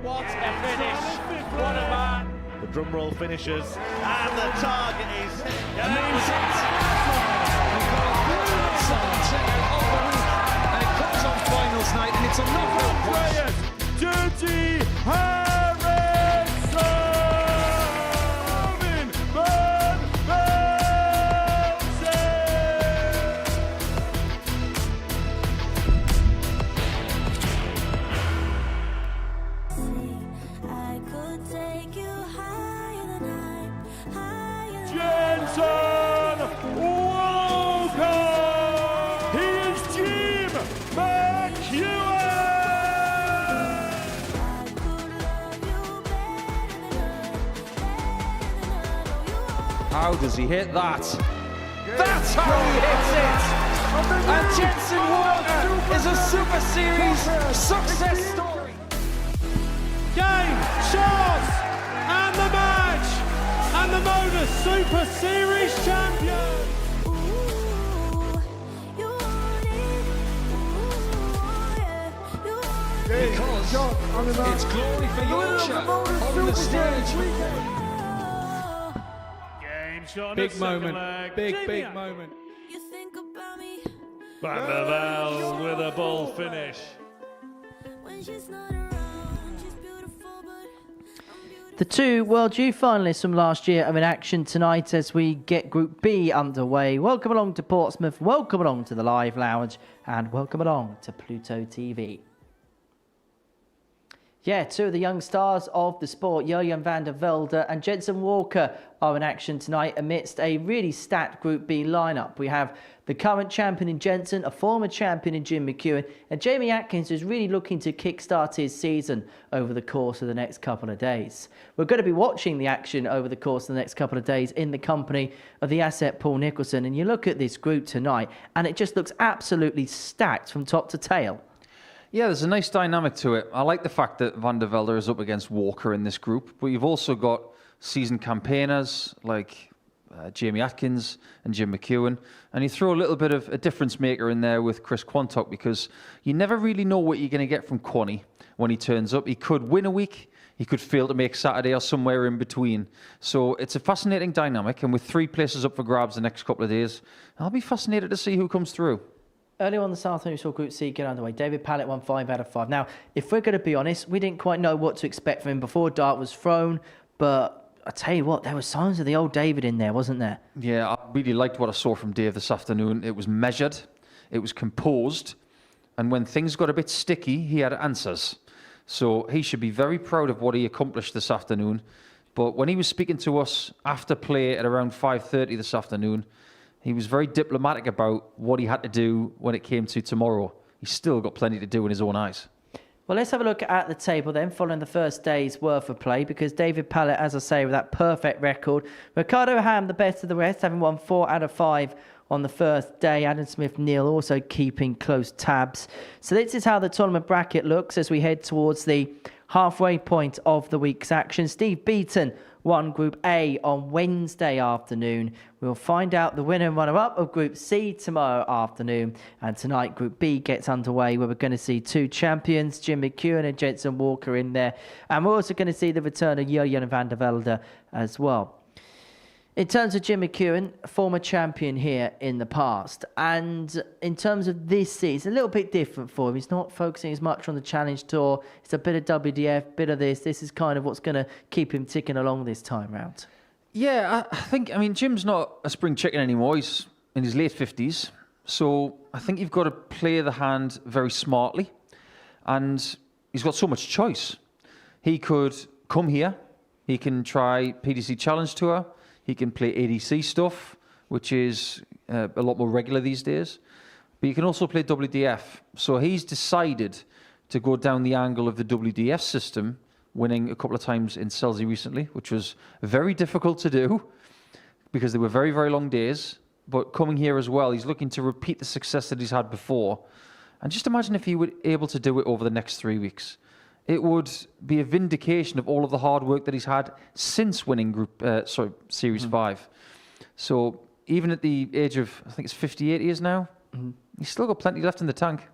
What a finish! What a man! The drum roll finishes, and the target is amazing. And it comes on finals night, and it's a knockout. Dirty Harrison! Jensen Walker! He is Jim McEwan! How does he hit that? That's how he hits it! And Jensen Walker is a Super Series success story! Game, chance, and the match! And the Modus Super Series champion! Because it's glory for Yorkshire on the stage. Game shot. Big moment, big moment. Vandervelde with a ball finish. The two World Youth finalists from last year are in action tonight as we get Group B underway. Welcome along to Portsmouth, welcome along to the Live Lounge, and welcome along to Pluto TV. Yeah, two of the young stars of the sport, Vandervelde and Jensen Walker, are in action tonight amidst a really stacked Group B lineup. We have the current champion in Jensen, a former champion in Jim McEwan, and Jamie Atkins is really looking to kickstart his season over the course of the next couple of days. We're going to be watching the action over the course of the next couple of days in the company of the asset Paul Nicholson, and you look at this group tonight and it just looks absolutely stacked from top to tail. Yeah, there's a nice dynamic to it. I like the fact that Vandervelde is up against Walker in this group, but you've also got seasoned campaigners like Jamie Atkins and Jim McEwan, and you throw a little bit of a difference maker in there with Chris Quantock, because you never really know what you're going to get from Quanny when he turns up. He could win a week, he could fail to make Saturday or somewhere in between. So it's a fascinating dynamic, and with 3 places up for grabs the next couple of days, I'll be fascinated to see who comes through. Earlier on this afternoon, we saw Group C get underway. David Pallett won 5 out of 5. Now, if we're going to be honest, we didn't quite know what to expect from him before dart was thrown, but I tell you what, there were signs of the old David in there, wasn't there? Yeah, I really liked what I saw from Dave this afternoon. It was measured, it was composed, and when things got a bit sticky, he had answers. So he should be very proud of what he accomplished this afternoon. But when he was speaking to us after play at around 5:30 this afternoon, he was very diplomatic about what he had to do when it came to tomorrow. He's still got plenty to do in his own eyes. Well, let's have a look at the table then, following the first day's worth of play, because David Pallett, as I say, with that perfect record. Ricardo Ham, the best of the rest, having won 4 out of 5 on the first day. Adam Smith-Neil also keeping close tabs. So this is how the tournament bracket looks as we head towards the halfway point of the week's action. Steve Beaton won Group A on Wednesday afternoon. We'll find out the winner and runner-up of Group C tomorrow afternoon. And tonight, Group B gets underway, where we're going to see 2 champions, Jim McEwan and Jensen Walker, in there. And we're also going to see the return of Vandervelde as well. In terms of Jim McEwan, former champion here in the past, and in terms of this season, a little bit different for him. He's not focusing as much on the Challenge Tour. It's a bit of WDF, bit of this. This is kind of what's going to keep him ticking along this time round. Yeah, I mean, Jim's not a spring chicken anymore. He's in his late 50s. So I think you've got to play the hand very smartly. And he's got so much choice. He could come here. He can try PDC Challenge Tour. He can play ADC stuff, which is a lot more regular these days. But you can also play WDF. So he's decided to go down the angle of the WDF system, winning a couple of times in Selsey recently, which was very difficult to do because they were very, very long days. But coming here as well, he's looking to repeat the success that he's had before. And just imagine if he were able to do it over the next 3 weeks. It would be a vindication of all of the hard work that he's had since winning Series 5. So even at the age of, I think it's 58 years now, he's still got plenty left in the tank.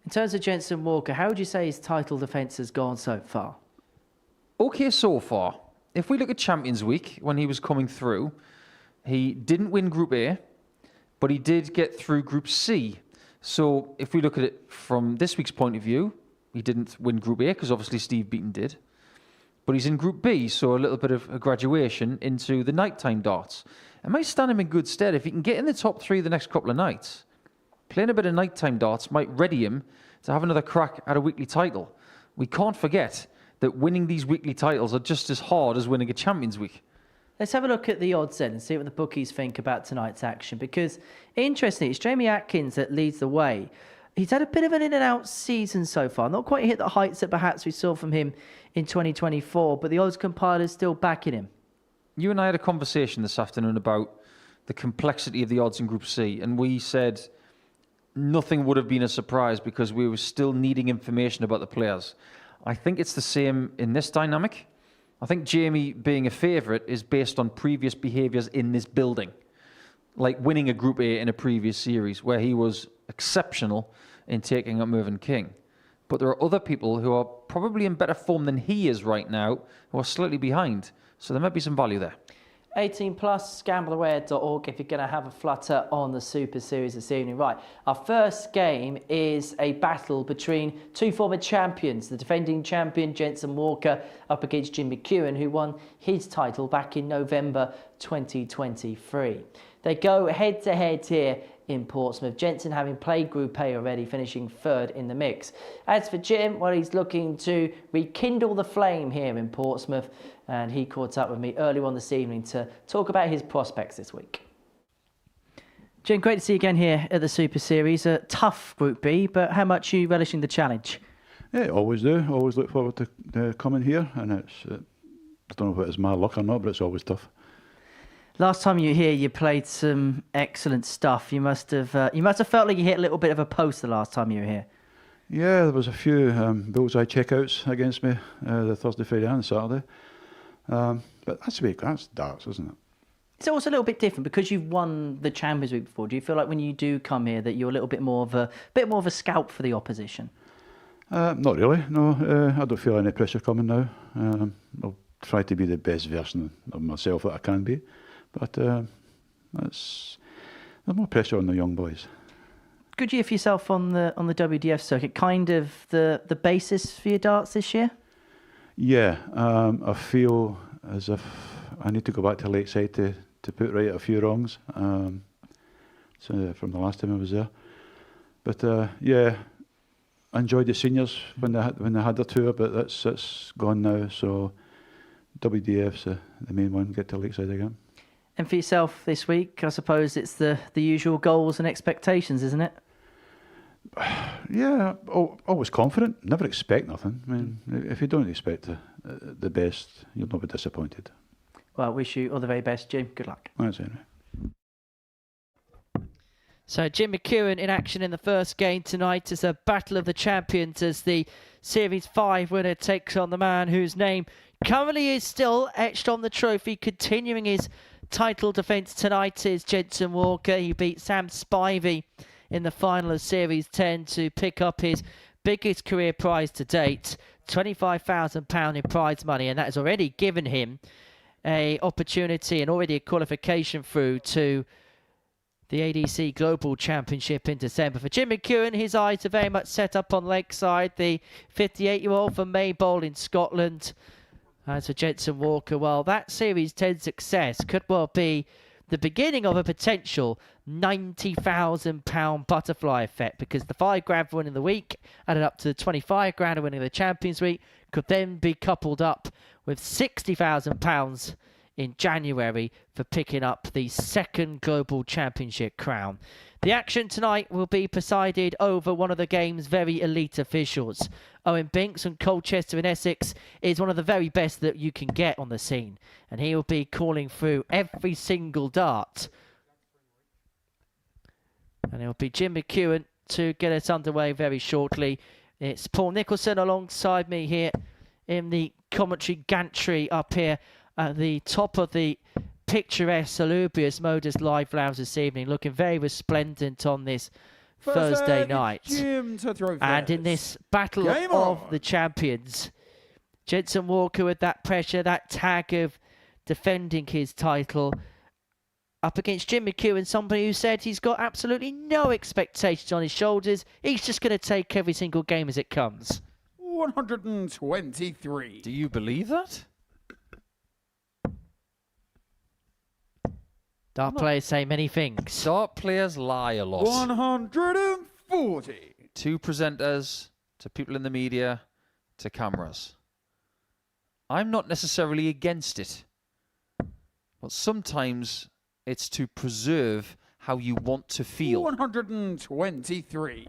In terms of Jensen Walker, how would you say his title defence has gone so far? okay so far. If we look at Champions Week, when he was coming through, he didn't win Group A, but he did get through Group C. So if we look at it from this week's point of view, he didn't win Group A because obviously Steve Beaton did. But he's in Group B, so a little bit of a graduation into the nighttime darts. It might stand him in good stead if he can get in the top 3 the next couple of nights. Playing a bit of nighttime darts might ready him to have another crack at a weekly title. We can't forget that winning these weekly titles are just as hard as winning a Champions Week. Let's have a look at the odds then and see what the bookies think about tonight's action. Because, interestingly, it's Jamie Atkins that leads the way. He's had a bit of an in-and-out season so far. Not quite hit the heights that perhaps we saw from him in 2024, but the odds compiler's still backing him. You and I had a conversation this afternoon about the complexity of the odds in Group C, and we said nothing would have been a surprise because we were still needing information about the players. I think it's the same in this dynamic. I think Jamie being a favourite is based on previous behaviours in this building, like winning a Group A in a previous series where he was exceptional in taking up Mervyn King. But there are other people who are probably in better form than he is right now who are slightly behind. So there might be some value there. 18 plus, gambleaware.org if you're going to have a flutter on the Super Series this evening. Right, our first game is a battle between two former champions, the defending champion Jensen Walker up against Jim McEwan, who won his title back in November 2023. They go head-to-head here in Portsmouth. Jensen having played Group A already, finishing 3rd in the mix. As for Jim, well, he's looking to rekindle the flame here in Portsmouth, and he caught up with me earlier on this evening to talk about his prospects this week. Jim, great to see you again here at the Super Series. A tough Group B, but how much are you relishing the challenge? Yeah, always do. Always look forward to coming here, and it's I don't know if it's my luck or not, but it's always tough. Last time you were here, you played some excellent stuff. You must have felt like you hit a little bit of a post the last time you were here. Yeah, there was a few bullseye checkouts against me the Thursday, Friday, and Saturday. But that's darts, isn't it? It's also a little bit different because you've won the Champions League before. Do you feel like when you do come here that you're a little bit more of a scout for the opposition? Not really. No, I don't feel any pressure coming now. I'll try to be the best version of myself that I can be. But there's more pressure on the young boys. Good year for yourself on the WDF circuit. Kind of the basis for your darts this year? Yeah, I feel as if I need to go back to Lakeside to put right a few wrongs. So from the last time I was there. But yeah, I enjoyed the seniors when they had their tour, but that's gone now. So WDF's the main one. Get to Lakeside again. And for yourself this week, I suppose it's the usual goals and expectations, isn't it? Yeah, always confident. Never expect nothing. I mean, if you don't expect the best, you'll not be disappointed. Well, wish you all the very best, Jim. Good luck. That's it. So Jim McEwan in action in the first game tonight as a battle of the champions as the Series 5 winner takes on the man whose name currently is still etched on the trophy, continuing his title defence tonight is Jensen Walker. He beat Sam Spivey in the final of Series 10 to pick up his biggest career prize to date, £25,000 in prize money, and that has already given him an opportunity and already a qualification through to the ADC Global Championship in December. For Jim McEwan, his eyes are very much set up on Lakeside, the 58-year-old from Maybole in Scotland. As for Jensen Walker, well, that Series 10 success could well be the beginning of a potential £90,000 butterfly effect, because the £5,000 for winning the week added up to the £25,000 winning the Champions Week could then be coupled up with £60,000 in January for picking up the second Global Championship crown. The action tonight will be presided over one of the game's very elite officials. Owen Binks from Colchester in Essex is one of the very best that you can get on the scene, and he will be calling through every single dart. And it will be Jim McEwan to get us underway very shortly. It's Paul Nicholson alongside me here in the commentary gantry up here at the top of the picturesque, salubrious Modus Live Lounge this evening, looking very resplendent on this Thursday night. Jim to throw and in this battle of the champions, Jensen Walker with that pressure, that tag of defending his title up against Jim McEwan, somebody who said he's got absolutely no expectations on his shoulders. He's just going to take every single game as it comes. 123. Do you believe that? Dart players say many things. Dart players lie a lot. 140. To presenters, to people in the media, to cameras. I'm not necessarily against it. But sometimes it's to preserve how you want to feel. 123.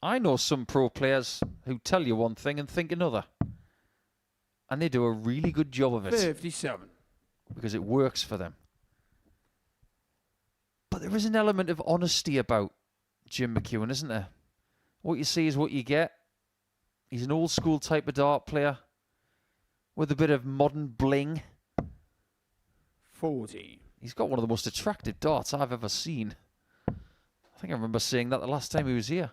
I know some pro players who tell you one thing and think another. And they do a really good job of it. 57. Because it works for them. But there is an element of honesty about Jim McEwan, isn't there? What you see is what you get. He's an old school type of dart player with a bit of modern bling. 40. He's got one of the most attractive darts I've ever seen. I think I remember seeing that the last time he was here.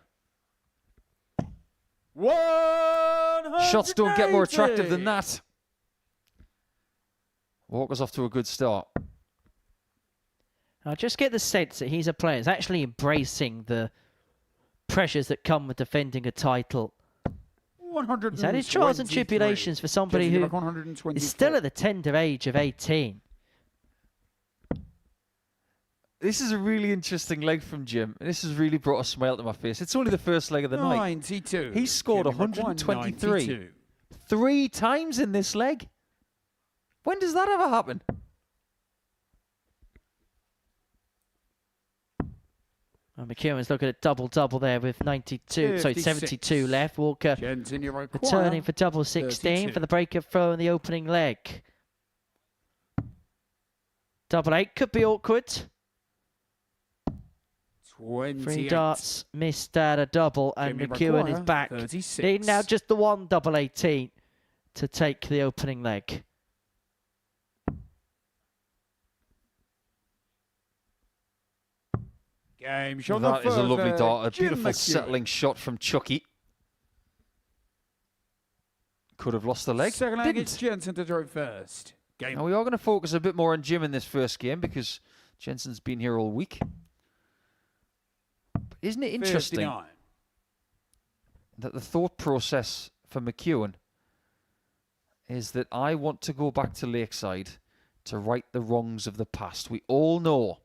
180. Shots don't get more attractive than that. Walker's off to a good start. I just get the sense that he's a player who's actually embracing the pressures that come with defending a title. 123. He's had his trials and tribulations for somebody who is still at the tender age of 18. This is a really interesting leg from Jim. This has really brought a smile to my face. It's only the first leg of the night. 92. He scored Jimmy 123. 92. 3 times in this leg. When does that ever happen? Well, McEwan's looking at double-double there with 72 left. Walker returning for double 16 32. for the break-up throw in the opening leg. Double 8 could be awkward. 28. 3 darts missed at a double, and Jimmy McEwan is McGuire, back. 36. Needing now just the one double 18 to take the opening leg. Game shot. That is a lovely dart. A Jim beautiful McEwan. settling shot from Chucky. Could have lost the leg. Second leg, Didn't. it's Jensen to throw first. Game. Now we are going to focus a bit more on Jim in this first game because Jensen's been here all week. But isn't it interesting 59. that the thought process for McEwan is that I want to go back to Lakeside to right the wrongs of the past. We all know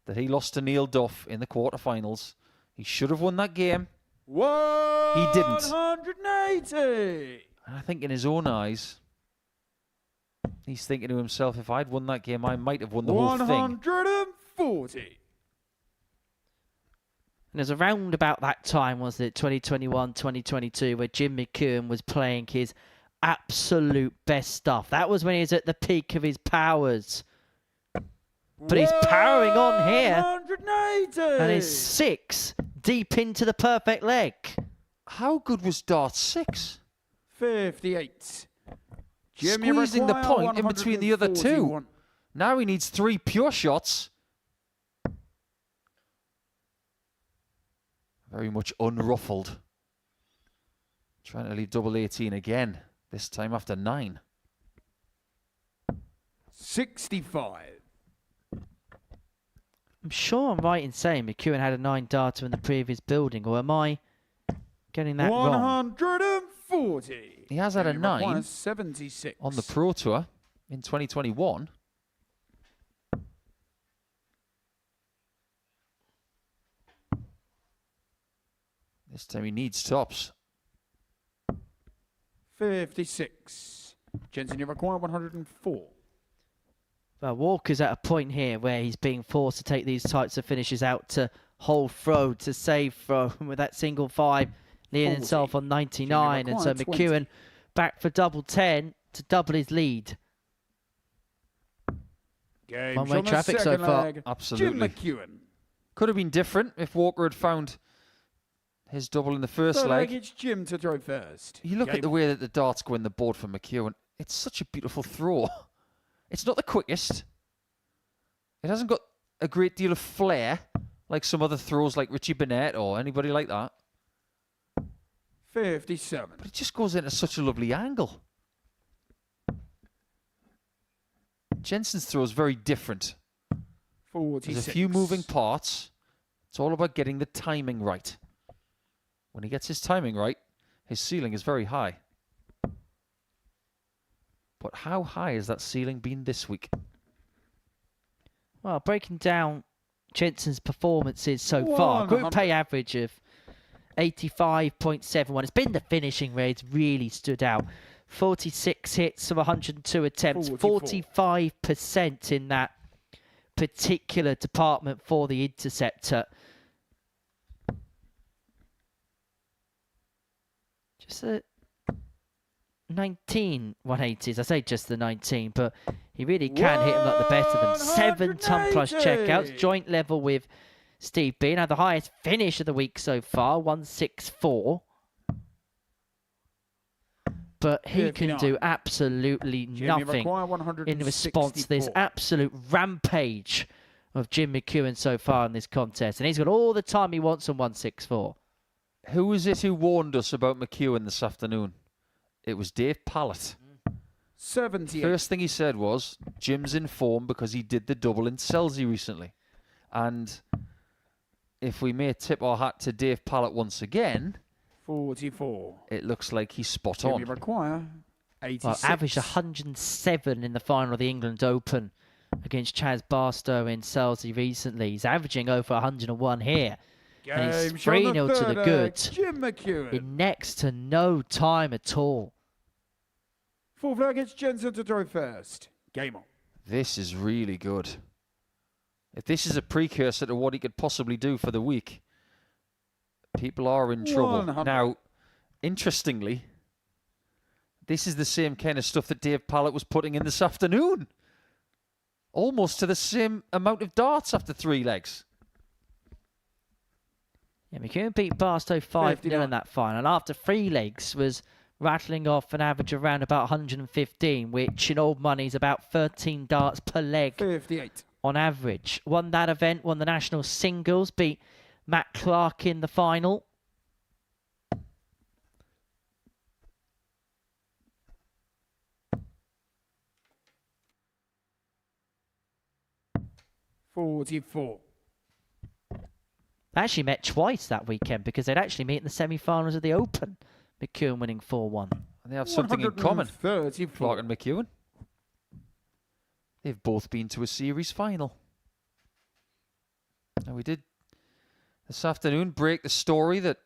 that he lost to Neil Duff in the quarterfinals. He should have won that game. He didn't. 180. And I think in his own eyes, he's thinking to himself, if I'd won that game, I might have won the whole thing. 140. And it was around about that time, wasn't it, 2021, 2022, where Jim McEwan was playing his absolute best stuff. That was when he was at the peak of his powers. But he's powering on here. 180. And is 6 deep into the perfect leg. How good was dart 6? 58. Jimmy Squeezing the McGuire, point in between the other 2. 141. Now he needs 3 pure shots. Very much unruffled. Trying to leave double 18 again. This time after 9. 65. I'm sure I'm right in saying McEwan had a 9 darter in the previous building, or am I getting that wrong? 140. He has had a Jimmy 9 McGuire, 76. on the Pro Tour in 2021. This time he needs tops. 56. Jensen McGuire, 104. Well, Walker's at a point here where he's being forced to take these types of finishes out to hold throw, to save throw with that single 5, leading 40. himself on 99. And so Jimmy McGuire, 20. McEwan back for double 10 to double his lead. Game One-way shot on the traffic so second far. leg. Absolutely. Jim McEwan. Could have been different if Walker had found his double in the first Third leg. it's Jim to throw first. You look Game at the way that the darts go in the board for McEwan. It's such a beautiful throw. It's not the quickest. It hasn't got a great deal of flair like some other throws like Richie Burnett or anybody like that. 57. But it just goes into such a lovely angle. Jensen's throw is very different. 46. There's a few moving parts. It's all about getting the timing right. When he gets his timing right, his ceiling is very high. But how high has that ceiling been this week? Well, breaking down Jensen's performances so far, group pay average of 85.71. It's been the finishing where it's really stood out. 46 hits of 102 attempts, 45% in that particular department for the interceptor. Just a 19 180s. I say just the 19, but he really can hit them like the best of them. 7 ton plus checkouts, joint level with Steve B. Now the highest finish of the week so far, 164. But he can do absolutely nothing in response to this absolute rampage of Jim McEwan so far in this contest. And he's got all the time he wants on 164. Who was it who warned us about McEwan this afternoon? It was Dave Pallett. 78. First thing he said was, Jim's in form because he did the double in Selzy recently. And if we may tip our hat to Dave Pallett once again, 44. it looks like he's spot Jimmy on. McGuire, 86. Well, averaged 107 in the final of the England Open against Chaz Barstow in Selzy recently. He's averaging over 101 here. And he's 3-0 to the good Jim McEwan. in next to no time at all. Full flag against Jensen to throw first. Game on. This is really good. If this is a precursor to what he could possibly do for the week, people are in trouble. 100. Now, interestingly, this is the same kind of stuff that Dave Pallett was putting in this afternoon. Almost to the same amount of darts after 3 legs. Yeah, McEwan beat Barstow 5-0 in that final. And after 3 legs was rattling off an average of around about 115, which in old money is about 13 darts per leg 58. on average. Won that event, won the national singles, beat Matt Clark in the final. $44. They actually met twice that weekend because they'd actually meet in the semi-finals of the Open. McEwan winning 4-1. And they have something in common, 134. Clark and McEwan. They've both been to a series final. And we did this afternoon break the story that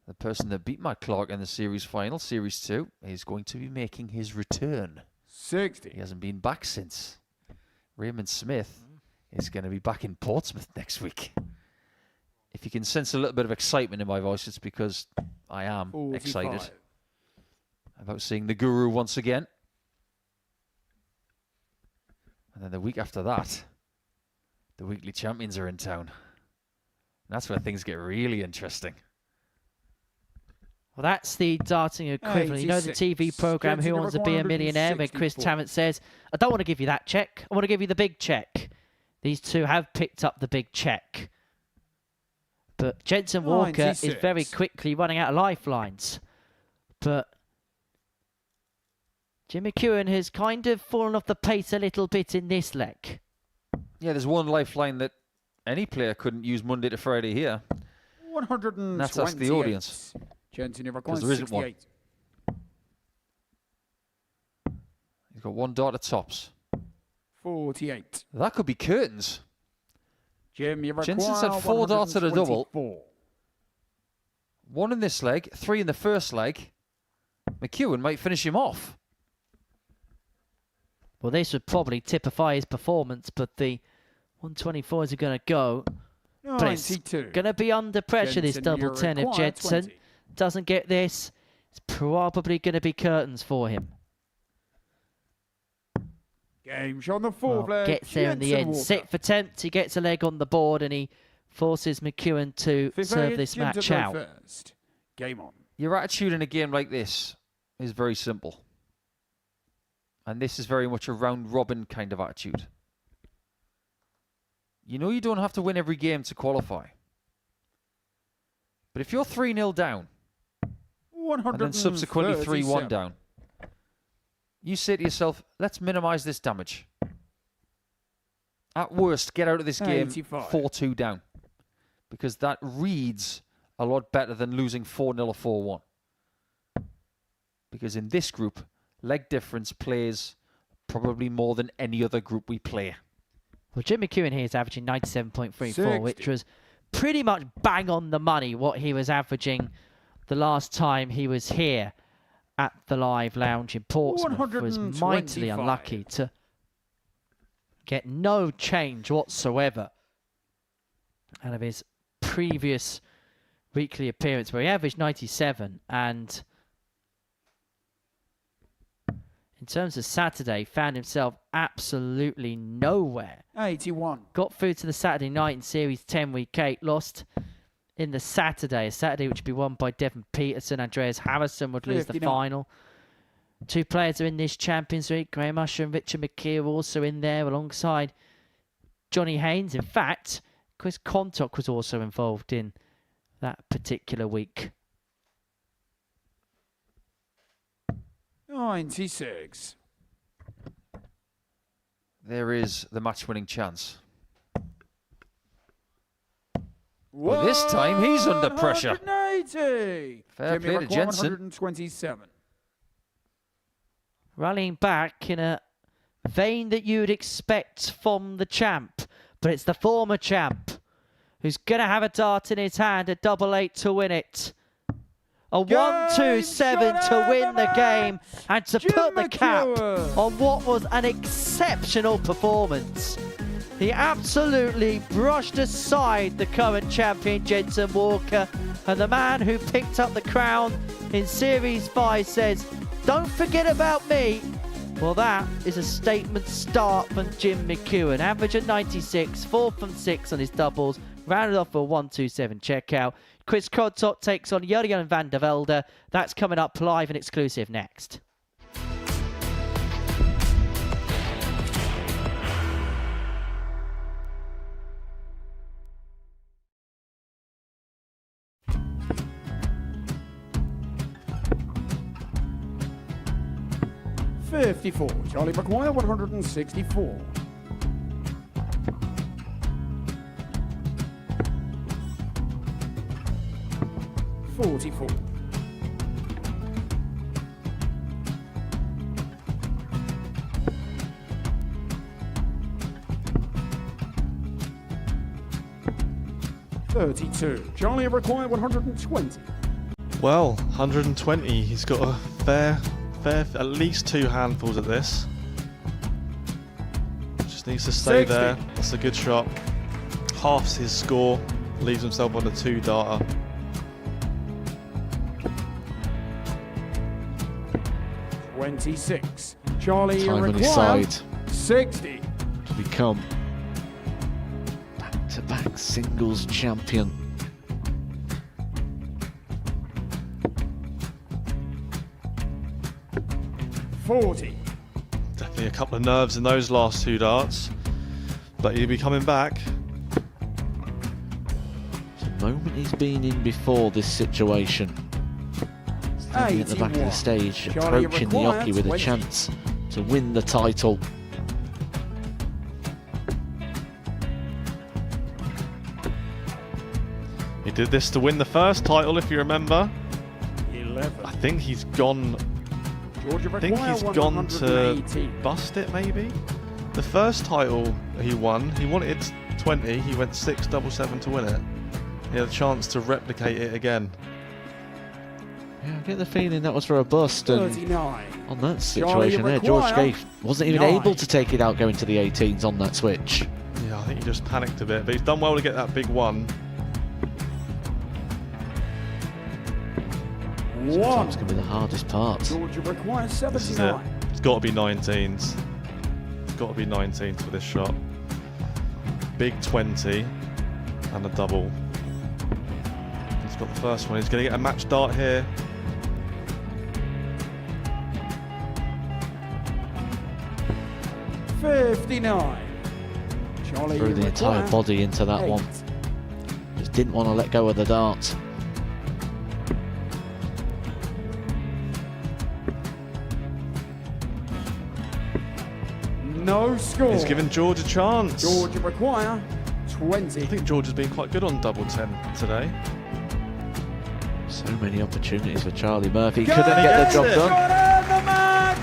the person that beat Matt Clark in the series final, Series 2, is going to be making his return. 60. He hasn't been back since. Raymond Smith is going to be back in Portsmouth next week. If you can sense a little bit of excitement in my voice, it's because I am 45. excited about seeing the Guru once again. And then the week after that, the weekly champions are in town. And that's where things get really interesting. Well, that's the darting equivalent. You know the TV program Who Wants to Be a Millionaire, where Chris Tarrant says, I don't want to give you that check. I want to give you the big check. These two have picked up the big check. But Jensen Walker 96. is very quickly running out of lifelines. But Jim McEwan has kind of fallen off the pace a little bit in this leg. Yeah, there's one lifeline that any player couldn't use Monday to Friday here. 128. That's ask the audience. Jensen, you're Because there isn't one. He's got 1 dart at tops. 48. That could be curtains. Jim, you Jensen's had 4 darts at a double. 1 in this leg, 3 in the first leg. McEwan might finish him off. Well, this would probably typify his performance, but the 124s are going to go. But it's 92. going to be under pressure, this Jensen, double you 10 of require Jensen. 20. Doesn't get this. It's probably going to be curtains for him. Game shot on the fourth leg. Gets there in the Jensen end. Walker. 6th attempt. He gets a leg on the board and he forces McEwan to Fifth serve leg, this Jim to match throw out. First. Game on. Your attitude in a game like this is very simple. And this is very much a round-robin kind of attitude. You know you don't have to win every game to qualify. But if you're 3-0 down, and then subsequently 3-1 down, you say to yourself, let's minimize this damage. at worst, get out of this game 85. 4-2 down. Because that reads a lot better than losing 4-0 or 4-1. Because in this group, leg difference plays probably more than any other group we play. Well, Jim McEwan here is averaging 97.34, 60. which was pretty much bang on the money what he was averaging the last time he was here at the Live Lounge in Portsmouth. Was mightily 125. unlucky to get no change whatsoever out of his previous weekly appearance, where he averaged 97, and in terms of Saturday, found himself absolutely nowhere. 81. Got through to the Saturday night in Series 10 Week 8, lost in the Saturday, a Saturday which would be won by Devon Peterson. Andreas Harrison would lose the 59. final. Two players are in this Champions League. Graham Usher and Richard McGuire also in there alongside Johnny Haynes. In fact, Chris Quantock was also involved in that particular week. 96. There is the match-winning chance. Well, this time he's under pressure. 180. Fair play to Jensen. 127. Rallying back in a vein that you would expect from the champ. But it's the former champ who's going to have a dart in his hand, a 8-8 to win it. A 1-2-7 to win the game and to put the cap on what was an exceptional performance. He absolutely brushed aside the current champion, Jensen Walker, and the man who picked up the crown in Series 5 says, "Don't forget about me." Well, that is a statement start from Jim McEwan. Average at 96, 4 from 6 on his doubles, rounded off for a 1-2-7 checkout. Chris Quantock takes on Jurgen and Vandervelde. That's coming up live and exclusive next. $54. Charlie McGuire, 164. $44. $32. Charlie required 120. Well, 120. He's got a fair, at least 2 handfuls at this. Just needs to stay 60. there. That's a good shot. Halves his score. Leaves himself on a 2-darter. $26. Charlie Time on his required side 60. to become back-to-back singles champion. $40. Definitely a couple of nerves in those last 2 darts. But he'll be coming back. It's a moment he's been in before this situation. Standing at the back of the 81. stage, Charlie approaching the required hockey with a 20. chance to win the title. He did this to win the first title, if you remember. 11. I think he's gone. Georgia I think he's gone to 180. bust it, maybe. The first title he won, he wanted 20. He went 6-7-7 to win it. He had a chance to replicate it again. Yeah, I get the feeling that was for a bust, and 39. on that situation there, George Scaife wasn't even 9. able to take it out going to the 18s on that switch. Yeah, I think he just panicked a bit, but he's done well to get that big one. Sometimes can be the hardest part. Georgia requires This is it. 79. It's got to be 19s. It's got to be 19s for this shot. Big 20 and a double. He's got the first one. He's going to get a match dart here. $59. Charlie Threw the entire required body into that 8. one. Just didn't want to let go of the dart. No score. He's given George a chance. George and McGuire, 20. I think George has been quite good on double 10 today. So many opportunities for Charlie Murphy. Game Couldn't get the job got done. in the match.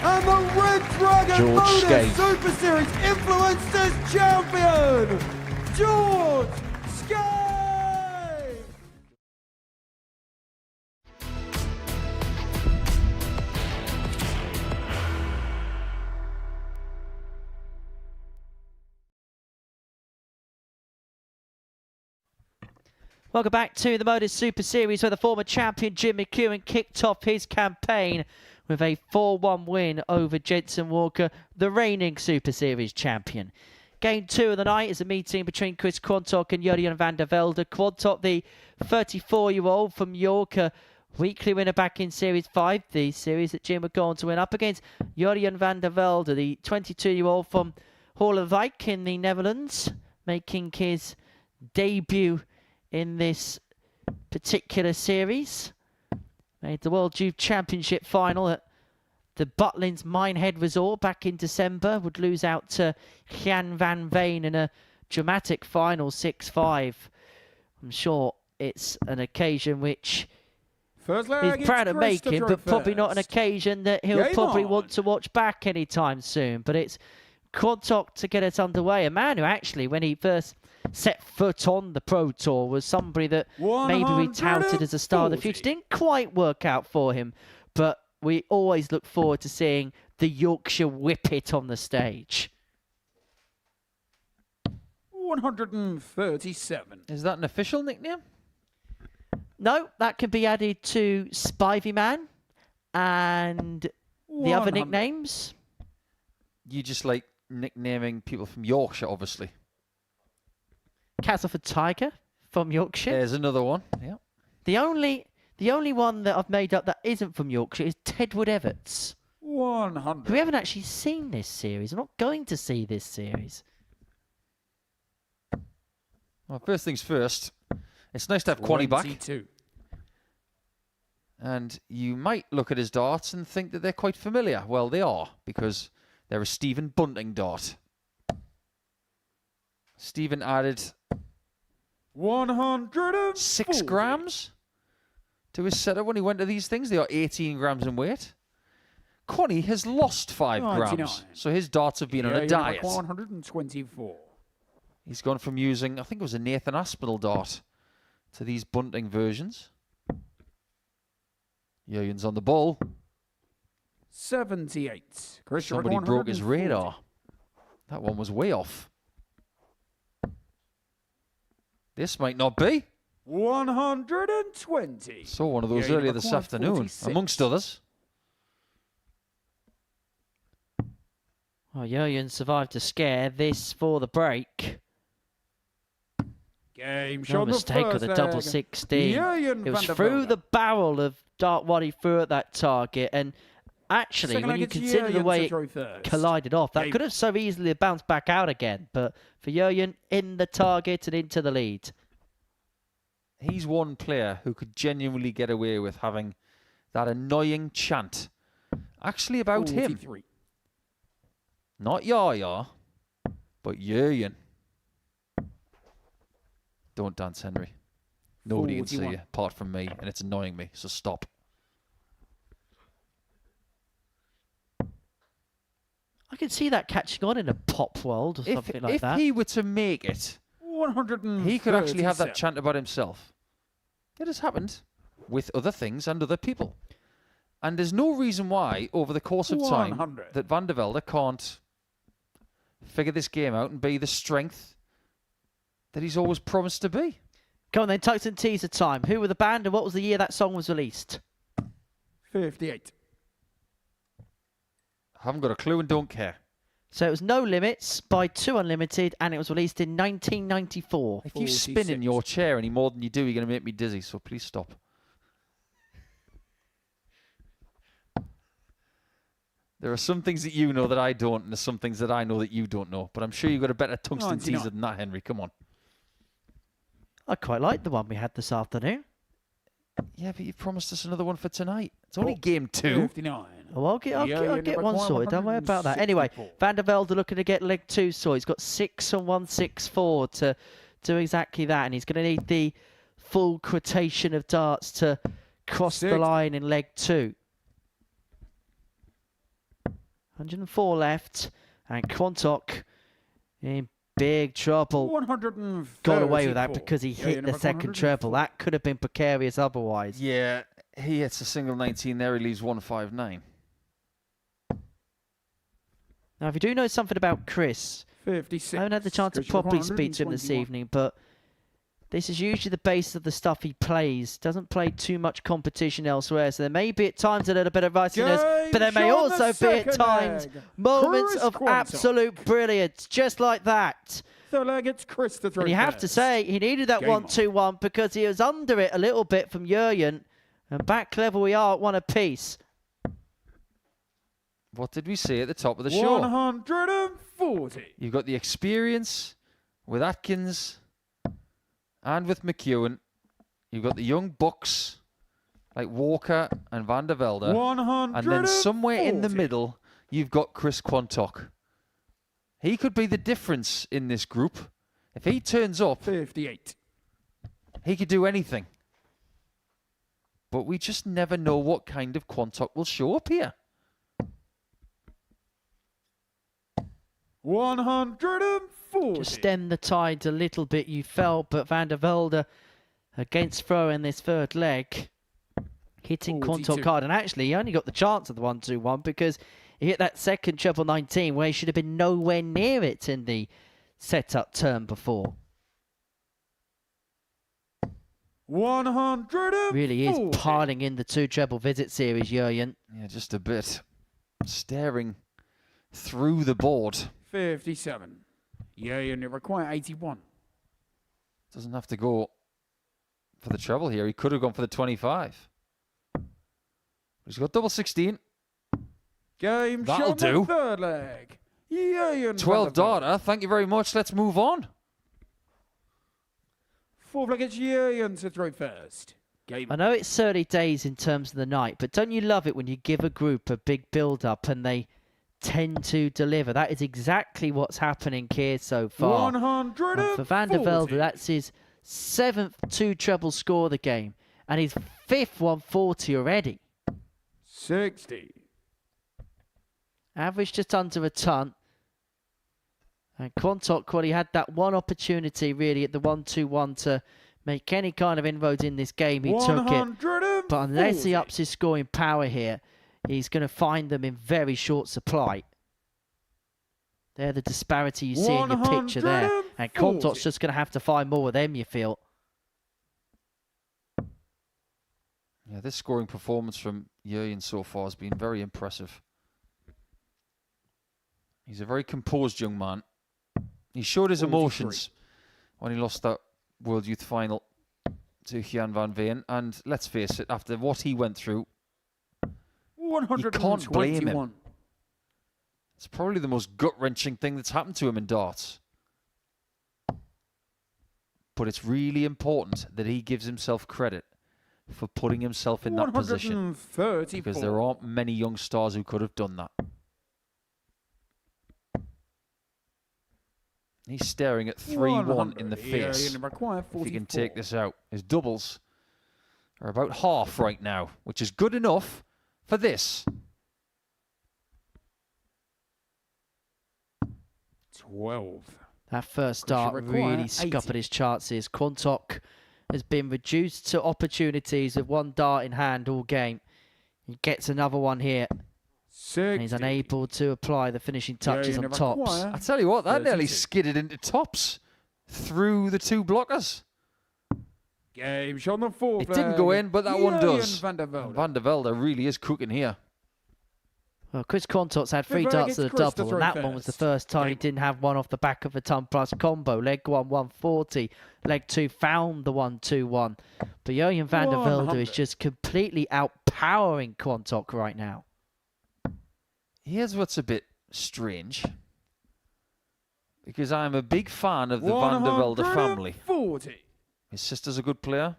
And the Red Dragon George Modus Scaife. Super Series Influencers Champion, George Scaife. Welcome back to the Modus Super Series, where the former champion Jim McEwan kicked off his campaign with a 4-1 win over Jensen Walker, the reigning Super Series champion. Game 2 of the night is a meeting between Chris Quantock and Jurjen Vandervelde. Quantock, the 34-year-old from York, weekly winner back in Series 5, the series that Jim would go on to win, up against Jurjen Vandervelde, the 22-year-old from Holwijk in the Netherlands, making his debut in this particular series. Made the World Youth Championship final at the Butlins Minehead Resort back in December. Would lose out to Jan van Veen in a dramatic final 6-5. I'm sure it's an occasion which First leg, he's proud of Chris to making, throw but probably not an first. occasion that he'll Game probably on. want to watch back anytime soon. But it's Quantock to get us underway. A man who actually, when he first set foot on the Pro Tour, was somebody that maybe we touted as a star of the future. Didn't quite work out for him, but we always look forward to seeing the Yorkshire Whippet on the stage. 137. Is that an official nickname? No, that can be added to Spivey Man and the other 100. nicknames. You just like nicknaming people from Yorkshire, obviously. Castleford Tiger from Yorkshire. There's another one. Yeah. The only one that I've made up that isn't from Yorkshire is Tedwood Everts. 100. We haven't actually seen this series. I'm not going to see this series. Well, first things first, it's nice to have Quanny back. 22. And you might look at his darts and think that they're quite familiar. Well, they are, because they're a Stephen Bunting dart. Stephen added 100. 6 grams to his setup when he went to these things. They are 18 grams in weight. Quanny has lost 5 grams, 99. so his darts have been on a diet. 124. He's gone from using, I think it was a Nathan Aspinall dart, to these Bunting versions. Jurjen's on the ball. 78. Chris, Somebody broke his radar. That one was way off. This might not be. 120. Saw one of those Yeah, earlier this afternoon, 46. amongst others. Well, Jurjen survived a scare. This for the break. Game No show mistake with a double 16. It was through the barrel of dart what he threw at that target. And actually, Second when you leg, it's consider the Jurjen way to it throw first. collided off, that Game. could have so easily bounced back out again. But for Jurjen, in the target and into the lead. He's one player who could genuinely get away with having that annoying chant actually about him. 43. Not Yaya, but Jurjen. Don't dance, Henry. Nobody can see 41. you apart from me, and it's annoying me, so stop. I can see that catching on in a pop world or something like If that. he were to make it, 137. he could actually have that chant about himself. It has happened with other things and other people. And there's no reason why, over the course of time, 100. that Vandervelde can't figure this game out and be the strength that he's always promised to be. Come on then, Tucks and teaser time. Who were the band and what was the year that song was released? 58. Haven't got a clue and don't care. So it was No Limits by 2 Unlimited and it was released in 1994. If you spin 46. in your chair any more than you do, you're going to make me dizzy, so please stop. There are some things that you know that I don't, and there's some things that I know that you don't know. But I'm sure you've got a better tungsten 99. teaser than that, Henry. Come on. I quite like the one we had this afternoon. Yeah, but you promised us another one for tonight. It's only game 2. 59. Oh, I'll get one sorted. Don't worry about that. Anyway, Vandervelde looking to get leg 2 sorted. He's got 6 on 164 to do exactly that, and he's going to need the full quotation of darts to cross the line in leg 2. 104 left, and Quantock in big trouble. 134. Got away with that because he hit the second treble. That could have been precarious otherwise. Yeah, he hits a single 19 there. He leaves 159. Now, if you do know something about Chris, 56. I haven't had the chance to properly speak to him this evening, but this is usually the base of the stuff he plays. Doesn't play too much competition elsewhere, so there may be at times a little bit of rustiness, but there may also be at times moments of absolute brilliance, just like that. Third leg, it's Chris to throw. And you have to say, he needed that 1-2-1 because he was under it a little bit from Jurjen, and back level we are at 1 apiece. What did we say at the top of the show? 140. You've got the experience with Atkins and with McEwan. You've got the young bucks like Walker and Vandervelde. 140. And then somewhere in the middle, you've got Chris Quantock. He could be the difference in this group. If he turns up, 58. He could do anything. But we just never know what kind of Quantock will show up here. 140. Just stem the tides a little bit, you felt, but Vandervelde against throw in this third leg, hitting Quantock hard. And actually, he only got the chance of the 1-2-1 because he hit that second treble 19 where he should have been nowhere near it in the setup turn before. 140. Really is piling in the 2 treble visit series, Jurjen. Yeah, just a bit. Staring through the board. 57. Yeah, you require 81. Doesn't have to go for the treble here. He could have gone for the 25. He's got double 16. Game That'll shot do. Third leg. Yeah, 12 data. Thank you very much. Let's move on. Fourth leg, it's Jurjen to throw first. I know it's early days in terms of the night, but don't you love it when you give a group a big build-up and they tend to deliver? That is exactly what's happening here so far. 140. And for Vandervelde, that's his 7th 2 treble score of the game and his 5th 140 already. 60. Average just under a ton. And Quantock, well, he had that one opportunity really at the 1-2-1 to make any kind of inroads in this game. He took it. But unless he ups his scoring power here, he's going to find them in very short supply. They're the disparity you see in your picture there. And Quantock's just going to have to find more of them, you feel. Yeah, this scoring performance from Jurjen so far has been very impressive. He's a very composed young man. He showed his emotions when he lost that World Youth Final to Jan van Veen. And let's face it, after what he went through, you can't blame him. It's probably the most gut-wrenching thing that's happened to him in darts. But it's really important that he gives himself credit for putting himself in that position. Because there aren't many young stars who could have done that. He's staring at 3-1 in the face. If he can take this out. His doubles are about half right now, which is good enough for this. 12. That first start really scuppered his chances. Quantock has been reduced to opportunities with 1 dart in hand all game. He gets another one here. And he's unable to apply the finishing touches on tops. I tell you what, that nearly skidded into tops through the 2 blockers. Game shot on the 4th. It didn't go in, but that one does. Vandervelde really is cooking here. Well, Chris Quantock's had 3 darts to the double, and that one was the first time he didn't have one off the back of a ton plus combo. Leg 1, 140. Leg 2 found the 1-2-1. But Jurjen Vandervelde is just completely outpowering Quantock right now. Here's what's a bit strange. Because I'm a big fan of the Vandervelde family. His sister's a good player.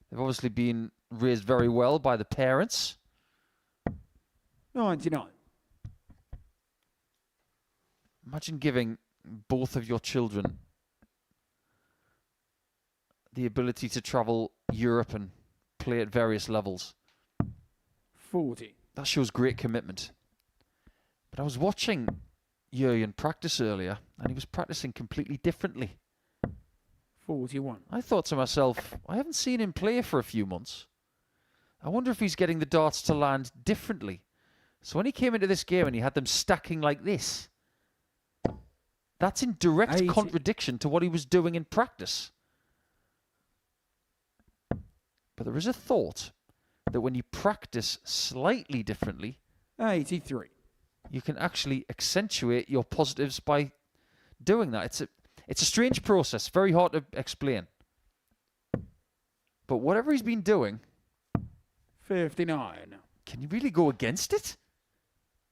They've obviously been raised very well by the parents. 99. Imagine giving both of your children the ability to travel Europe and play at various levels. 40. That shows great commitment. But I was watching Jurgen practice earlier, and he was practicing completely differently. 41. I thought to myself, I haven't seen him play for a few months. I wonder if he's getting the darts to land differently. So when he came into this game and he had them stacking like this, that's in direct 80. contradiction to what he was doing in practice. But there is a thought that when you practice slightly differently, 83. you can actually accentuate your positives by doing that. It's a strange process, very hard to explain. But whatever he's been doing, 59. can you really go against it?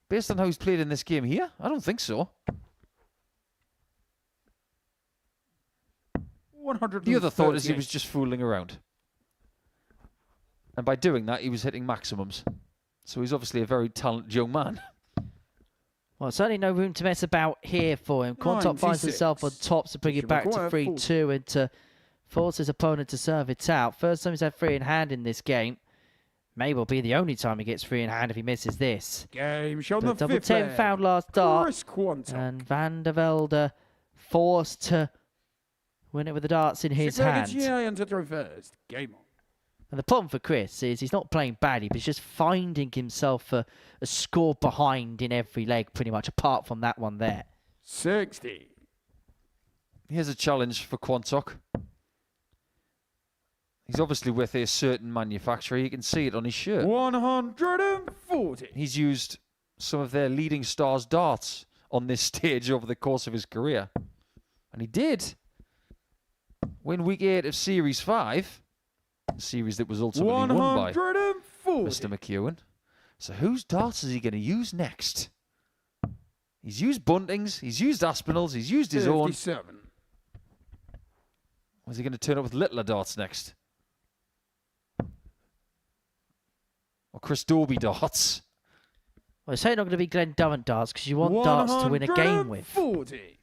Based on how he's played in this game here? I don't think so. 100. The other thought is he was just fooling around. And by doing that, he was hitting maximums. So he's obviously a very talented young man. Well, certainly no room to mess about here for him. Quantock finds 96. himself on top to bring it back to McGuire, 3-2 and to force his opponent to serve it out. First time he's had 3 in hand in this game. May well be the only time he gets 3 in hand if he misses this. Game shown But the double 5th 10 leg. found last dart. Chris Quantock. And Vandervelde forced to win it with the darts in his hand. Giant to throw first. Game on. And the problem for Chris is he's not playing badly, but he's just finding himself a score behind in every leg, pretty much, apart from that one there. 60. Here's a challenge for Quantock. He's obviously with a certain manufacturer. You can see it on his shirt. 140. He's used some of their leading stars' darts on this stage over the course of his career. And he did win week 8 of Series 5. A series that was ultimately won by 140. Mr. McEwan. So whose darts is he going to use next? He's used Bunting's, he's used Aspinall's, he's used his own. 57. Was he going to turn up with littler darts next? Or Chris Dobie darts? Well, it's certainly not going to be Glenn Durrant darts because you want darts to win a game with. 140.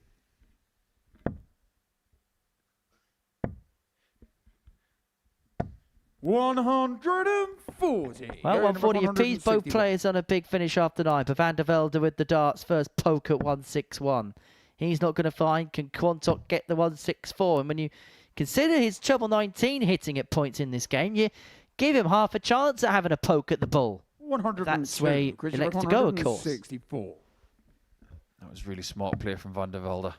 Well, 140 apiece, both players on a big finish after 9. But Vandervelde with the darts first poke at 161. He's not going to find. Can Quantock get the 164? And when you consider his treble 19 hitting at points in this game, you give him half a chance at having a poke at the ball. 102. That's where he elects to go, of course. 64. That was really smart play from Vandervelde.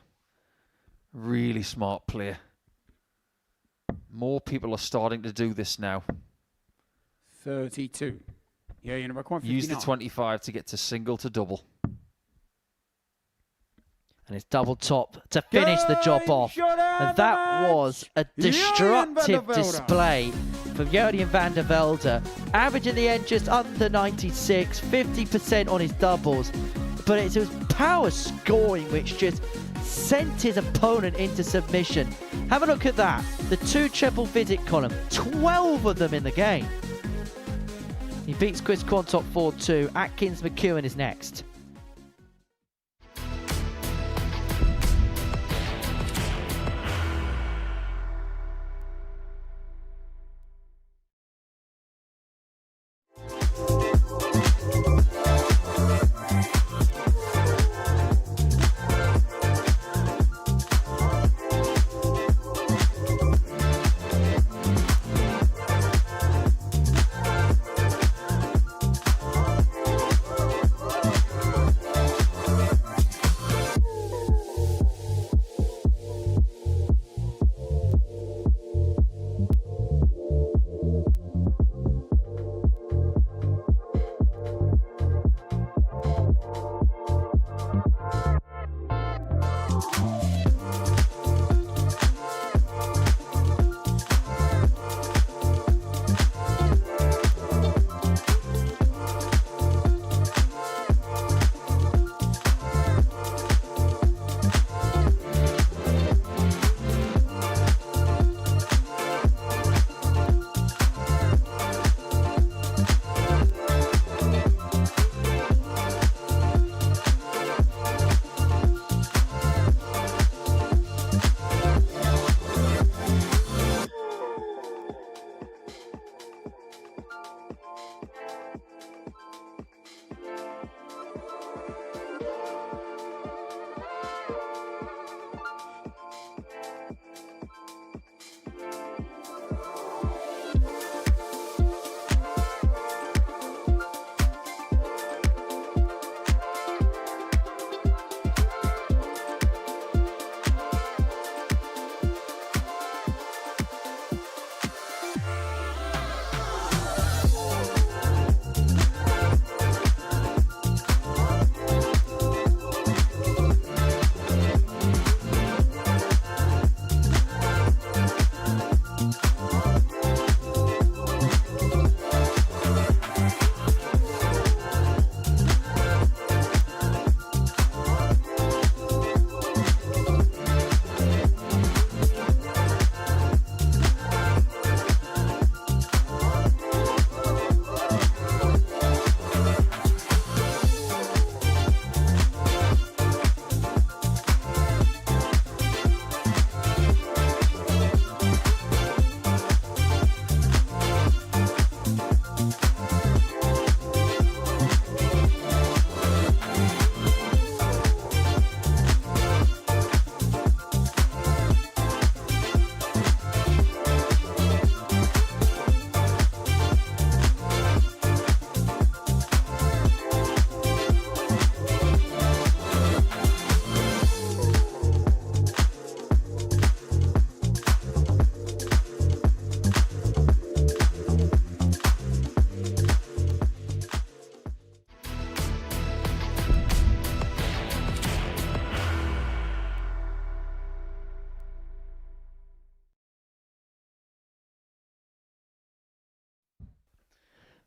Really smart play. More people are starting to do this now. 32. Yeah, you know, McEwan, Use the 25 to get to single to double. And it's double top to finish the job off. And that was a destructive display from Jurgen Vandervelde. Average in the end just under 96, 50% on his doubles. But it was power scoring which just sent his opponent into submission. Have a look at that. The 2 triple visit column, 12 of them in the game. He beats Chris Quantock 4-2. Atkins McEwan is next.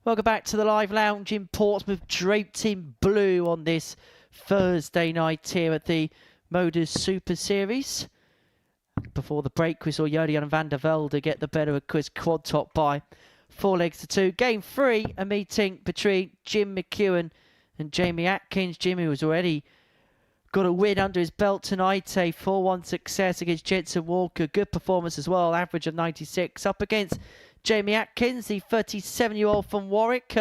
Welcome back to the live lounge in Portsmouth, draped in blue on this Thursday night here at the Modus Super Series. Before the break, we saw Julian Vandervelde get the better of Chris Quantock by 4-2. Game 3, a meeting between Jim McEwan and Jamie Atkins. Jimmy was already got a win under his belt tonight, a 4-1 success against Jensen Walker. Good performance as well, average of 96. Up against Jamie Atkins, the 37-year-old from Warwick,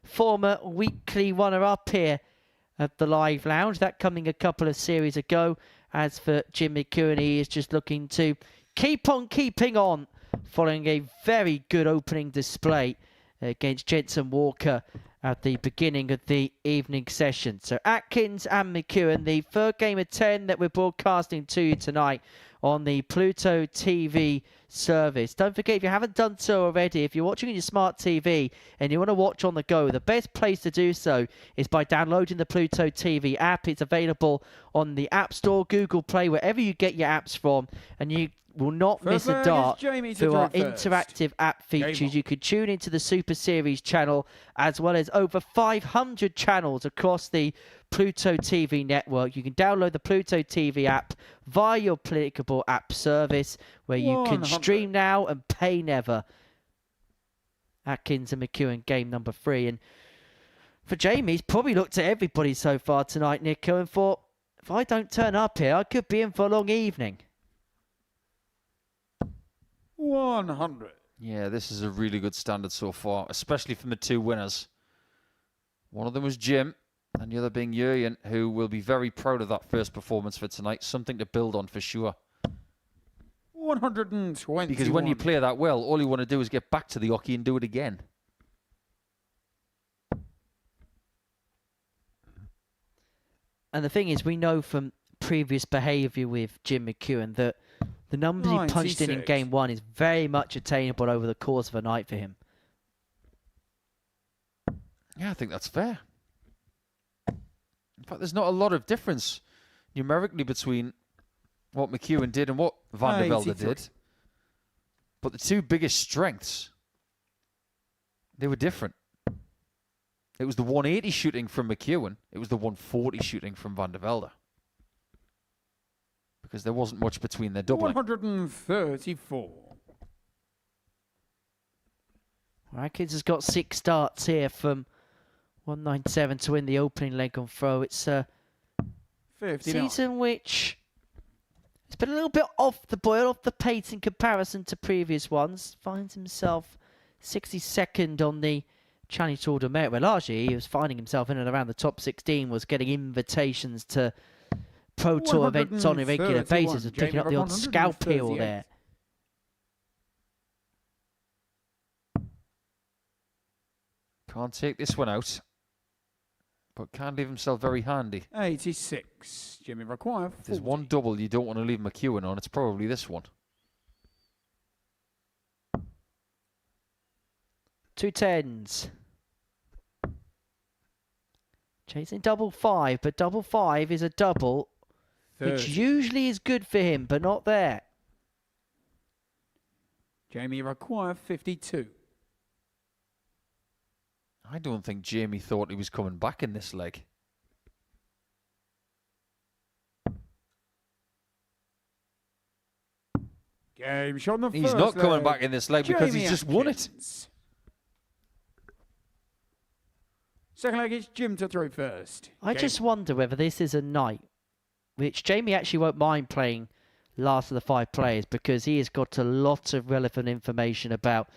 former weekly runner-up here at the Live Lounge. That coming a couple of series ago. As for Jim McEwan, he is just looking to keep on keeping on, following a very good opening display against Jensen Walker at the beginning of the evening session. So Atkins and McEwan, the third game of 10 that we're broadcasting to you tonight on the Pluto TV service. Don't forget, if you haven't done so already, if you're watching on your smart TV and you want to watch on the go, the best place to do so is by downloading the Pluto TV app. It's available on the App Store, Google Play, wherever you get your apps from, and you will not miss a dart through our interactive app features. You can tune into the Super Series channel, as well as over 500 channels across the Pluto TV network. You can download the Pluto TV app via your applicable app service, where you can stream now and pay never. Atkins and McEwan, game number 3. And for Jamie, he's probably looked at everybody so far tonight, Nico, and thought, if I don't turn up here, I could be in for a long evening. 100. Yeah, this is a really good standard so far, especially from the two winners. One of them was Jim, and the other being Jurjen, who will be very proud of that first performance for tonight. Something to build on for sure. 120. Because when you play that well, all you want to do is get back to the hockey and do it again. And the thing is, we know from previous behaviour with Jim McEwan that the numbers he punched in game 1 is very much attainable over the course of a night for him. Yeah, I think that's fair. In fact, there's not a lot of difference numerically between what McEwan did and what Vandervelde did. But the two biggest strengths, they were different. It was the 180 shooting from McEwan. It was the 140 shooting from Vandervelde. Because there wasn't much between their doubling. 134. Atkins has got 6 starts here from 197 to win the opening leg on throw. It's a season which it's been a little bit off the boil, off the pace in comparison to previous ones. Finds himself 62nd on the Challenge Tour de Merit, where largely he was finding himself in and around the top 16, was getting invitations to Pro Tour events on a regular basis, and picking up the odd scalp heel there. Can't take this one out, but can leave himself very handy. 86. Jimmy McGuire. If there's one double you don't want to leave McEwan on, it's probably this one. 2 10s. Chasing double 5, but double 5 is a double, 30. Which usually is good for him, but not there. Jamie McGuire, 52. I don't think Jamie thought he was coming back in this leg. Game shot on the He's first not coming leg. back in this leg because he's just won it. Second leg is Jim to throw first. I just wonder whether this is a night which Jamie actually won't mind playing last of the 5 players, because he has got a lot of relevant information about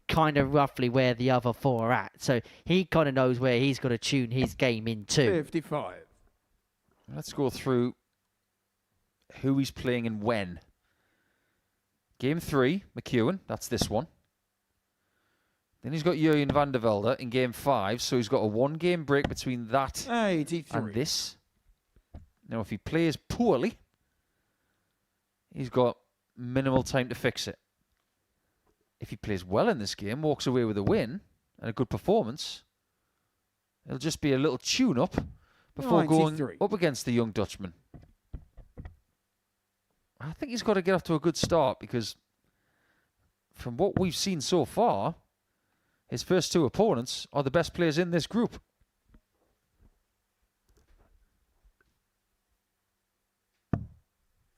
kind of roughly where the other 4 are at. So he kind of knows where he's got to tune his game into. 55. Let's go through who he's playing and when. Game 3, McEwan, that's this one. Then he's got Jurjen Vandervelde in game 5, so he's got a 1-game break between that 83. and this. Now, if he plays poorly, he's got minimal time to fix it. If he plays well in this game, walks away with a win and a good performance, it'll just be a little tune-up before 93. Going up against the young Dutchman. I think he's got to get off to a good start, because from what we've seen so far, His first two opponents are the best players in this group.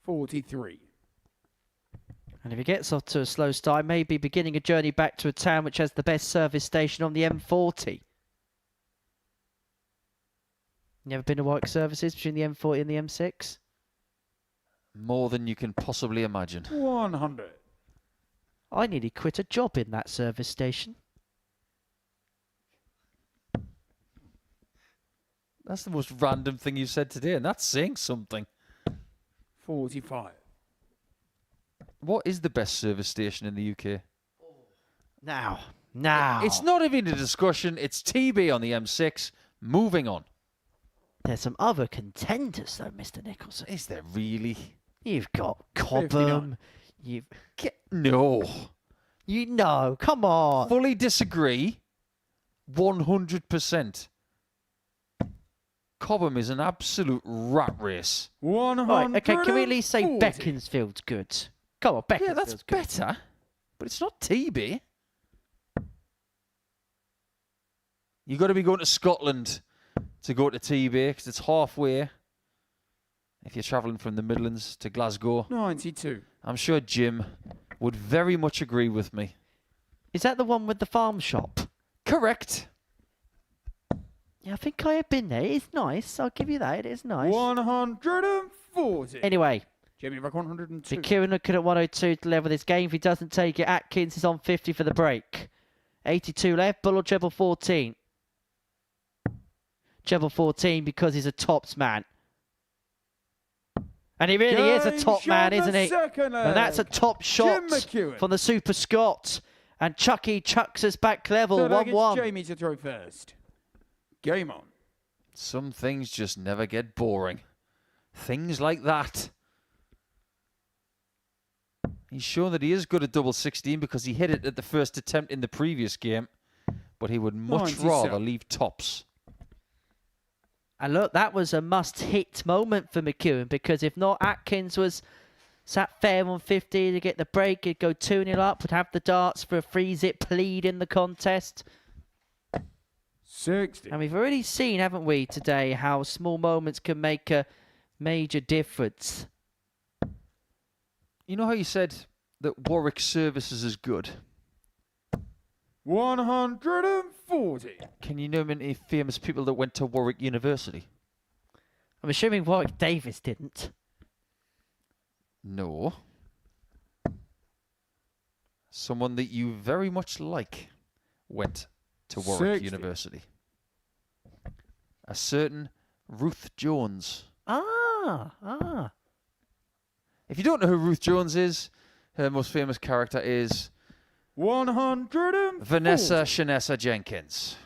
$43. And if he gets off to a slow start, maybe beginning a journey back to a town which has the best service station on the M40. You ever been to Warwick services between the M40 and the M6? More than you can possibly imagine. 100. I nearly quit a job in that service station. That's the most random thing you've said today, and that's saying something. 45. What is the best service station in the UK? Now. It's not even a discussion. It's TB on the M6. Moving on. There's some other contenders, though, Mr. Nicholson. Is there really? You've got Cobham. 59. No. You know, come on. Fully disagree. 100%. Cobham is an absolute rat race. 100. Right, okay, can we at least say Beaconsfield's good? Come on, Beaconsfield's Yeah, that's good. better. But it's not TB. You've got to be going to Scotland to go to TB because it's halfway. If you're travelling from the Midlands to Glasgow. 92. I'm sure Jim would very much agree with me. Is that the one with the farm shop? Correct. Yeah, I think I have been there. It's nice. I'll give you that. It is nice. 140. Anyway, Jamie back 102. McEwan looking at 102 to level this game. If he doesn't take it, Atkins is on 50 for the break. 82 left. Bull or treble 14? Treble 14 because he's a tops man. And he really is a top man, isn't he? And that's a top shot from the Super Scot. And Chucky chucks us back level. 1-1. Jamie to throw first. Game on. Some things just never get boring. Things like that. He's shown that he is good at double 16 because he hit it at the first attempt in the previous game. But he would much 97. rather leave tops. And look, that was a must-hit moment for McEwan because if not, Atkins was sat fair on 50 to get the break. He'd go 2-0 up, would have the darts for a free-zip lead in the contest. 60. And we've already seen, haven't we, today, how small moments can make a major difference. You know how you said that Warwick Services is good? 140. Can you name any famous people that went to Warwick University? I'm assuming Warwick Davis didn't. No. Someone that you very much like went to Warwick 60. University. A certain Ruth Jones. Ah. If you don't know who Ruth Jones is, her most famous character is 140. Vanessa Shanessa Jenkins.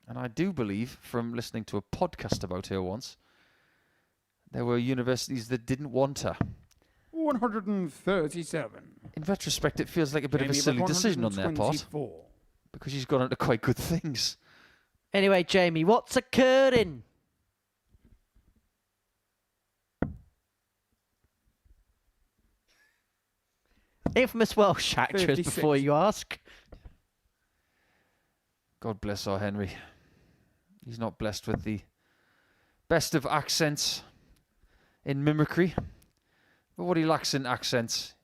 And I do believe, from listening to a podcast about her once, there were universities that didn't want her. 137. In retrospect, it feels like a bit of a silly decision on their part. 124. Because she's gone on to quite good things. Anyway, Jamie, what's occurring? Infamous Welsh actress, 56. before you ask. God bless our Henry. He's not blessed with the best of accents in mimicry. But what he lacks in accents,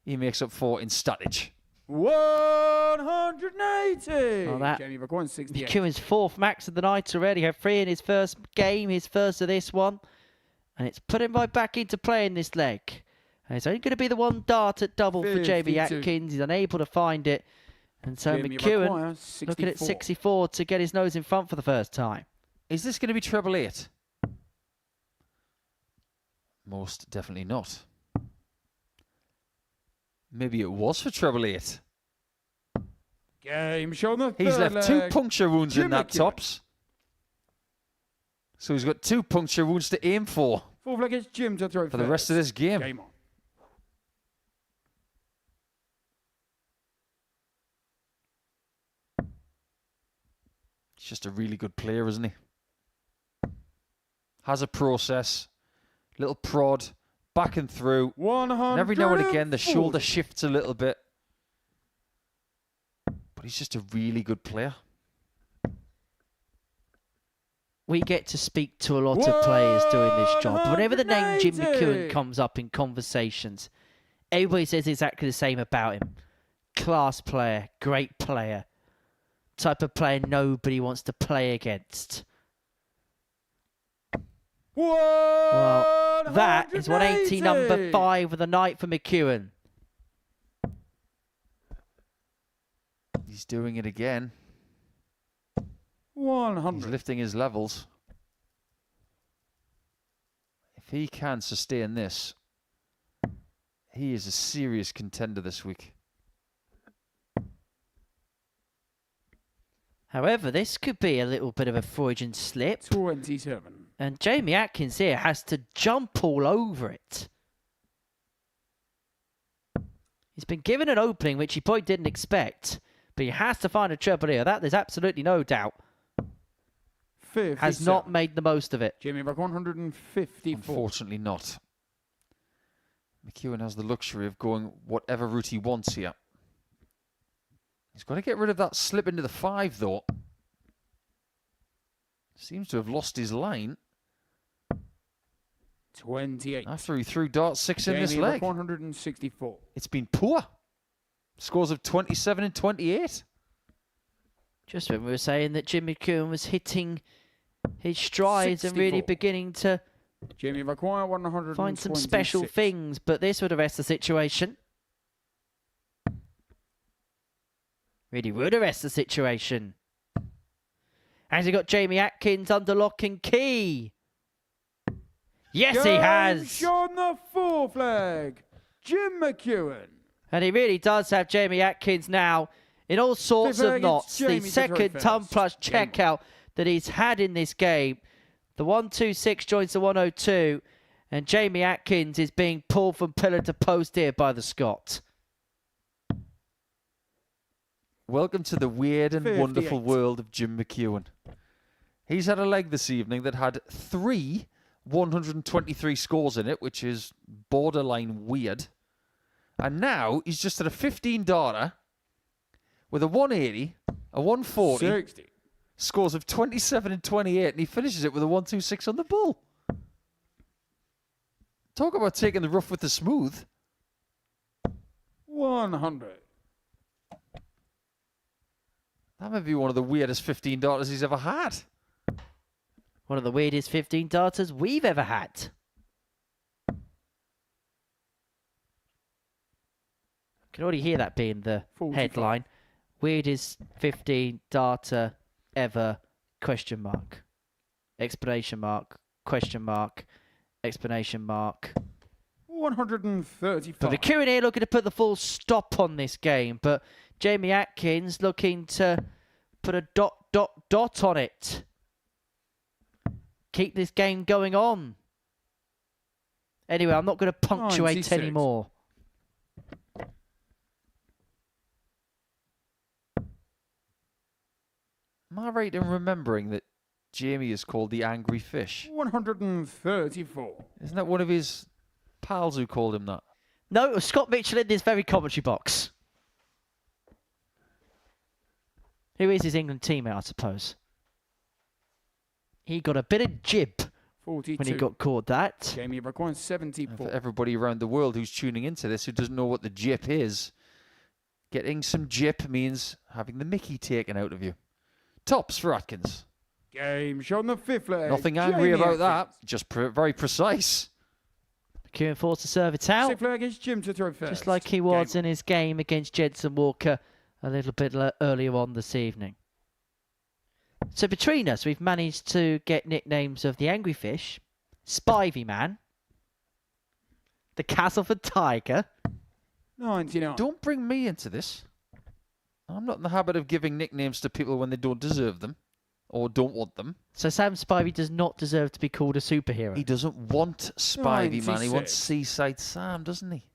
he makes up for in statage. 180. Oh, that- Jamie McGuire 68. McEwan's fourth max of the night already. Had 3 in his first game, his first of this one. And it's put him right back into play in this leg. And it's only going to be the one dart at double for Jamie 52. Atkins. He's unable to find it. And so Jamie McEwan McGuire, 64. looking at 64 to get his nose in front for the first time. Is this going to be treble 8? Most definitely not. Maybe it was for treble 8. Game show on the He's third left 2 leg. puncture wounds in Jim that McEwan. tops. So he's got 2 puncture wounds to aim for Fourth leg is Jim to throw the rest of this game. Game on. He's just a really good player, isn't he? Has a process, little prod, back and through. 100. And every now and again, the shoulder shifts a little bit. But he's just a really good player. We get to speak to a lot of players doing this job. Whenever the name Jim McEwan comes up in conversations, everybody says exactly the same about him. Class player, great player. Type of player nobody wants to play against. Well, that is 180, number 5 of the night for McEwan. He's doing it again. 100. He's lifting his levels. If he can sustain this, he is a serious contender this week. However, this could be a little bit of a Freudian slip. 27. And Jamie Atkins here has to jump all over it. He's been given an opening which he probably didn't expect, but he has to find a treble here. That there's absolutely no doubt. 57. Has not made the most of it. Jamie back 154. Unfortunately not. McEwan has the luxury of going whatever route he wants here. He's got to get rid of that slip into the 5, though. Seems to have lost his line. 28. After he threw dart 6 in this leg. 164. It's been poor. Scores of 27 and 28. Just when we were saying that Jim McEwan was hitting his strides 64. and really beginning to Jamie McGuire 126. find some special things, but this would arrest the situation. Really would arrest the situation. And he got Jamie Atkins under lock and key. Yes, he has. On the 4th leg, Jim McEwan. And he really does have Jamie Atkins now in all sorts of knots. The Jamie second ton plus checkout that he's had in this game. The 126 joins the 102. And Jamie Atkins is being pulled from pillar to post here by the Scot. Welcome to the weird and 58. wonderful world of Jim McEwan. He's had a leg this evening that had 3 123 scores in it, which is borderline weird. And now he's just at a 15-darter with a 180, a 140, 60. Scores of 27 and 28, and he finishes it with a 126 on the bull. Talk about taking the rough with the smooth. 100. That may be one of the weirdest 15-darters he's ever had. One of the weirdest 15 darters we've ever had. Can already hear that being the 45. headline. Weirdest 15 darter ever, question mark. Explanation mark, question mark, explanation mark. 135. But McEwan here looking to put the full stop on this game, but Jamie Atkins looking to put a ... on it. Keep this game going on. Anyway, I'm not going to punctuate 96. anymore. Am I right in remembering that Jamie is called the Angry Fish? 134. Isn't that one of his pals who called him that? No, it was Scott Mitchell in this very commentary box. Who is his England teammate, I suppose? He got a bit of jib 42. when he got called that. Jamie McEwan And 74. for everybody around the world who's tuning into this who doesn't know what the jip is, getting some jip means having the mickey taken out of you. Tops for Atkins. Game show on the 5th leg. Nothing angry Jamie about that. Atkins. Just very precise. McEwan forced to serve it out. 6th leg is Jim to throw first. Just like he was in his game against Jensen Walker a little bit earlier on this evening. So between us, we've managed to get nicknames of the Angry Fish, Spivey Man, the Castleford Tiger. 99. Don't bring me into this. I'm not in the habit of giving nicknames to people when they don't deserve them or don't want them. So Sam Spivey does not deserve to be called a superhero. He doesn't want Spivey, man. He 96. wants Seaside Sam, doesn't he?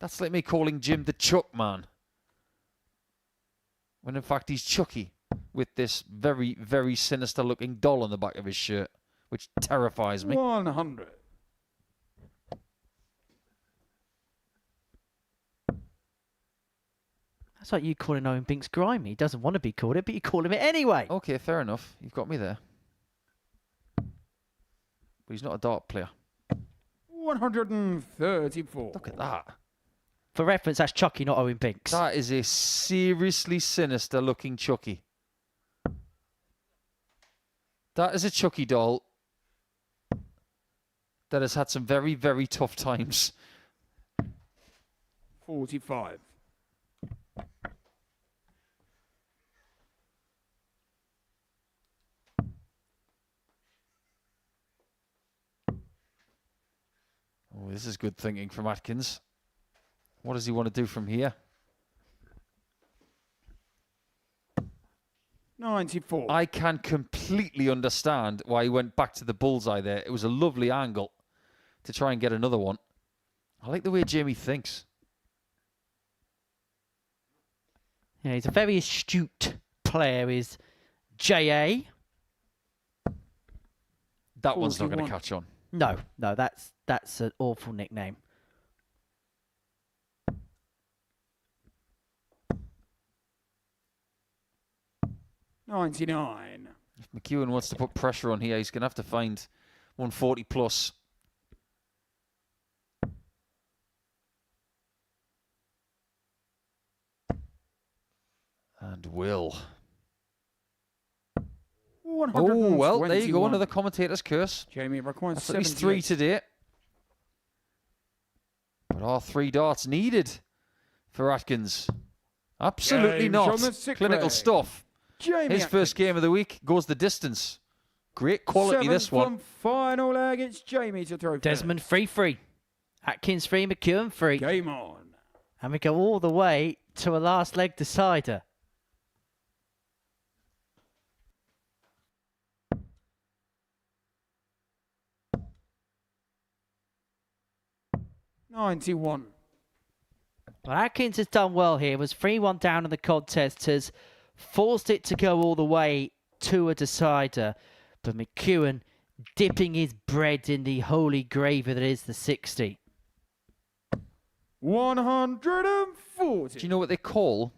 That's like me calling Jim the Chuck Man. When in fact he's Chucky with this very, very sinister looking doll on the back of his shirt which terrifies me. 100. That's like you calling Owen Binks grimy. He doesn't want to be called it, but you call him it anyway. Okay, fair enough. You've got me there. But he's not a dart player. 134. Look at that. For reference, that's Chucky, not Owen Binks. That is a seriously sinister looking Chucky. That is a Chucky doll that has had some very, very tough times. 45. Oh, this is good thinking from Atkins. What does he want to do from here? 94. I can completely understand why he went back to the bullseye there. It was a lovely angle to try and get another one. I like the way Jamie thinks. Yeah, he's a very astute player, is J.A. That one's not going 41. to catch on. No, that's an awful nickname. $99. If McEwan wants to put pressure on here, he's going to have to find 140 plus. And will. Oh, well, there you go. Another commentator's curse. Jamie requires That's at least 3 today. But are 3 darts needed for Atkins? Absolutely James not. on the sick Clinical bay. stuff. Jamie His first game of the week goes the distance. Great quality, this one. From final leg, it's Jamie to throw. Desmond free. Atkins free, McEwan free. Game on. And we go all the way to a last leg decider. $91. Well, Atkins has done well here. Was 3-1 down in the contest. Has forced it to go all the way to a decider. But McEwan dipping his bread in the holy gravy that is the 60. 140. Do you know what they call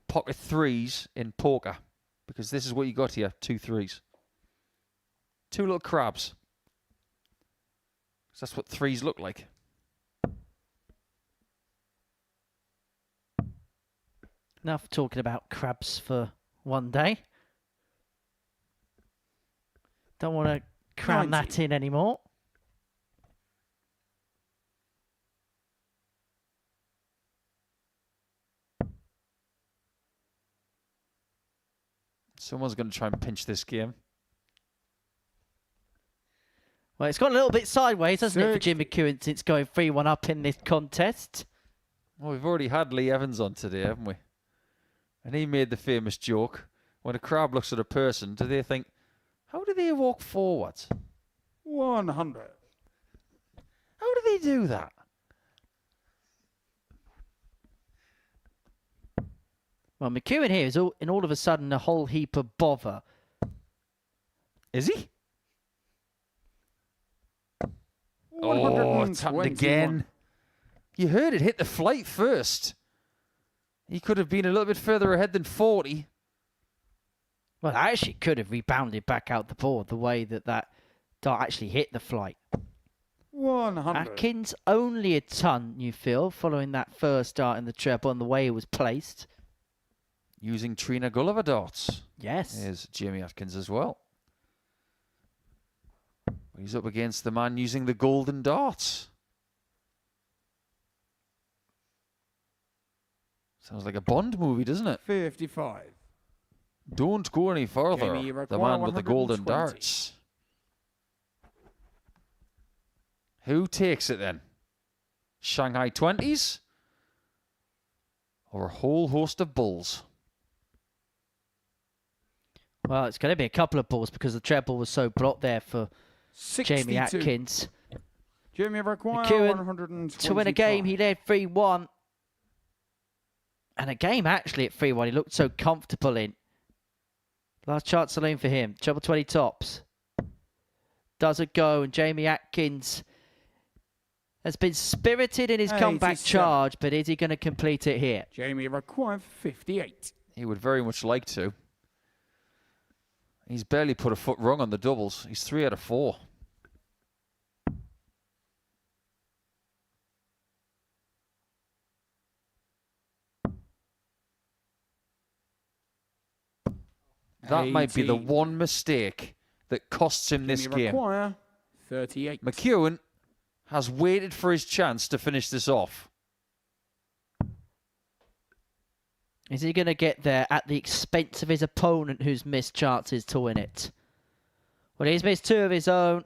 pocket threes in poker? Because this is what you got here, 2 threes. 2 little crabs. 'Cause that's what threes look like. Enough talking about crabs for one day. Don't want to cram 90. that in anymore. Someone's going to try and pinch this game. Well, it's gone a little bit sideways, hasn't it, for Jim McEwan since going 3-1 up in this contest? Well, we've already had Lee Evans on today, haven't we? And he made the famous joke, when a crab looks at a person, do they think, how do they walk forwards? 100. How do they do that? Well, McEwan here is all of a sudden a whole heap of bother. Is he? Oh, it's happened again. You heard it hit the flight first. He could have been a little bit further ahead than 40. Well, I actually could have rebounded back out the board the way that dart actually hit the flight. 100. Atkins only a ton, you feel, following that first dart in the treble and the way it was placed. Using Trina Gulliver darts. Yes. There's Jamie Atkins as well. He's up against the man using the golden darts. Sounds like a Bond movie, doesn't it? 55. Don't go any further. Jamie, you The require man with the golden 120. darts. Who takes it then? Shanghai 20s? Or a whole host of bulls? Well, it's going to be a couple of balls because the treble was so blocked there for 62. Jamie Atkins. Jamie require McEwan, 125. to win a game, he led 3-1. And a game actually at 3-1 he looked so comfortable in. Last chance saloon for him. Treble 20 tops. doesn't go, and Jamie Atkins has been spirited in his comeback charge, but is he going to complete it here? Jamie McGuire, 58. He would very much like to. He's barely put a foot wrong on the doubles. He's 3 out of 4. That might be the one mistake that costs him this game. McGuire, 38. McEwan has waited for his chance to finish this off. Is he going to get there at the expense of his opponent who's missed chances to win it? Well, he's missed 2 of his own,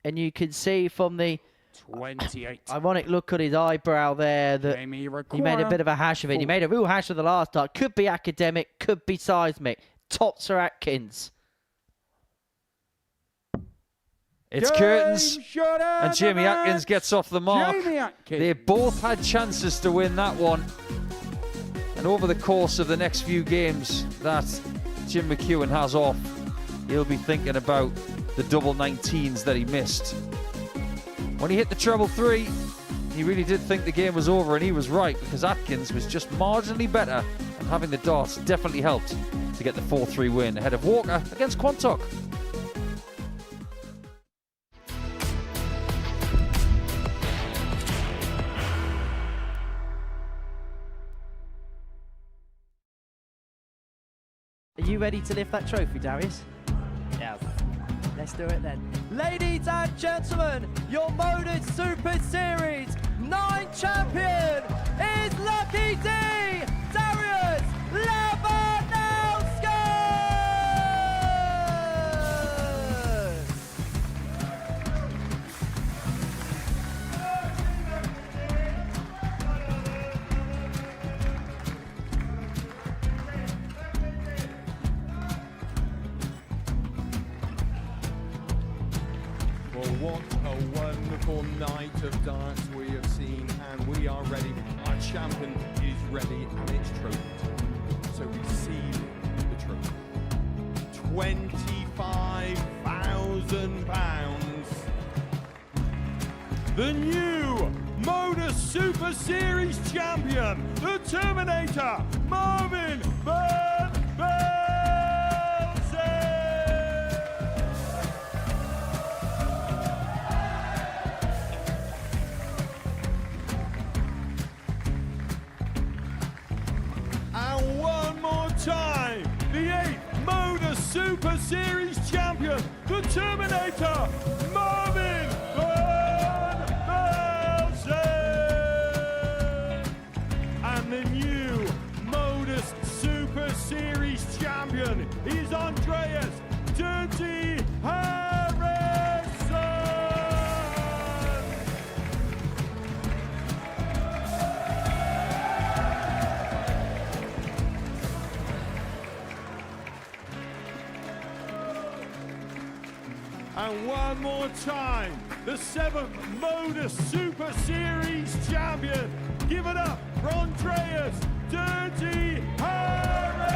and you can see from the 28. Ironic look on his eyebrow there that he made a bit of a hash of it. He made a real hash of the last dart. Could be academic, could be seismic. Tops are Atkins. It's curtains, and Jamie Atkins gets off the mark. They both had chances to win that one. And over the course of the next few games that Jim McEwan has off, he'll be thinking about the double 19s that he missed. When he hit the treble 3, he really did think the game was over, and he was right, because Atkins was just marginally better, and having the darts definitely helped to get the 4-3 win ahead of Walker against Quantock. Are you ready to lift that trophy, Darius? Yes. Let's do it then. Ladies and gentlemen, your Modus Super Series 9 champion is Lucky D, Darius Lewandowski! What a wonderful night of darts we have seen, and we are ready. Our champion is ready, and it's trophy time. So receive the trophy. £25,000. The new Modus Super Series champion, the Terminator, Marvin Vandervelde. And one more time, the 8th Modus Super Series champion, the Terminator, Marvin Vandervelde. And the new Modus Super Series champion is Andreas Dirty Harrison. And one more time, the 7th Modus Super Series champion. Give it up for Andreas Dirty Harrison.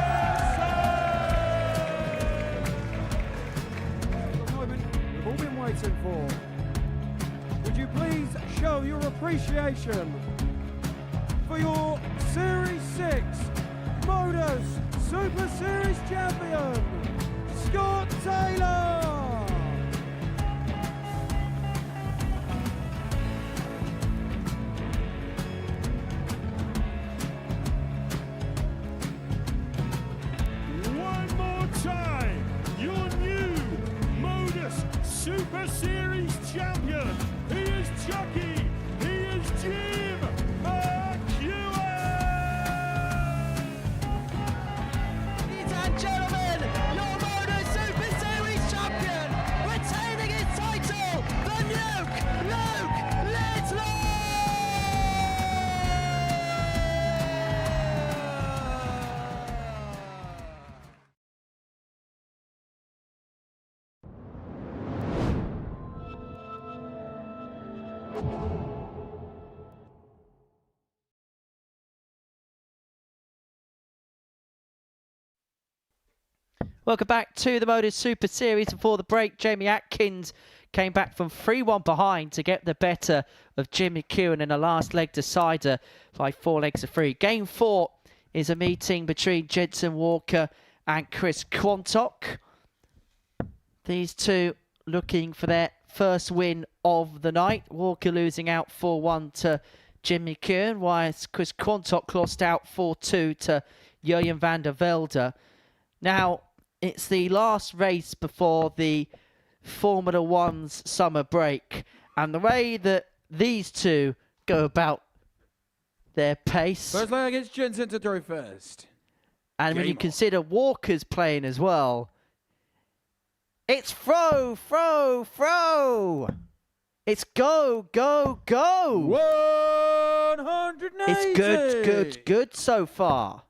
The moment we've all been waiting for. Would you please show your appreciation for your Series 6 Modus Super Series champion, Scott Taylor? Super Series champion. He is Chucky. He is Jim McEwan. Ladies and gentlemen, your Modus Super Series champion, retaining his title, the Luke Lidlow! Welcome back to the Modus Super Series. Before the break, Jamie Atkins came back from 3-1 behind to get the better of Jim McEwan in the last leg decider by 4 legs to 3. Game 4 is a meeting between Jensen Walker and Chris Quantock. These two looking for their first win of the night. Walker losing out 4-1 to Jim McEwan, whilst Chris Quantock lost out 4-2 to Vandervelde. Now, it's the last race before the Formula One's summer break, and the way that these two go about their pace. First leg, it's Jensen to throw first. And when you consider Walker's playing as well, it's throw. It's go. 180. It's good so far.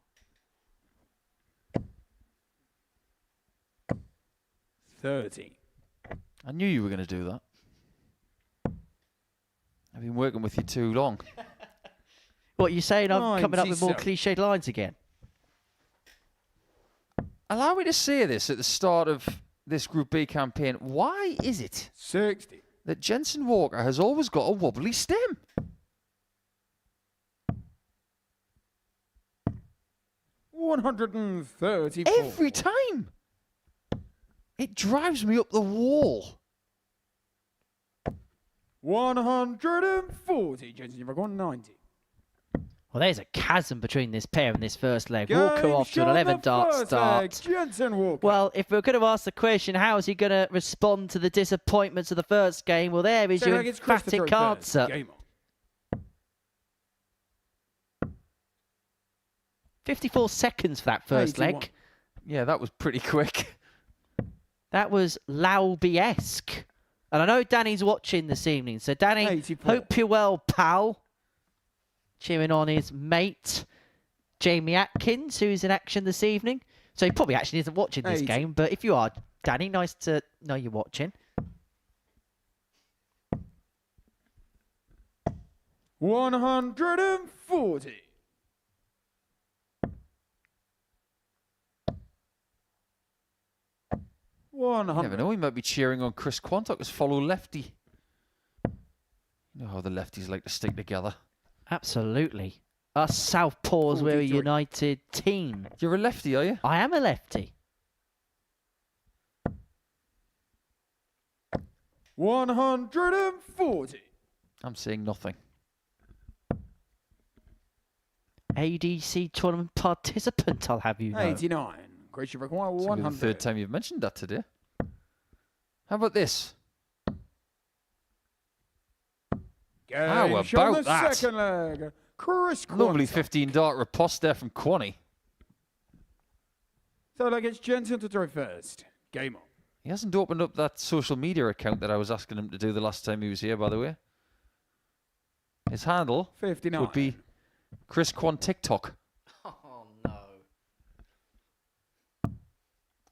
30. I knew you were going to do that. I've been working with you too long. What, you saying I'm coming up with more cliched lines again? Allow me to say this at the start of this Group B campaign. Why is it 60. that Jensen Walker has always got a wobbly stem? $134. Every time. It drives me up the wall. 140. Jensen, you've got 190. Well, there's a chasm between this pair in this first leg. Walker off to an 11-dart start. Jensen Walker. Well, if we're going to ask the question, how is he going to respond to the disappointments of the first game? Well, there is your emphatic answer. 54 seconds for that first 81. leg. Yeah, that was pretty quick. That was Lauby-esque. And I know Danny's watching this evening. So, Danny, 84. hope you're well, pal. Cheering on his mate, Jamie Atkins, who's in action this evening. So he probably actually isn't watching this 80. game. But if you are, Danny, nice to know you're watching. 140. You never know, he might be cheering on Chris Quantock as follow lefty. You know how the lefties like to stick together. Absolutely. Us Southpaws, we're a united team. You're a lefty, are you? I am a lefty. 140. I'm saying nothing. ADC tournament participant, I'll have you know. 89. Great, you require It's only 100. the third time you've mentioned that today. How about this? How Game show about the that? second leg. Chris Lovely Quantock. 15-dart riposte there from Quanny. Third leg, it's Jensen to throw first. Game on. He hasn't opened up that social media account that I was asking him to do the last time he was here, by the way. His handle 59. would be Chris Quan TikTok. Oh, no.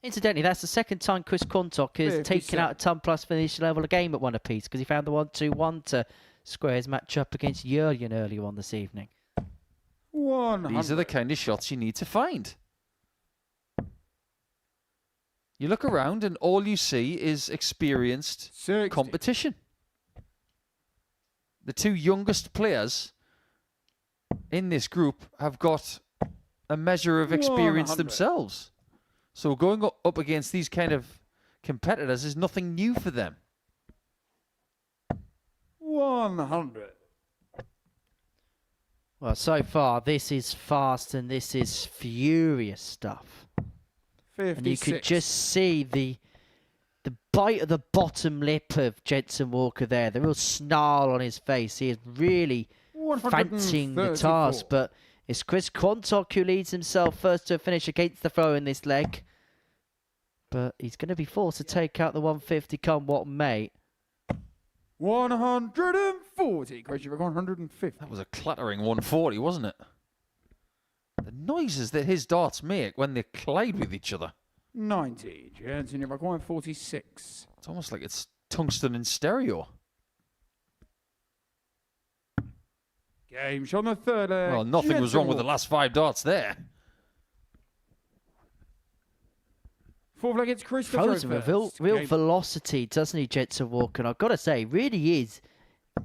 Incidentally, that's the second time Chris Quantock has taken out a ton plus finish level a game at one apiece because he found the 1-2-1 to square his match up against Jurgen earlier on this evening. 100. These are the kind of shots you need to find. You look around and all you see is experienced 60. competition. The two youngest players in this group have got a measure of experience 100. themselves. So going up against these kind of competitors is nothing new for them. 100. Well, so far, this is fast and this is furious stuff. 56. And you could just see the bite of the bottom lip of Jensen Walker there, the real snarl on his face. He is really fancying the task, but it's Chris Quantock who leads himself first to a finish against the throw in this leg. But he's going to be forced to take out the 150 come what may. 140. Great, you've got 150. That was a clattering 140, wasn't it? The noises that his darts make when they collide with each other. 90. Jensen, you've got 146. It's almost like it's tungsten in stereo. Game shot on the third leg. Well, nothing was wrong with the last 5 darts there. Fourth leg, it's Christopher Throws him a real Game. velocity, doesn't he, Jensen Walker? And I've got to say, really is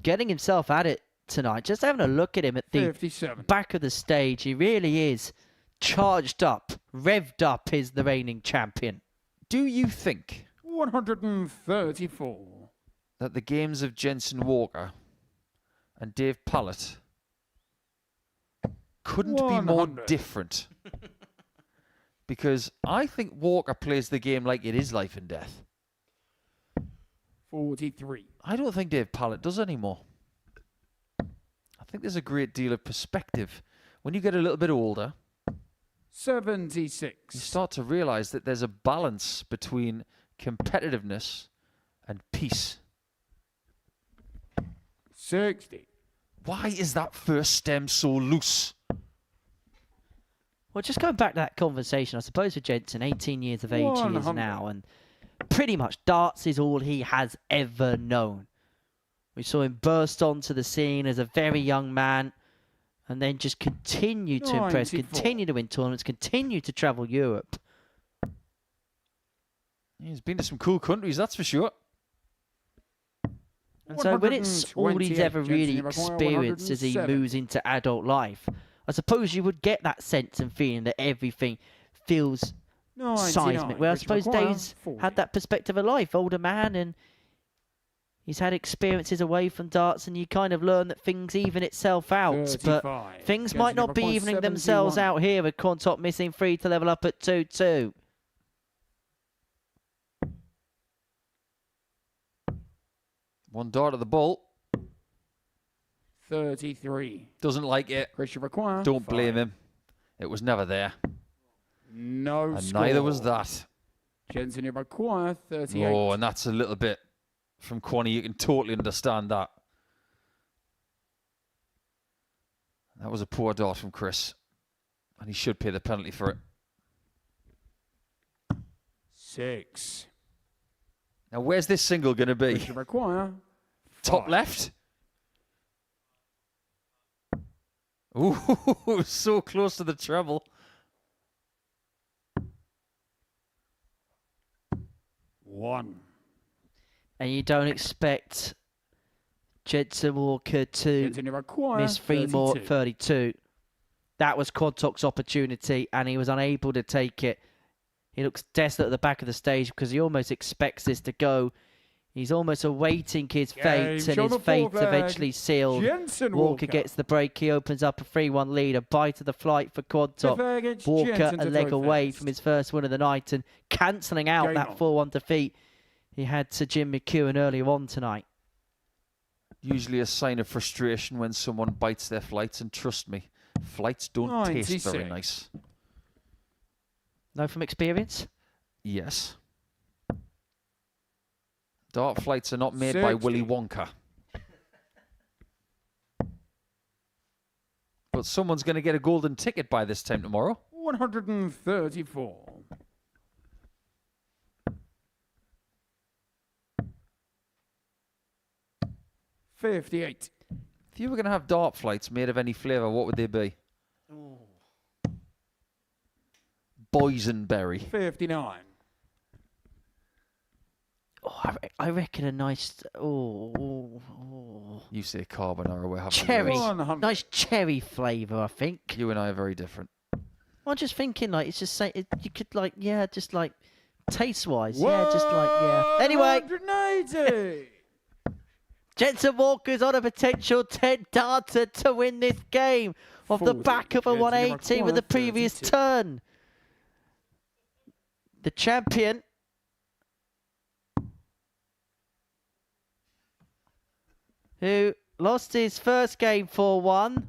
getting himself at it tonight. Just having a look at him at the 57. back of the stage, he really is charged up, revved up, is the reigning champion. Do you think 134. that the games of Jensen Walker and Dave Pallett couldn't be more 100. different? Because I think Walker plays the game like it is life and death. 43. I don't think Dave Pallett does anymore. I think there's a great deal of perspective. When you get a little bit older, 76. you start to realize that there's a balance between competitiveness and peace. 60. Why is that first stem so loose? Well, just going back to that conversation, I suppose with Jensen, 18 years of age he is 100. now, and pretty much darts is all he has ever known. We saw him burst onto the scene as a very young man, and then just continue to impress, 94. continue to win tournaments, continue to travel Europe. He's been to some cool countries, that's for sure. And so when it's all he's 128, ever really Jensen McGuire, experienced as he 107. moves into adult life, I suppose you would get that sense and feeling that everything feels 99. seismic. Well, I Richard suppose McGuire, Dave's 40. had that perspective of life, older man, and he's had experiences away from darts, and you kind of learn that things even itself out. 35. But things Jensen might not be McGuire, evening themselves 71. out here with Quantock missing 3 to level up at 2-2. One dart at the ball. 33. Doesn't like it. Christian McGuire. Don't blame 5. him. It was never there. No And score. neither was that. Jensen McGuire, 38. Oh, and that's a little bit from Quanny. You can totally understand that. That was a poor dart from Chris. And he should pay the penalty for it. 6. Now, where's this single going to be? Christian McGuire. Top 5. left? Ooh, so close to the treble. 1. And you don't expect Jensen Walker to Jensen McGuire, miss 3 more at 32. 32. That was Quantock's opportunity, and he was unable to take it. He looks desolate at the back of the stage because he almost expects this to go. He's almost awaiting his fate, Game, and his shoulder fate's forward, eventually sealed. Jensen Walker Walker. gets the break. He opens up a 3-1 lead. A bite of the flight for Fifth Quantock. leg, it's Walker Jensen a to leg throw away first. from his first win of the night and cancelling out Game that on. 4-1 defeat he had to Jim McEwan earlier on tonight. Usually a sign of frustration when someone bites their flights, and trust me, flights don't taste very 96. nice. Know from experience? Yes. Dart flights are not made by 60. Willy Wonka. But someone's going to get a golden ticket by this time tomorrow. 134. $58. If you were going to have dart flights made of any flavour, what would they be? Boysenberry. 59. Oh, I reckon a nice... Oh. You say carbonara, we're having Cherry. words. 100. Nice cherry flavour, I think. You and I are very different. I'm just thinking, like, it's just say you could, like, yeah, just like taste-wise, yeah, just like, yeah. Anyway, 180. Jensen Walker's on a potential 10-darter to win this game off the 40. back of a Jensen 180 with the McGuire, previous 32. turn. The champion who lost his first game 4-1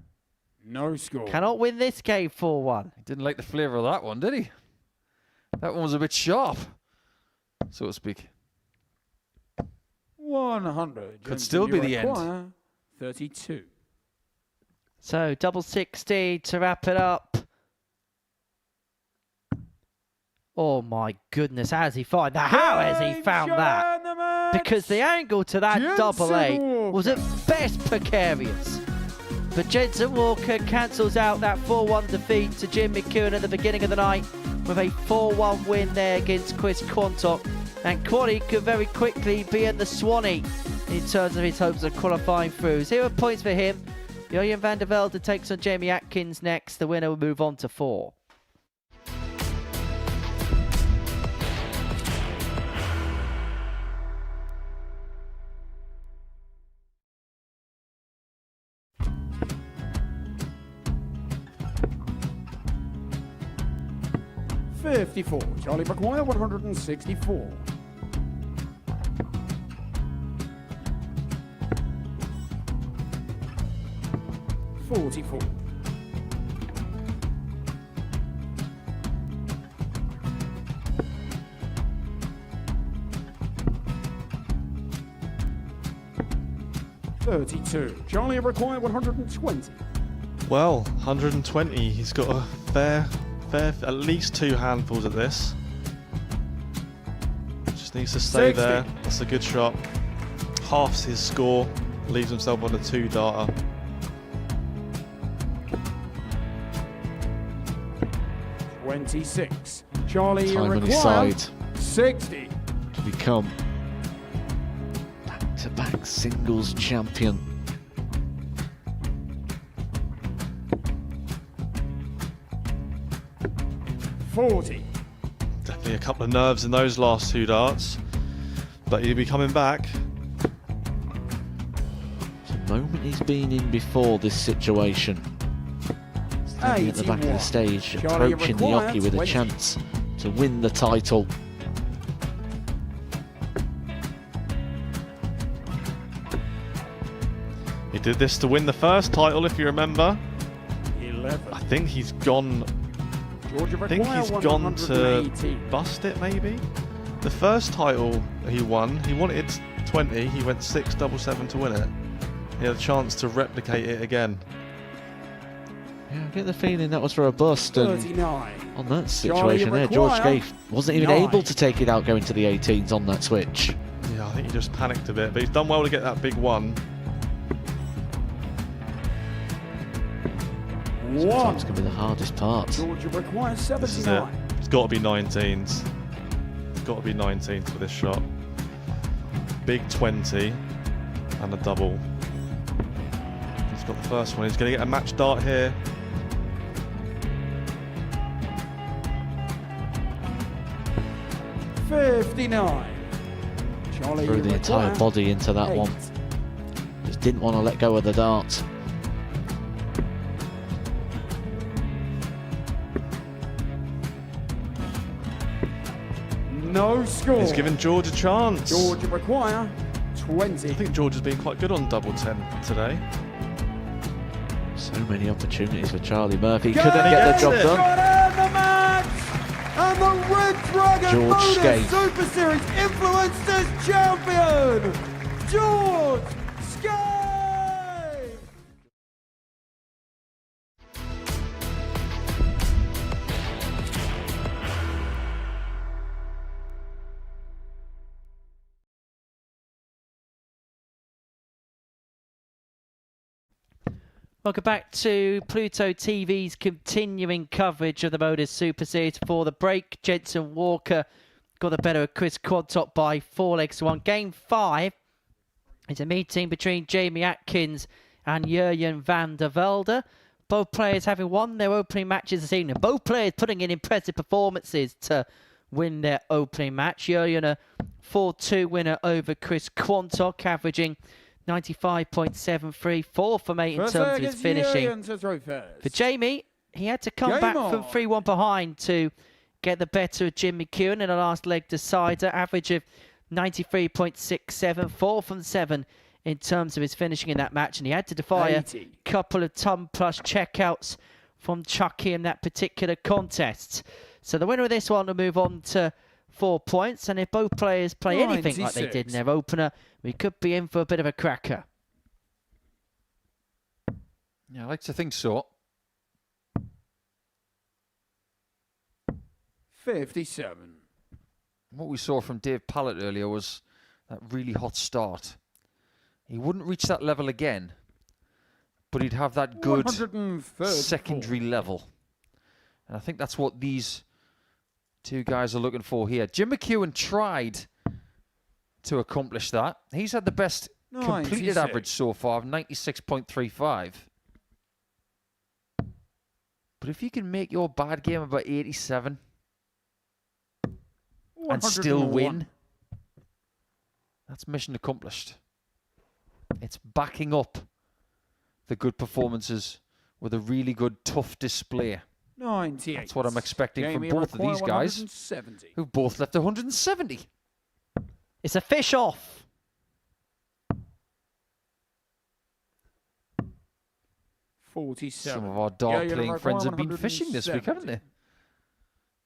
No score. cannot win this game 4-1. He didn't like the flavour of that one, did he? That one was a bit sharp, so to speak. 100. Could still be the end. McGuire, 32. So double 60 to wrap it up. Oh my goodness, how has he found that? How has he found that? Because the angle to that Jensen double 8 Walker. was at best precarious. But Jensen Walker cancels out that 4-1 defeat to Jim McEwan at the beginning of the night with a 4-1 win there against Chris Quantock. And Quaddy could very quickly be at the Swanee in terms of his hopes of qualifying through. 0 points for him. Julian Vandervelde takes on Jamie Atkins next. The winner will move on to 4. $54. Charlie McGuire, 164. $44. $32. Charlie McGuire, 120. Well, 120. He's got a fair, at least 2 handfuls at this. Just needs to stay 60. there. That's a good shot. Halves his score. Leaves himself on a 2-darter. $26. Charlie Time on his McGuire, side 60. to become back-to-back singles champion. $40. Definitely a couple of nerves in those last 2 darts. But he'll be coming back. It's a moment he's been in before this situation. Standing at the back of the stage, Charlie approaching the McGuire, hockey with a 20. chance to win the title. He did this to win the first title, if you remember. 11. I think he's gone. Georgia I think McGuire, he's gone to 118. bust it, maybe. The first title he won, he wanted 20. He went 6-7-7 to win it. He had a chance to replicate it again. Yeah, I get the feeling that was for a bust, and 39. on that situation there, George Scaife wasn't even 9. able to take it out going to the 18s on that switch. Yeah, I think he just panicked a bit, but he's done well to get that big one. Sometimes can be the hardest part. Georgia McGuire, This is it. 79. It's got to be 19s. It's got to be 19s for this shot. Big 20 and a double. He's got the first one. He's going to get a match dart here. $59. Charlie Threw the entire McGuire, body into that 8. one. Just didn't want to let go of the dart. No score. He's given George a chance. Georgia McGuire, 20. I think George has been quite good on double 10 today. So many opportunities for Charlie Murphy. Go! Couldn't get the job it. done. Got in the match! And the Red Dragon George Modus Scaife. Super Series Influencers Champion, George Scaife! Welcome back to Pluto TV's continuing coverage of the Modus Super Series. For the break, Jensen Walker got the better of Chris Quantock by 4 legs to 1. Game 5 is a meeting between Jamie Atkins and Julian Vandervelde. Both players having won their opening matches this evening. Both players putting in impressive performances to win their opening match. Julian a 4-2 winner over Chris Quantock, averaging 95.73, 4 from 8 in terms of his finishing. For Jamie, he had to come back from 3-1 behind to get the better of Jim McEwan in the last leg decider. Average of 93.67, 4 from 7 in terms of his finishing in that match. And he had to defy 80. a couple of ton-plus checkouts from Chucky in that particular contest. So the winner of this one will move on to 4 points. And if both players play anything like they did in their opener, we could be in for a bit of a cracker. Yeah, I like to think so. 57. What we saw from Dave Pallett earlier was that really hot start. He wouldn't reach that level again, but he'd have that good secondary level. And I think that's what these Two guys are looking for here. Jim McEwan tried to accomplish that. He's had the best completed 96. average so far of 96.35. But if you can make your bad game about 87 and still 101. win, that's mission accomplished. It's backing up the good performances with a really good, tough display. 98. That's what I'm expecting Jamie from both of these guys, 170. who've both left 170. It's a fish off. Forty-seven. Some of our dart Yeah, playing you're friends right, have been fishing this week, haven't they?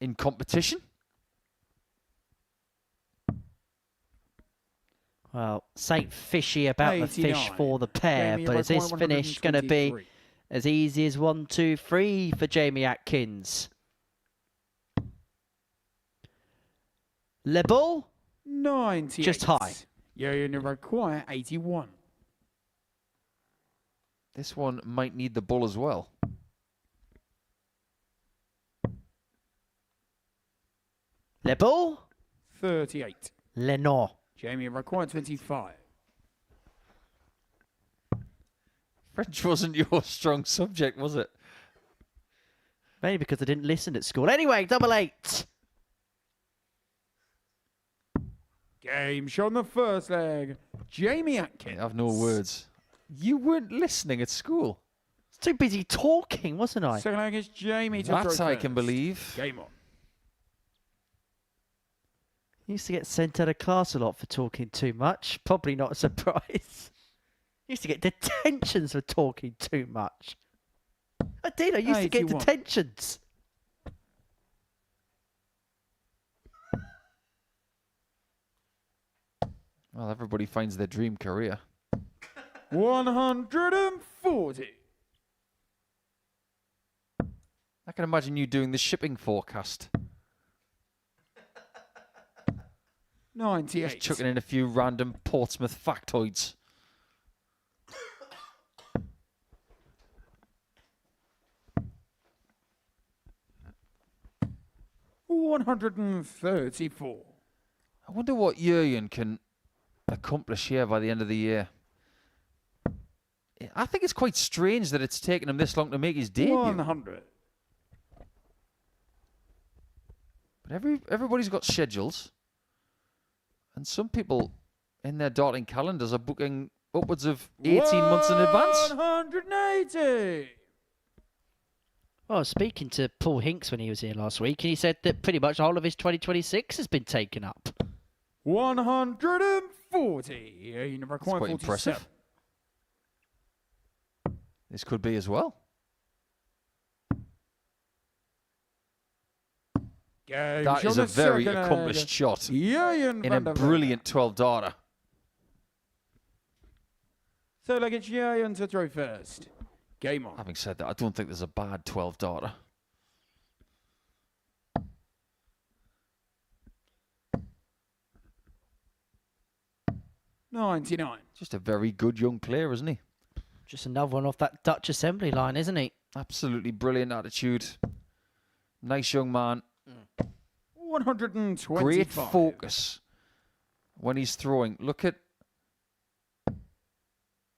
In competition. Well, ain't fishy about the fish 89. for the pair, Jamie, but is you're this right, finish going to be 123. as easy as 1, 2, 3 for Jamie Atkins? Le ball? 98. Just high. Yeah, you require 81. This one might need the bull as well. Le ball? 38. Le no. Jamie required 25. French wasn't your strong subject, was it? Maybe because I didn't listen at school. Anyway, 88. Game shot on the first leg. Jamie Atkins. I have no words. You weren't listening at school. I was too busy talking, wasn't I? Second leg is Jamie to That throw I first. can believe. Game on. Used to get sent out of class a lot for talking too much. Probably not a surprise. Used to get detentions for talking too much. I did. I used to get 81. detentions. Well, everybody finds their dream career. 140. I can imagine you doing the shipping forecast. 98. Just chucking in a few random Portsmouth factoids. $134. I wonder what Jurgen can accomplish here by the end of the year. I think it's quite strange that it's taken him this long to make his debut. 100. But everybody's got schedules. And some people in their darting calendars are booking upwards of 18 months in advance. 180. Well, I was speaking to Paul Hinks when he was here last week, and he said that pretty much all of his 2026 has been taken up. 140. Yeah, you never That's quite impressive. This could be as well. That is a very accomplished shot in a brilliant 12-darter. So, like it's Jurgen to throw first. Game on. Having said that, I don't think there's a bad 12-darter. $99. Just a very good young player, isn't he? Just another one off that Dutch assembly line, isn't he? Absolutely brilliant attitude. Nice young man. 125. Great focus when he's throwing. Look at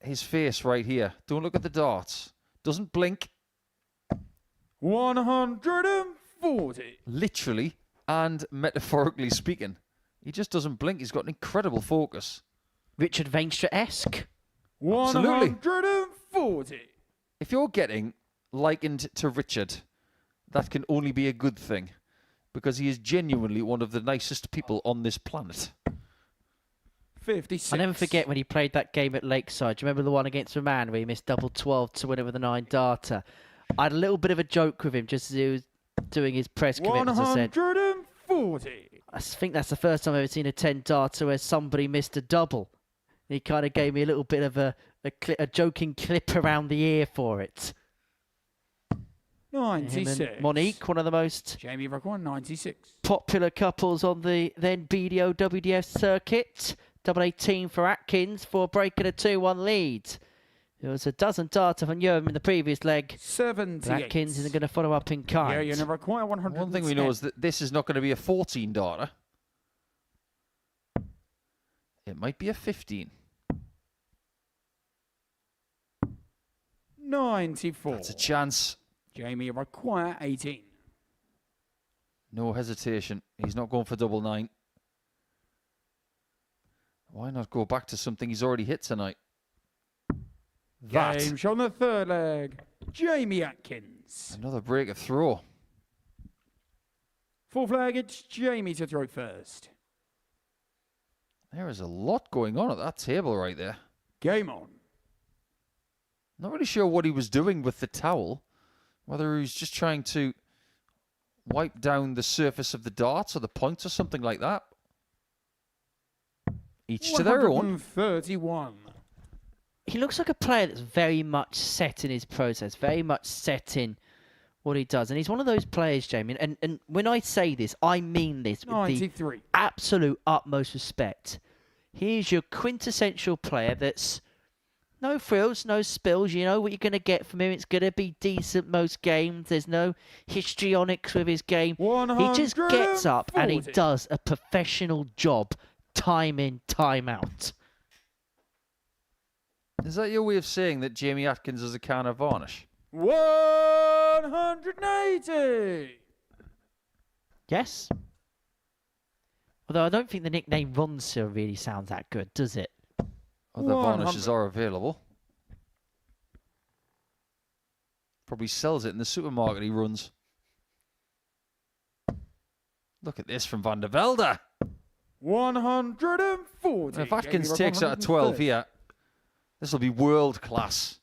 his face right here. Don't look at the darts. Doesn't blink. 140. Literally and metaphorically speaking. He just doesn't blink. He's got an incredible focus. Richard Veenstra-esque. 140. If you're getting likened to Richard, that can only be a good thing. Because he is genuinely one of the nicest people on this planet. 56. I'll never forget when he played that game at Lakeside. Do you remember the one against Roman where he missed double 12 to win it with a 9-darter? I had a little bit of a joke with him just as he was doing his press commitments. I said, 140. I think that's the first time I've ever seen a 10-darter where somebody missed a double. He kind of gave me a little bit of a joking clip around the ear for it. 96. Him and Monique, one of the most Jamie Ruckwan, 96. popular couples on the then BDO WDF circuit. Double 18 for Atkins for breaking a 2-1 lead. It was a dozen darter from Yeoman in the previous leg. 78. Atkins isn't going to follow up in Yeah, kind. you require 100. One thing we know is that this is not going to be a 14 darter. It might be a 15. 94. That's a chance. Jamie require 18. No hesitation. He's not going for double 9. Why not go back to something he's already hit tonight? That. Game on the third leg. Jamie Atkins. Another break of throw. Fourth leg, it's Jamie to throw first. There is a lot going on at that table right there. Game on. Not really sure what he was doing with the towel. Whether he was just trying to wipe down the surface of the darts or the points or something like that. Each to their own. 131. He looks like a player that's very much set in his process, very much set in what he does. And he's one of those players, Jamie, and when I say this, I mean this with 93. the absolute utmost respect. He's your quintessential player that's no frills, no spills. You know what you're going to get from him. It's going to be decent most games. There's no histrionics with his game. He just gets up and he does a professional job time in, time out. Is that your way of saying that Jamie Atkins is a can of varnish? 180. Yes. Although I don't think the nickname Ronser really sounds that good, does it? Other varnishes are available. Probably sells it in the supermarket he runs. Look at this from Vandervelde. 140. If Atkins takes out a 12 here, this will be world class.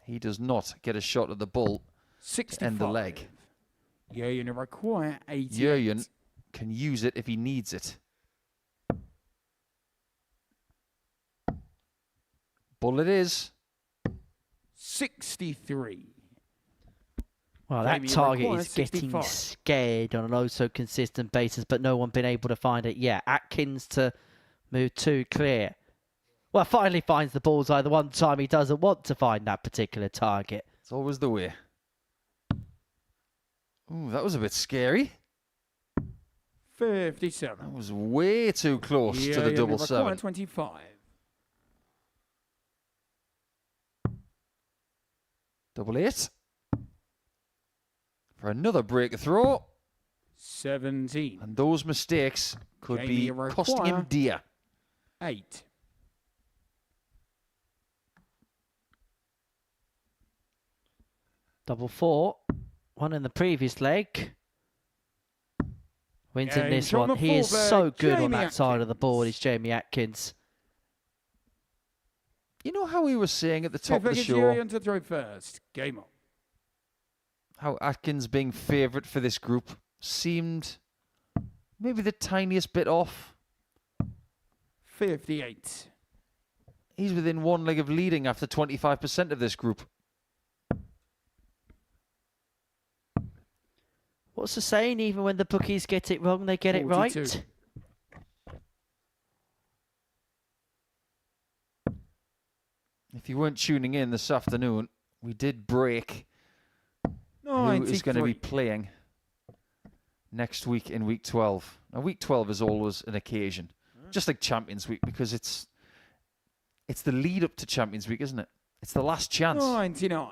He does not get a shot at the bull to end the leg. Jurjen require 88. Jurjen can use it if he needs it. Bull it is. 63. Well, that Jamie target requires is getting 65. scared on an oh-so-consistent basis, but no one been able to find it yet. Atkins to move 2 clear. Well, finally finds the bullseye the one time he doesn't want to find that particular target. It's always the way. Ooh, that was a bit scary. 57. That was way too close to the double 7. 25. Double 8. For another break throw. 17. And those mistakes could Jamie be costing him dear. 8. Double 4. One in the previous leg. Wins in this one. He is so good on that side of the board, is Jamie Atkins. You know how we were saying at the top of the show Jurjen to throw first. Game on. how Atkins being favourite for this group seemed maybe the tiniest bit off? 58. He's within one leg of leading after 25% of this group. What's the saying? Even when the bookies get it wrong, they get it 42. right. If you weren't tuning in this afternoon, we did break who is going to be playing next week in week 12. Now, week 12 is always an occasion, just like Champions Week, because it's the lead up to Champions Week, isn't it? It's the last chance. 99.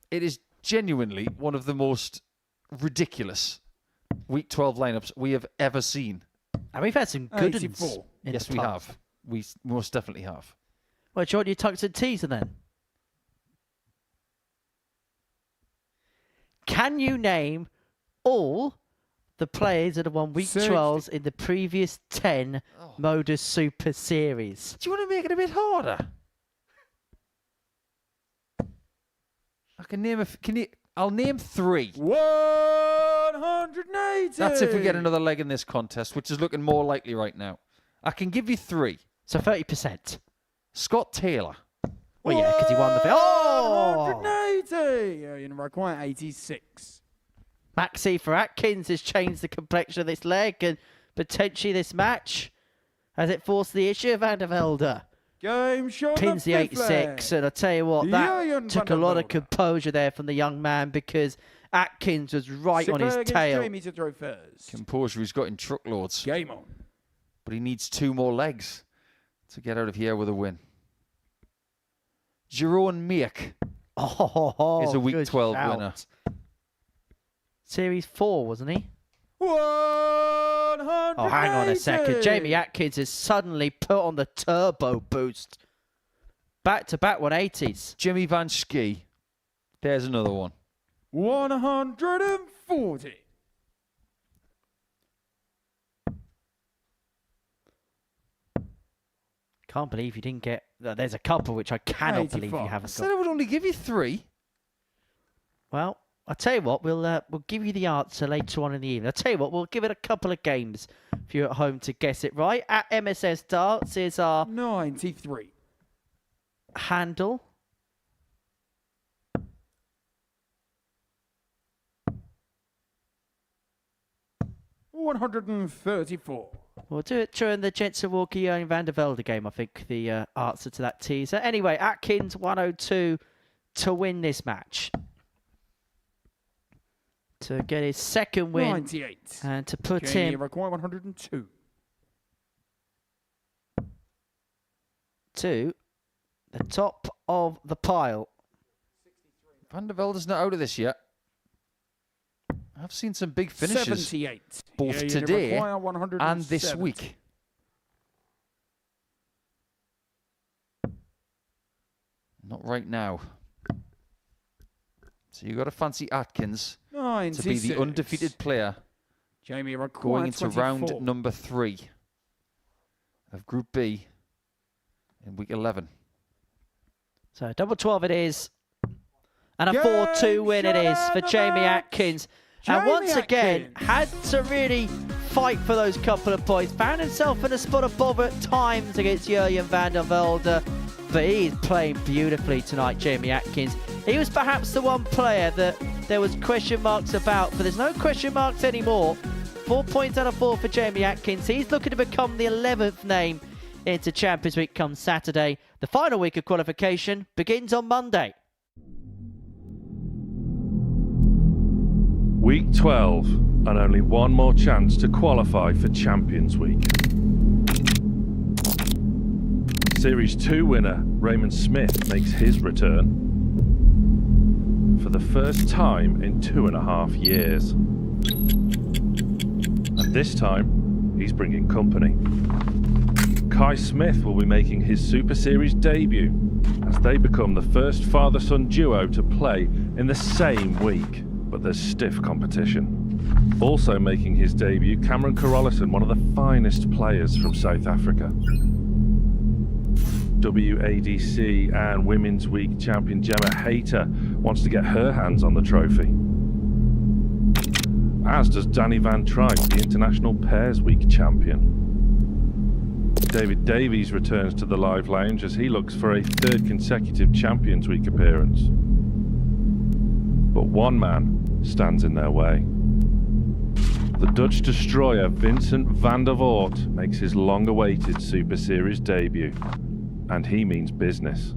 It is genuinely one of the most ridiculous week 12 lineups we have ever seen. And we've had some good ones. 84. Yes, we have. We most definitely have. Well, do you want your Tungsten teaser then? Can you name all the players that have won week 12s in the previous 10 Modus Super Series? Do you want to make it a bit harder? I can name I'll name 3. 180. That's if we get another leg in this contest, which is looking more likely right now. I can give you 3. So 30%. Scott Taylor. Well, yeah, because he won the... 180. Yeah, you know, require 86. Maxi for Atkins has changed the complexion of this leg and potentially this match. Has it forced the issue of Vandervelde? Game shot. Pins the 8-6, and I tell you what, that took a lot of Vandervelde. composure there from the young man because Atkins was right on his Sinclair against tail. Jamie to throw first. Composure he's got in truckloads. Game on. But he needs 2 more legs to get out of here with a win. Jerome Meek is a Week good 12 shout. winner. Series 4, wasn't he? 180. Oh, hang on a second. Jamie Atkins has suddenly put on the turbo boost. Back-to-back 180s. Jimmy Van Schie. There's another one. 140. Can't believe you didn't get... There's a couple which I cannot believe you 85. haven't Said got. I would only give you 3. Well, I'll tell you what, we'll give you the answer later on in the evening. I'll tell you what, we'll give it a couple of games if you're at home to guess it right. At MSS Darts is our 93. handle. $134. We'll do it during the Jensen Walker and Vandervelde game, I think, the answer to that teaser. Anyway, Atkins 102 to win this match. To get his second win 98. and to put Jamie him require 102. to the top of the pile. Vandervelde's not out of this yet. I've seen some big finishes 78. both Jamie today require 170. and this week. Not right now. So you've got to fancy Atkins 96. to be the undefeated player Jamie require going into 24. round number 3 of Group B in week 11. So double 12 it is. And a Game 4-2 win it is for shot Jamie match. Atkins. Jamie And once again, Atkins. had to really fight for those couple of points. Found himself in a spot of bother at times against Jurjen Vandervelde. But he is playing beautifully tonight, Jamie Atkins. He was perhaps the one player that there was question marks about, but there's no question marks anymore. 4 points out of 4 for Jamie Atkins. He's looking to become the 11th name into Champions Week come Saturday. The final week of qualification begins on Monday. Week 12, and only one more chance to qualify for Champions Week. Series 2 winner Raymond Smith makes his return for the first time in 2.5 years. And this time, he's bringing company. Kai Smith will be making his Super Series debut as they become the first father-son duo to play in the same week. But there's stiff competition. Also making his debut, Cameron Carolison, one of the finest players from South Africa. WADC and Women's Week champion Gemma Hayter wants to get her hands on the trophy. As does Danny Van Tripe, the International Pairs Week champion. David Davies returns to the Live Lounge as he looks for a 3rd consecutive Champions Week appearance. But one man stands in their way. The Dutch destroyer Vincent van der Voort makes his long-awaited Super Series debut, and he means business.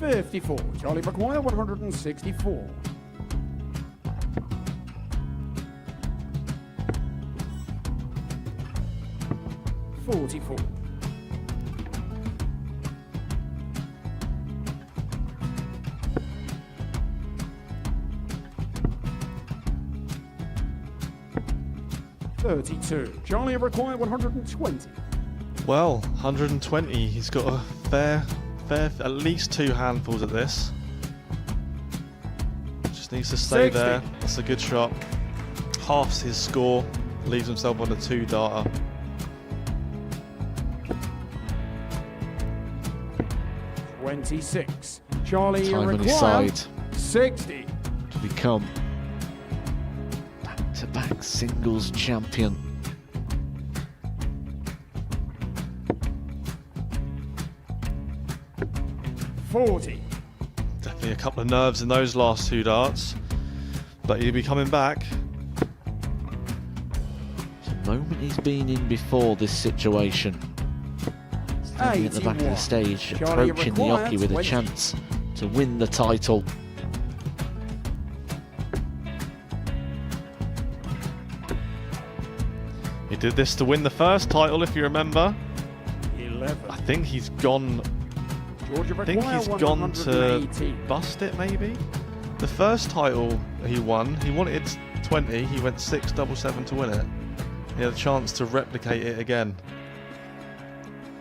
$54. Charlie McGuire, 164. $44. $32. Charlie require 120. Well, 120. He's got a fair, at least 2 handfuls at this. Just needs to stay 60. there. That's a good shot. halves his score, leaves himself on a 2-darter. $26. Charlie Time on his require side $60. to become back-to-back singles champion. $40. Definitely a couple of nerves in those last 2 darts, but he'll be coming back. It's a moment he's been in before this situation. Standing at the back of the stage, Charlie approaching the required Oki with a 20. chance to win the title. He did this to win the first title, if you remember. 11. I think he's gone. Georgia I think require he's gone to 118. bust it, maybe. The first title he wanted 20. He went 6-7-7 to win it. He had a chance to replicate it again.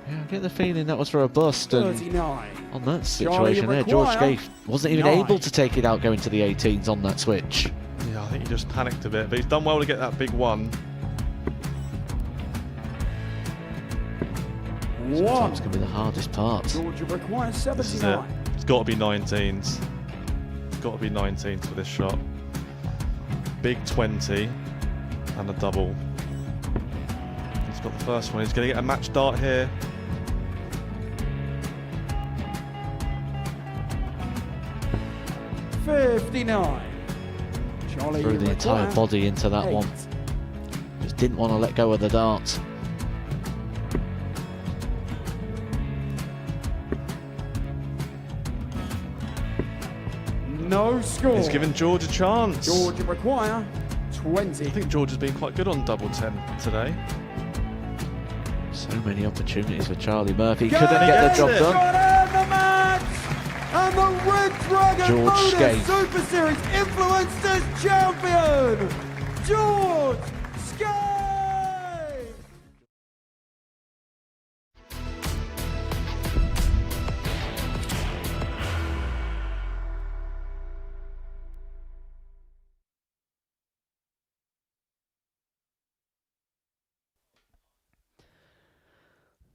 Yeah, I get the feeling that was for a bust, and 39. on that situation there, George Scaife wasn't even able to take it out going to the 18s on that switch. Yeah, I think he just panicked a bit, but he's done well to get that big one. Sometimes can be the hardest part. Georgia requires This is it. 79. It's got to be 19s. It's got to be 19s for this shot. Big 20 and a double. He's got the first one. He's going to get a match dart here. $59. Charlie Threw the entire require body into that 8. one. Just didn't want to let go of the dart. No score. He's given George a chance. Georgia require 20. I think George has been quite good on double 10 today. So many opportunities for Charlie Murphy. Go Couldn't get the job it. done. Got in the match! And the Red Dragon George Modus Scaife. Super Series Influencers Champion, George Scaife!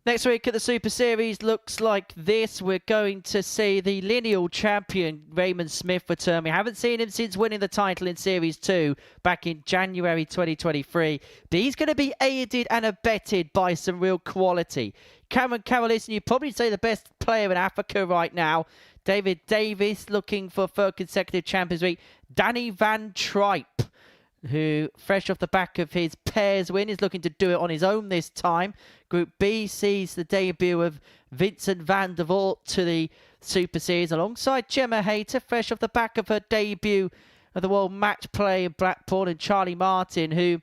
Next week at the Super Series looks like this. We're going to see the lineal champion Raymond Smith return. We haven't seen him since winning the title in Series 2 back in January 2023. But he's going to be aided and abetted by some real quality. Cameron Carroll, you probably say the best player in Africa right now. David Davis looking for third consecutive Champions Week. Danny Van Tripe, who, fresh off the back of his pairs win, is looking to do it on his own this time. Group B sees the debut of Vincent Vandervelde to the Super Series alongside Gemma Hayter, fresh off the back of her debut of the World Match Play in Blackpool, and Charlie Martin, who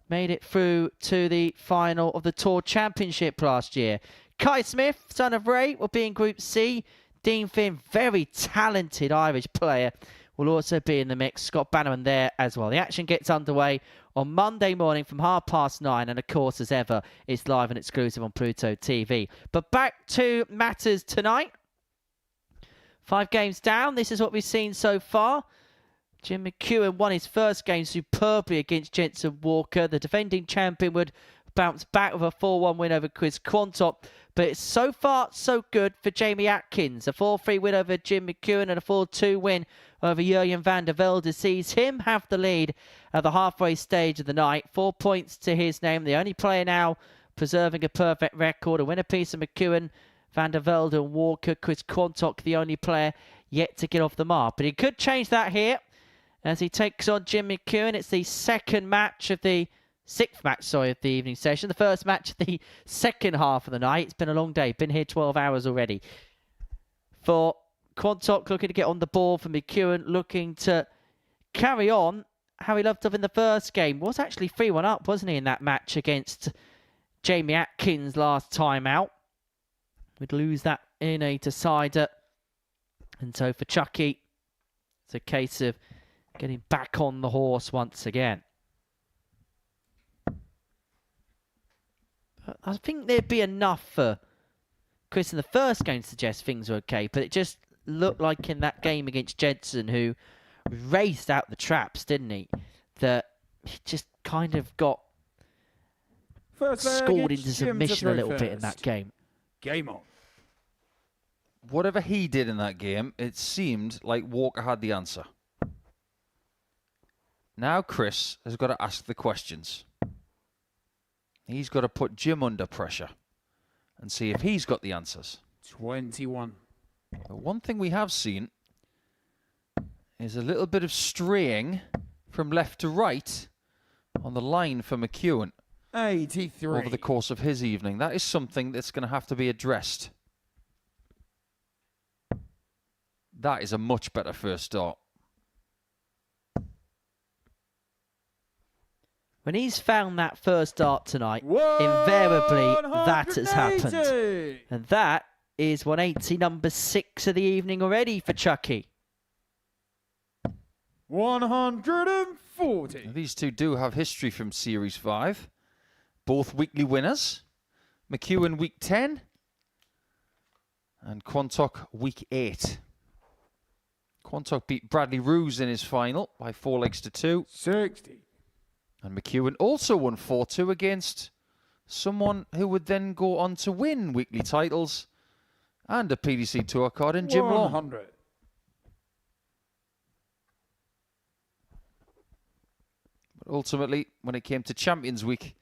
made it through to the final of the Tour Championship last year. Kai Smith, son of Ray, will be in Group C. Dean Finn, very talented Irish player, will also be in the mix. Scott Bannerman there as well. The action gets underway on Monday morning from 9:30, and of course, as ever, it's live and exclusive on Pluto TV. But back to matters tonight. 5 games down. This is what we've seen so far. Jim McEwan won his first game superbly against Jensen Walker. The defending champion would bounce back with a 4-1 win over Chris Quantock. But it's so far so good for Jamie Atkins. A 4-3 win over Jim McEwan and a 4-2 win over Jurjen Vandervelde sees him have the lead at the halfway stage of the night. 4 points to his name. The only player now preserving a perfect record. A winner piece of McEwan, Vandervelde and Walker. Chris Quantock, the only player yet to get off the mark. But he could change that here as he takes on Jim McEwan. It's the second match of the... sixth match, of the evening session. The first match of the second half of the night. It's been a long day. Been here 12 hours already. For Quantock, looking to get on the ball. For McEwan, looking to carry on how he loved off in the first game. Was actually 3-1 up, wasn't he, in that match against Jamie Atkins last time out. Would lose that in a decider. And so for Chucky, it's a case of getting back on the horse once again. I think there'd be enough for Chris in the first game to suggest things were okay, but it just looked like in that game against Jensen, who raced out the traps, didn't he? That he just kind of got First leg, scored it's into Jim to submission a throw little bit in that first. game. Game on. Whatever he did in that game, it seemed like Walker had the answer. Now Chris has got to ask the questions. He's got to put Jim under pressure and see if he's got the answers. 21. But one thing we have seen is a little bit of straying from left to right on the line for McEwan 83. over the course of his evening. That is something that's going to have to be addressed. That is a much better first start. When he's found that first start tonight, invariably that has happened. 180. And that is 180, number 6 of the evening already for Chucky. 140. Now, these two do have history from Series 5. Both weekly winners. McEwan week 10 and Quantock week 8. Quantock beat Bradley Roos in his final by 4 legs to 2. 60. And McEwan also won 4-2 against someone who would then go on to win weekly titles and a PDC Tour card in Jim Long. 100. But ultimately, when it came to Champions Week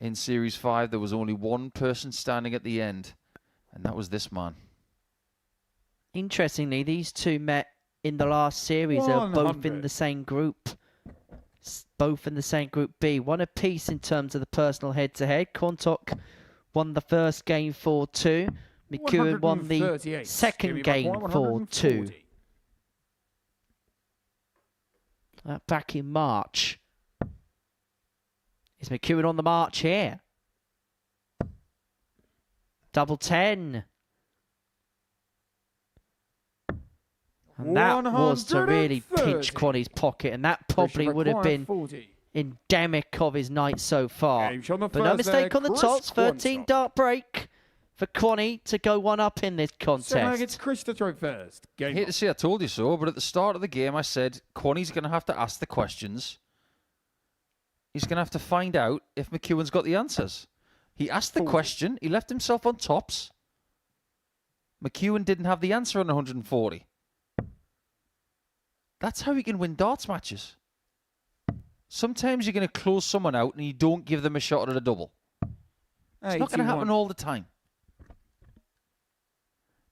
in Series 5, there was only one person standing at the end, and that was this man. Interestingly, these two met in the last series. They were both in 100. the same group. Both in the same group B. One apiece in terms of the personal head-to-head. Quantock won the first game 4-2. McEwan won the 138. second game 4-2. Back in March. Is McEwan on the march here? Double 10. And that was to really pinch 130. Quanny's pocket, and that probably would have been 40. endemic of his night so far. Game shot on the But no first leg, mistake on the Chris tops. 13 Quantock. dart break for Quanny to go one up in this Second leg, it's contest. Chris to throw first. I Game hate on. to say I told you so, but at the start of the game I said Quanny's going to have to ask the questions. He's going to have to find out if McEwan's got the answers. He asked the 40. question. He left himself on tops. McEwan didn't have the answer on 140. That's how you can win darts matches. Sometimes you're going to close someone out and you don't give them a shot at a double. It's not going to happen 81. all the time.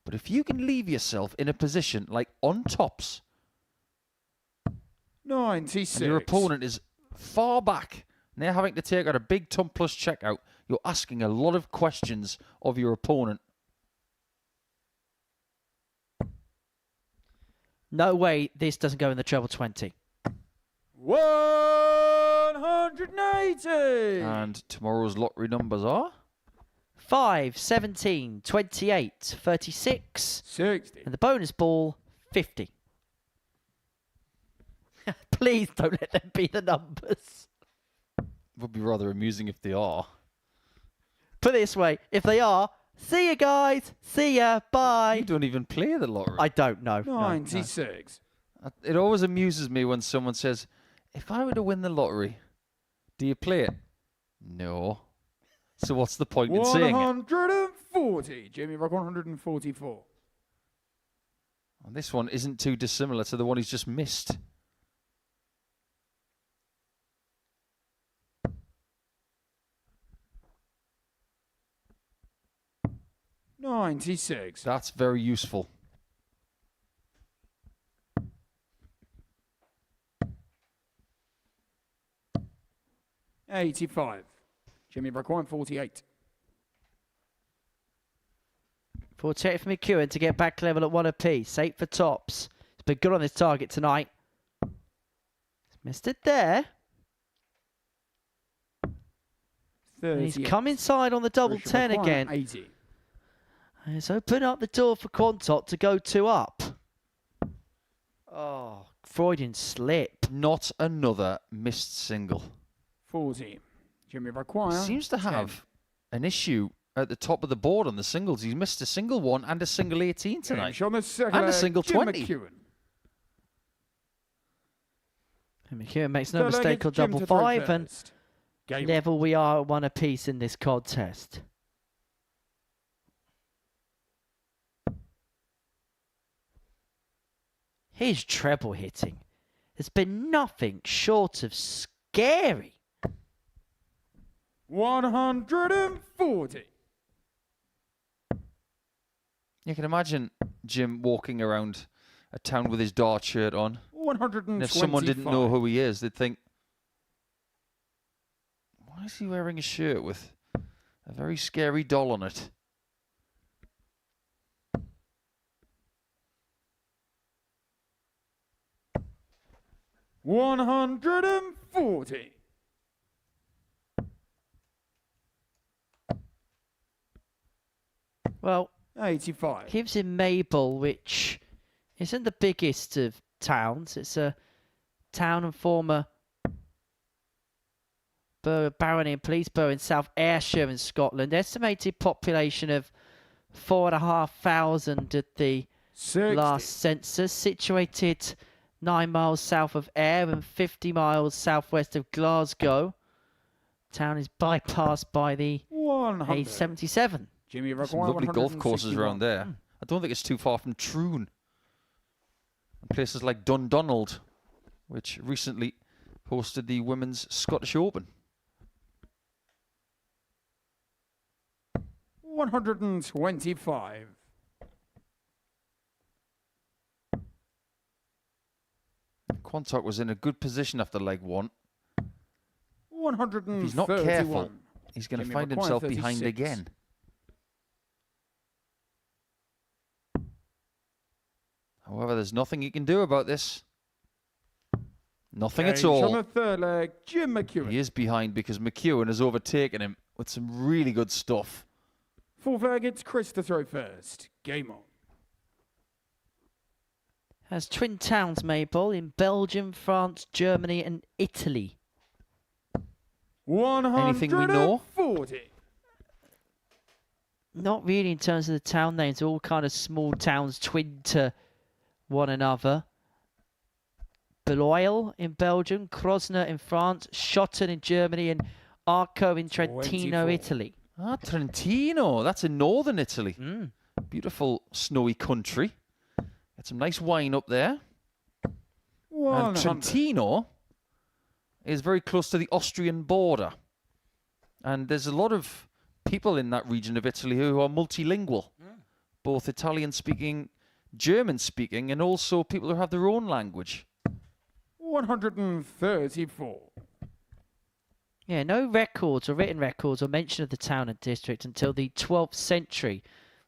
But if you can leave yourself in a position like on tops, 96. and your opponent is far back, and they're having to take out a big ton plus checkout, you're asking a lot of questions of your opponent. No way this doesn't go in the treble 20. 180. And tomorrow's lottery numbers are 5, 17, 28, 36. 60. And the bonus ball, 50. Please don't let them be the numbers. would be rather amusing if they are. Put it this way, if they are, see you guys. See ya. Bye. You don't even play the lottery. I don't know. 96. It always amuses me when someone says, if I were to win the lottery, do you play it? No. So what's the point in saying it? 140. Jamie Rock 144. And this one isn't too dissimilar to the one he's just missed. $96. That's very useful. $85. Jimmy Rock 148. 48 for McEwan to get back level at 1 apiece. 8 for tops. He's been good on this target tonight. He's missed it there. And he's come inside on the double 10 again. 80. And it's opened up the door for Quantock to go 2 up. Oh, Freudian slip. Not another missed single. 40. Jimmy McGuire. Seems to have an issue at the top of the board on the singles. He's missed a single 1 and a single 18 tonight. On the second And a leg, single Jim 20. McEwan. And McEwan makes no Third mistake on against Jim double to throw 5, and first. Game on. level we are at 1 apiece in this contest. His treble hitting has been nothing short of scary. 140. You can imagine Jim walking around a town with his dart shirt on. 125. And if someone didn't know who he is, they'd think, why is he wearing a shirt with a very scary doll on it? $140. Well, 85. gives him Mabel, which isn't the biggest of towns. It's a town and former barony and police borough in South Ayrshire in Scotland. Estimated population of 4,500 at the 60. last census. Situated 9 miles south of Ayr and 50 miles southwest of Glasgow. Town is bypassed by the 100. A77. Jimmy Some lovely golf courses around there. I don't think it's too far from Troon. And places like Dundonald, which recently hosted the Women's Scottish Open. 125. Quantock was in a good position after leg 1. 131. If he's not careful, he's going to Jimmy find McGuire, himself 36. behind again. However, there's nothing he can do about this. Nothing at On all. the third leg, Jim McEwan. He is behind because McEwan has overtaken him with some really good stuff. Fourth leg, it's Chris to throw first. Game on. Has twin towns, Mabel, in Belgium, France, Germany and Italy. 140. Anything we know? Not really in terms of the town names. All kind of small towns twinned to one another. Beloil in Belgium, Krosno in France, Schotten in Germany and Arco in Trentino, 24. Italy. Ah, Trentino. That's in northern Italy. Beautiful snowy country. Got some nice wine up there. 100. And Trentino is very close to the Austrian border. And there's a lot of people in that region of Italy who are multilingual. Both Italian-speaking, German-speaking, and also people who have their own language. 134. Yeah, no records or written records or mention of the town and district until the 12th century,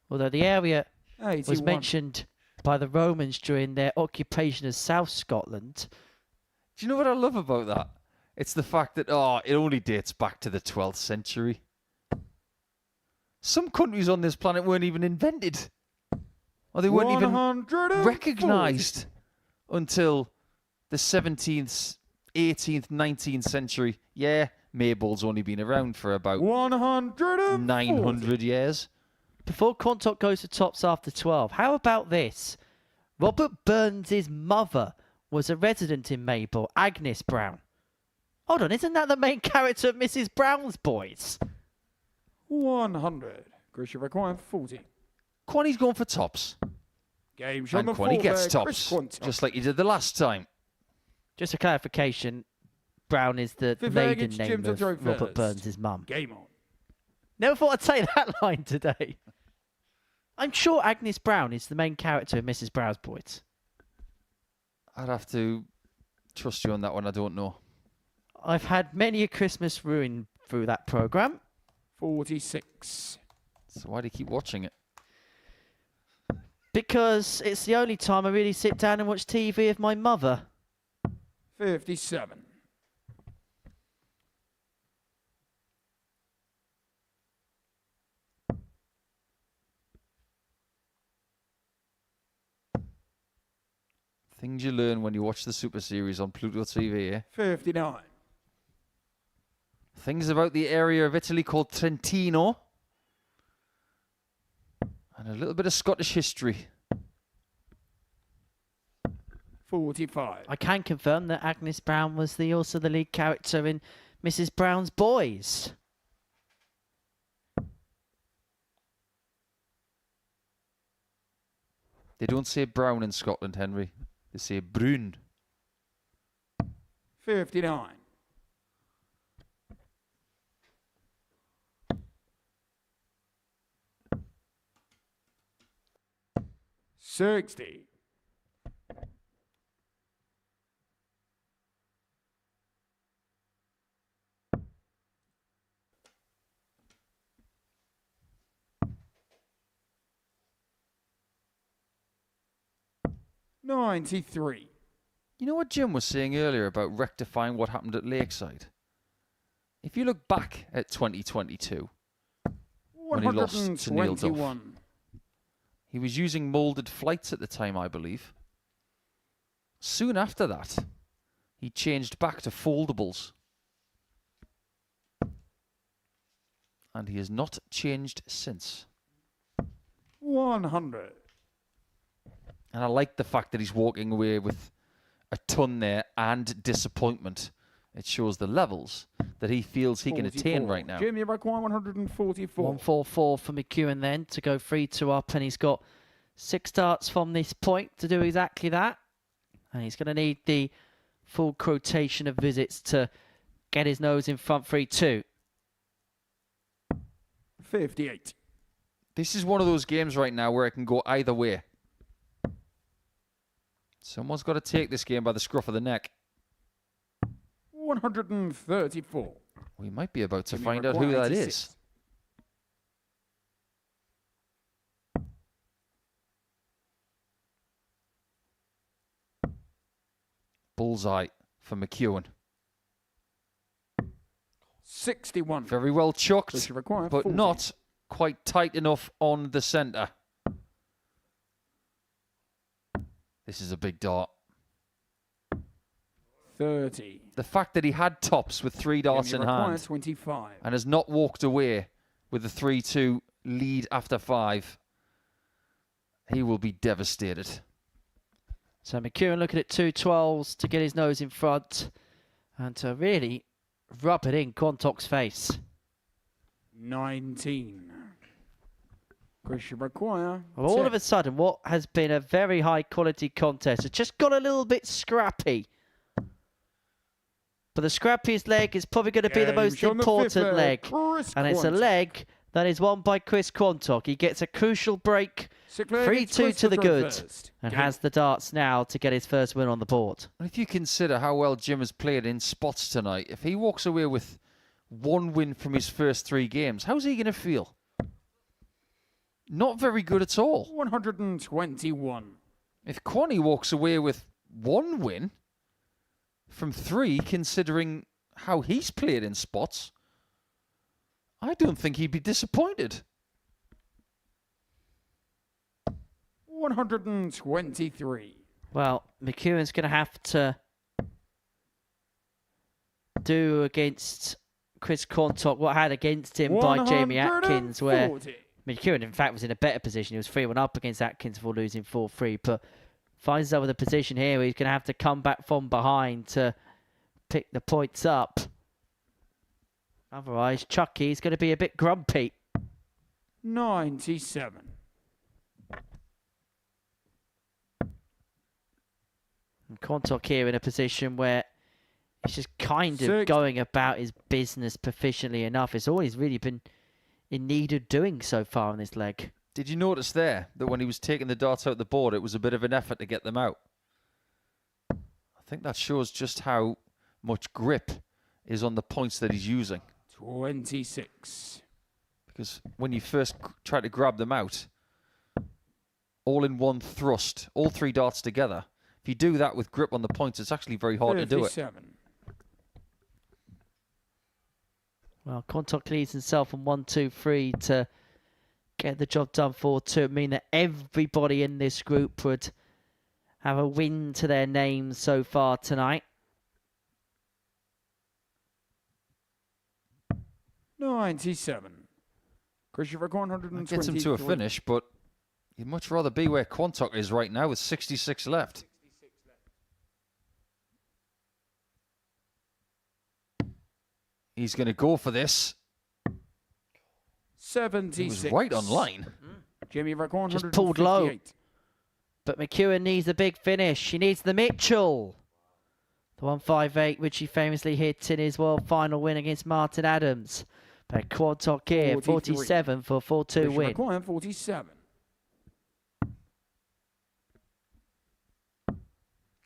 although the area was 81. mentioned by the Romans during their occupation of South Scotland. Do you know what I love about that? It's the fact that, it only dates back to the 12th century. Some countries on this planet weren't even invented. Or they weren't even 140. recognised until the 17th, 18th, 19th century. Yeah, Mabel's only been around for about 140. 900 years. Before Quantock goes to tops after 12, how about this? Robert Burns' mother was a resident in Mabel, Agnes Brown. Hold on, isn't that the main character of Mrs. Brown's Boys? 100. Chris, you require 40. Quanny's going for tops. Game shot And the Quanny fourth gets leg, Chris tops, Quantock. just like he did the last time. Just a clarification, Brown is the Fifth leg, maiden it's name Jim to of throw Robert first. Burns' mum. Game on. Never thought I'd say that line today. I'm sure Agnes Brown is the main character of Mrs. Brown's Boys. I'd have to trust you on that one. I don't know. I've had many a Christmas ruined through that programme. 46. So why do you keep watching it? Because it's the only time I really sit down and watch TV with my mother. 57. Things you learn when you watch the Super Series on Pluto TV, eh? 59. Things about the area of Italy called Trentino. And a little bit of Scottish history. 145. I can confirm that Agnes Brown was also the lead character in Mrs. Brown's Boys. They don't say brown in Scotland, Henry. They say brune. 59. $60. $93. You know what Jim was saying earlier about rectifying what happened at Lakeside? If you look back at 2022, when he lost to Neil Duff, he was using moulded flights at the time, I believe. Soon after that, he changed back to foldables. And he has not changed since. 100. And I like the fact that he's walking away with a ton there and disappointment. It shows the levels that he feels he can attain right now. Jim, you require 144. 144 for McEwan then to go 3-2 up, and he's got 6 starts from this point to do exactly that. And he's going to need the full quotation of visits to get his nose in front 3-2. 58. This is one of those games right now where it can go either way. Someone's got to take this game by the scruff of the neck. 134. We might be about to find out who that is. Bullseye for McEwan. 61. Very well chucked, but 40. not quite tight enough on the centre. This is a big dart. 30. The fact that he had tops with 3 darts in hand 25. and has not walked away with the 3-2 lead after 5, he will be devastated. So McEwan looking at 2 12s to get his nose in front and to really rub it in Quantock's face. 19. Christian McGuire. Well, all of a sudden, what has been a very high quality contest has just got a little bit scrappy. But the scrappiest leg is probably going to be the most important leg. And it's a leg that is won by Chris Quantock. He gets a crucial break, 3-2 to the good, and has the darts now to get his first win on the board. And if you consider how well Jim has played in spots tonight, if he walks away with 1 win from his first 3 games, how's he going to feel? Not very good at all. 121. If Quanny walks away with 1 win from 3, considering how he's played in spots, I don't think he'd be disappointed. 123. Well, McEwan's going to have to do against Chris Quantock what had against him by Jamie Atkins, where McEwan, in fact, was in a better position. He was 3-1 up against Atkins before losing 4-3, but finds himself with a position here where he's going to have to come back from behind to pick the points up. Otherwise, Chucky's going to be a bit grumpy. 97. And Quantock here in a position where he's just kind of going about his business proficiently enough. It's all he's really been in need of doing so far on this leg. Did you notice there that when he was taking the darts out the board, it was a bit of an effort to get them out? I think that shows just how much grip is on the points that he's using. 26. Because when you first try to grab them out, all in one thrust, all 3 darts together, if you do that with grip on the points, it's actually very hard to do it. Well, Quantock leads himself on 1-2-3 to get the job done 4-2. It mean that everybody in this group would have a win to their names so far tonight. 97. Christian for 123. Gets him to a finish, but you'd much rather be where Quantock is right now with 66 left. he's going to go for this. 76. He was right on line. Jimmy Rack Just pulled low. But McEwan needs a big finish. He needs the Mitchell. The 158, which he famously hit in his world final win against Martin Adams. But Quantock here, 47 for a 4-2 win. McGuire, 47.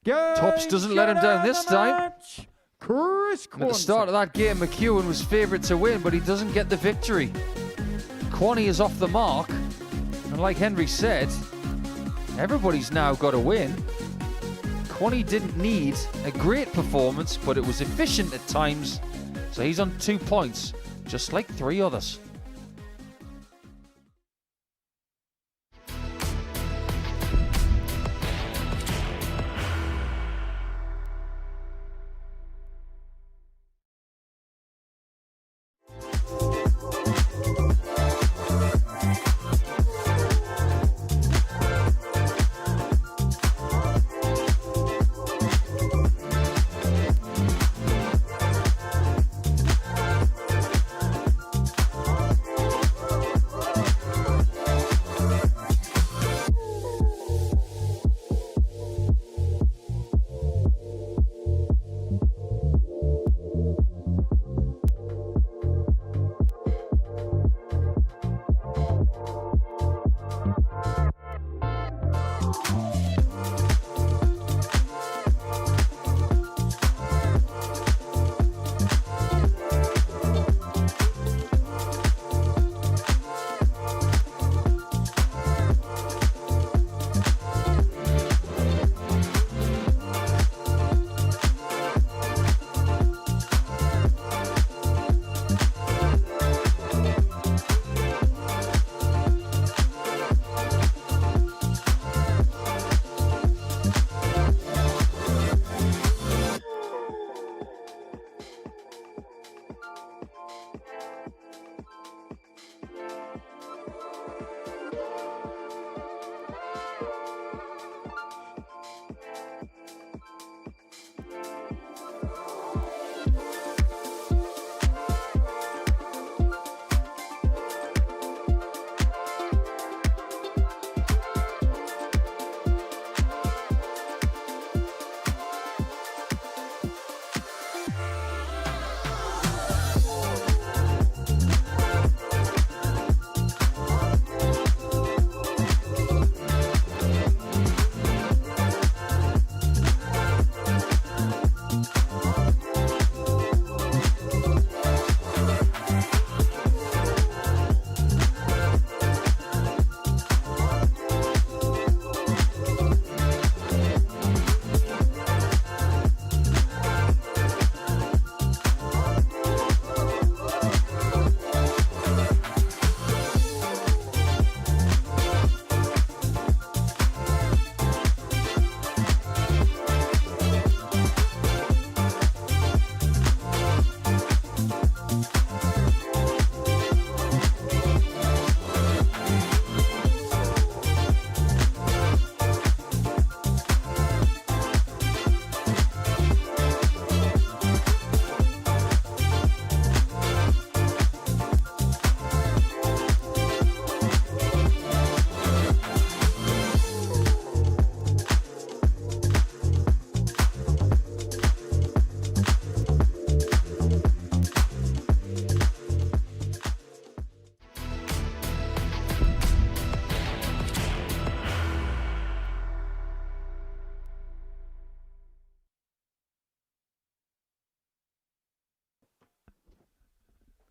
Tops doesn't let him down this time. Chris At the start of that game, McEwan was favourite to win, but he doesn't get the victory. Quanny is off the mark. And like Henry said, everybody's now got to win. Quanny didn't need a great performance, but it was efficient at times. So he's on 2 points, just like 3 others.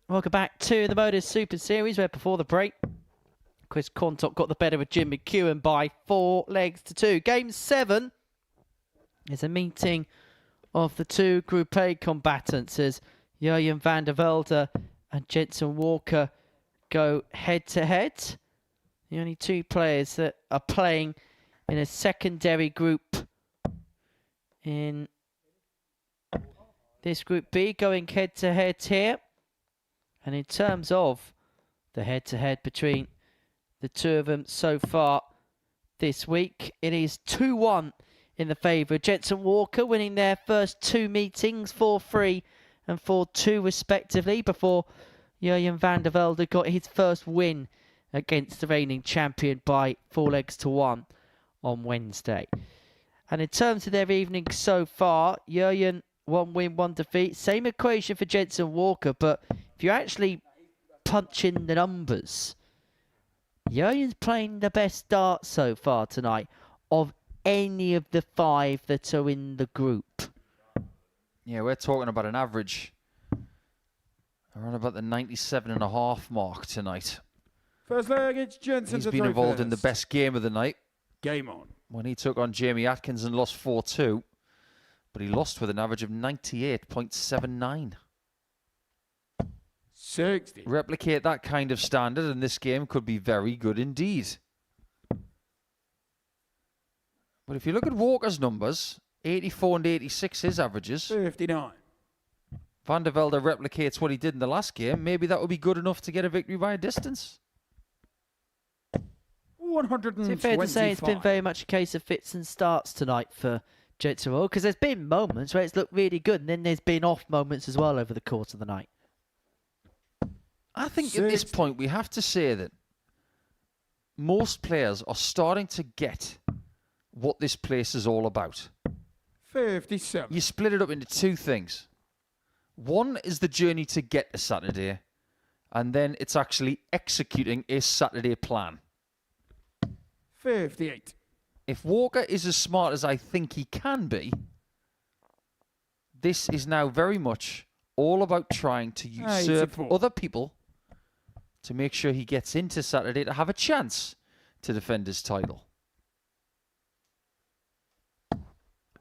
Welcome back to the Modus Super Series, where before the break, Chris Quantock got the better of Jim McEwan by 4 legs to 2. Game 7 is a meeting of the 2 Group A combatants as Vandervelde and Jensen Walker go head-to-head. The only 2 players that are playing in a secondary group in this Group B, going head-to-head here. And in terms of the head-to-head between the 2 of them so far this week, it is 2-1 in the favour of Jensen Walker, winning their first 2 meetings 4-3 and 4-2 respectively before Jurjen Vandervelde got his first win against the reigning champion by 4-1 on Wednesday. And in terms of their evening so far, Jurjen 1 win, 1 defeat. Same equation for Jensen Walker, but if you actually punch in the numbers, Jurjen's playing the best start so far tonight of any of the 5 that are in the group. Yeah, we're talking about an average around about the 97.5 mark tonight. First leg, it's Jensen. He's been involved in the best game of the night. Game on. When he took on Jamie Atkins and lost 4-2. But he lost with an average of 98.79. 60. Replicate that kind of standard and this game could be very good indeed. But if you look at Walker's numbers, 84 and 86 his averages. 59. Vandervelde replicates what he did in the last game. Maybe that would be good enough to get a victory by a distance. 125. It's fair to say it's been very much a case of fits and starts tonight for Jensen Walker, because there's been moments where it's looked really good, and then there's been off moments as well over the course of the night. I think at this point we have to say that most players are starting to get what this place is all about. 57. You split it up into 2 things. One is the journey to get to Saturday, and then it's actually executing a Saturday plan. 58. If Walker is as smart as I think he can be, this is now very much all about trying to usurp 84. other people to make sure he gets into Saturday to have a chance to defend his title.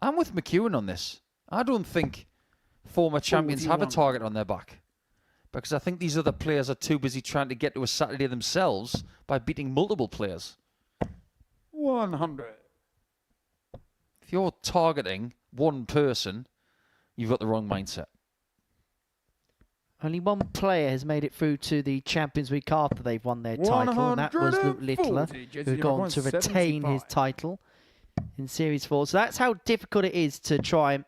I'm with McEwan on this. I don't think former champions have a 41. target on their back, because I think these other players are too busy trying to get to a Saturday themselves by beating multiple players. 100. If you're targeting one person, you've got the wrong mindset. Only one player has made it through to the Champions Week after they've won their title, and that was Luke Littler, who's gone to retain his title in Series 4. So that's how difficult it is to try and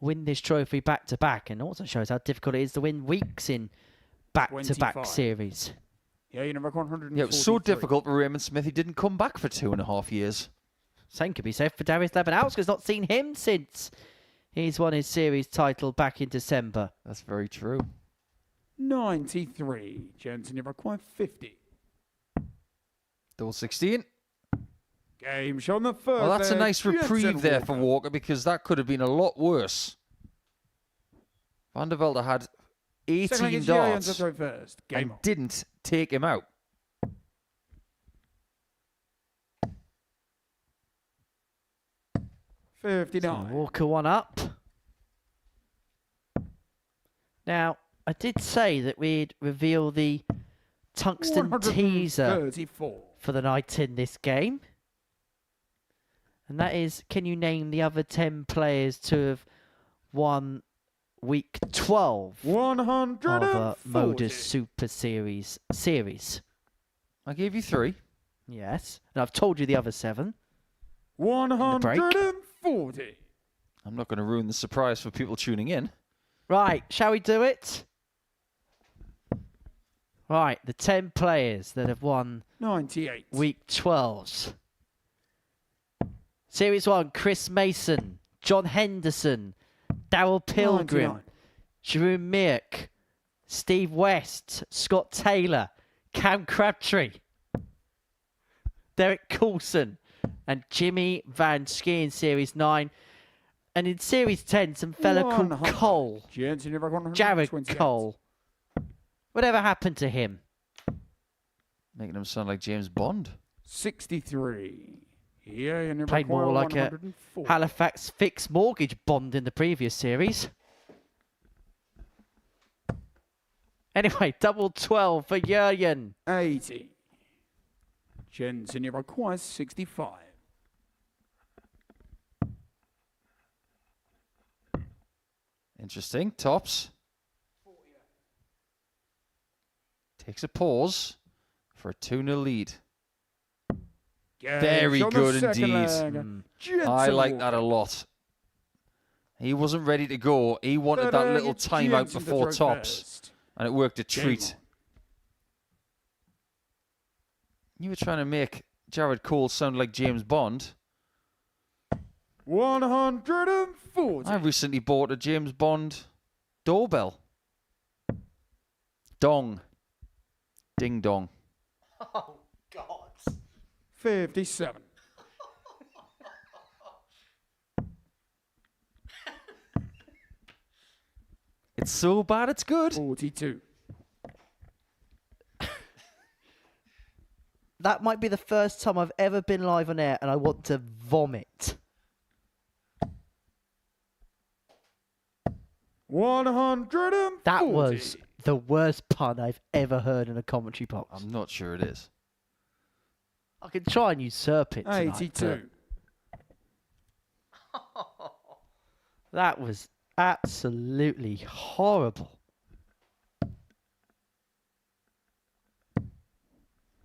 win this trophy back-to-back, and also shows how difficult it is to win weeks in back-to-back 25. series. Yeah, you number 143. Yeah, it was so difficult for Raymond Smith, he didn't come back for 2.5 years. Same could be said for Darius Lebanowski's not seen him since he's won his series title back in December. That's very true. 93. Jensen, you require 50. Double 16. Game show on the first. Well, that's a leg, nice reprieve Jensen there for Walker, because that could have been a lot worse. Vandervelde had 18 darts first. Game and on. didn't take him out. So 59. Walker one up. Now, I did say that we'd reveal the tungsten teaser 134. for the night in this game. And that is, can you name the other 10 players to have won week 12 of 140. Modus Super Series? I gave you 3. Yes. And I've told you the other 7. 140. I'm not going to ruin the surprise for people tuning in. Right, shall we do it? Right, the 10 players that have won 98. week 12s. Series 1, Chris Mason, John Henderson, Darryl Pilgrim, 99. Jerome Mirk, Steve West, Scott Taylor, Cam Crabtree, Derek Coulson, and Jimmy Van Schie in Series 9. And in Series 10, some fella called 100. Cole, Jensen, you require Jared 128. Cole. Whatever happened to him? Making him sound like James Bond. 63. Yeah, and you Played require more like a 104. Halifax fixed mortgage bond in the previous series. Anyway, double 12 for Jurjen. 80. Jensen, you require 65. Interesting. Tops. Takes a pause for a 2-0 lead. Very Games on the good second indeed. leg. Jensen I like Walker. that a lot. He wasn't ready to go. He wanted that little timeout before tops. And it worked a treat. You were trying to make Jared Cole sound like James Bond. 140. I recently bought a James Bond doorbell. Dong. Ding dong. Oh, God. 57. It's so bad it's good. 42. That might be the first time I've ever been live on air and I want to vomit. 140. That was the worst pun I've ever heard in a commentary box. I'm not sure it is. I can try and usurp it tonight, 82. That was absolutely horrible.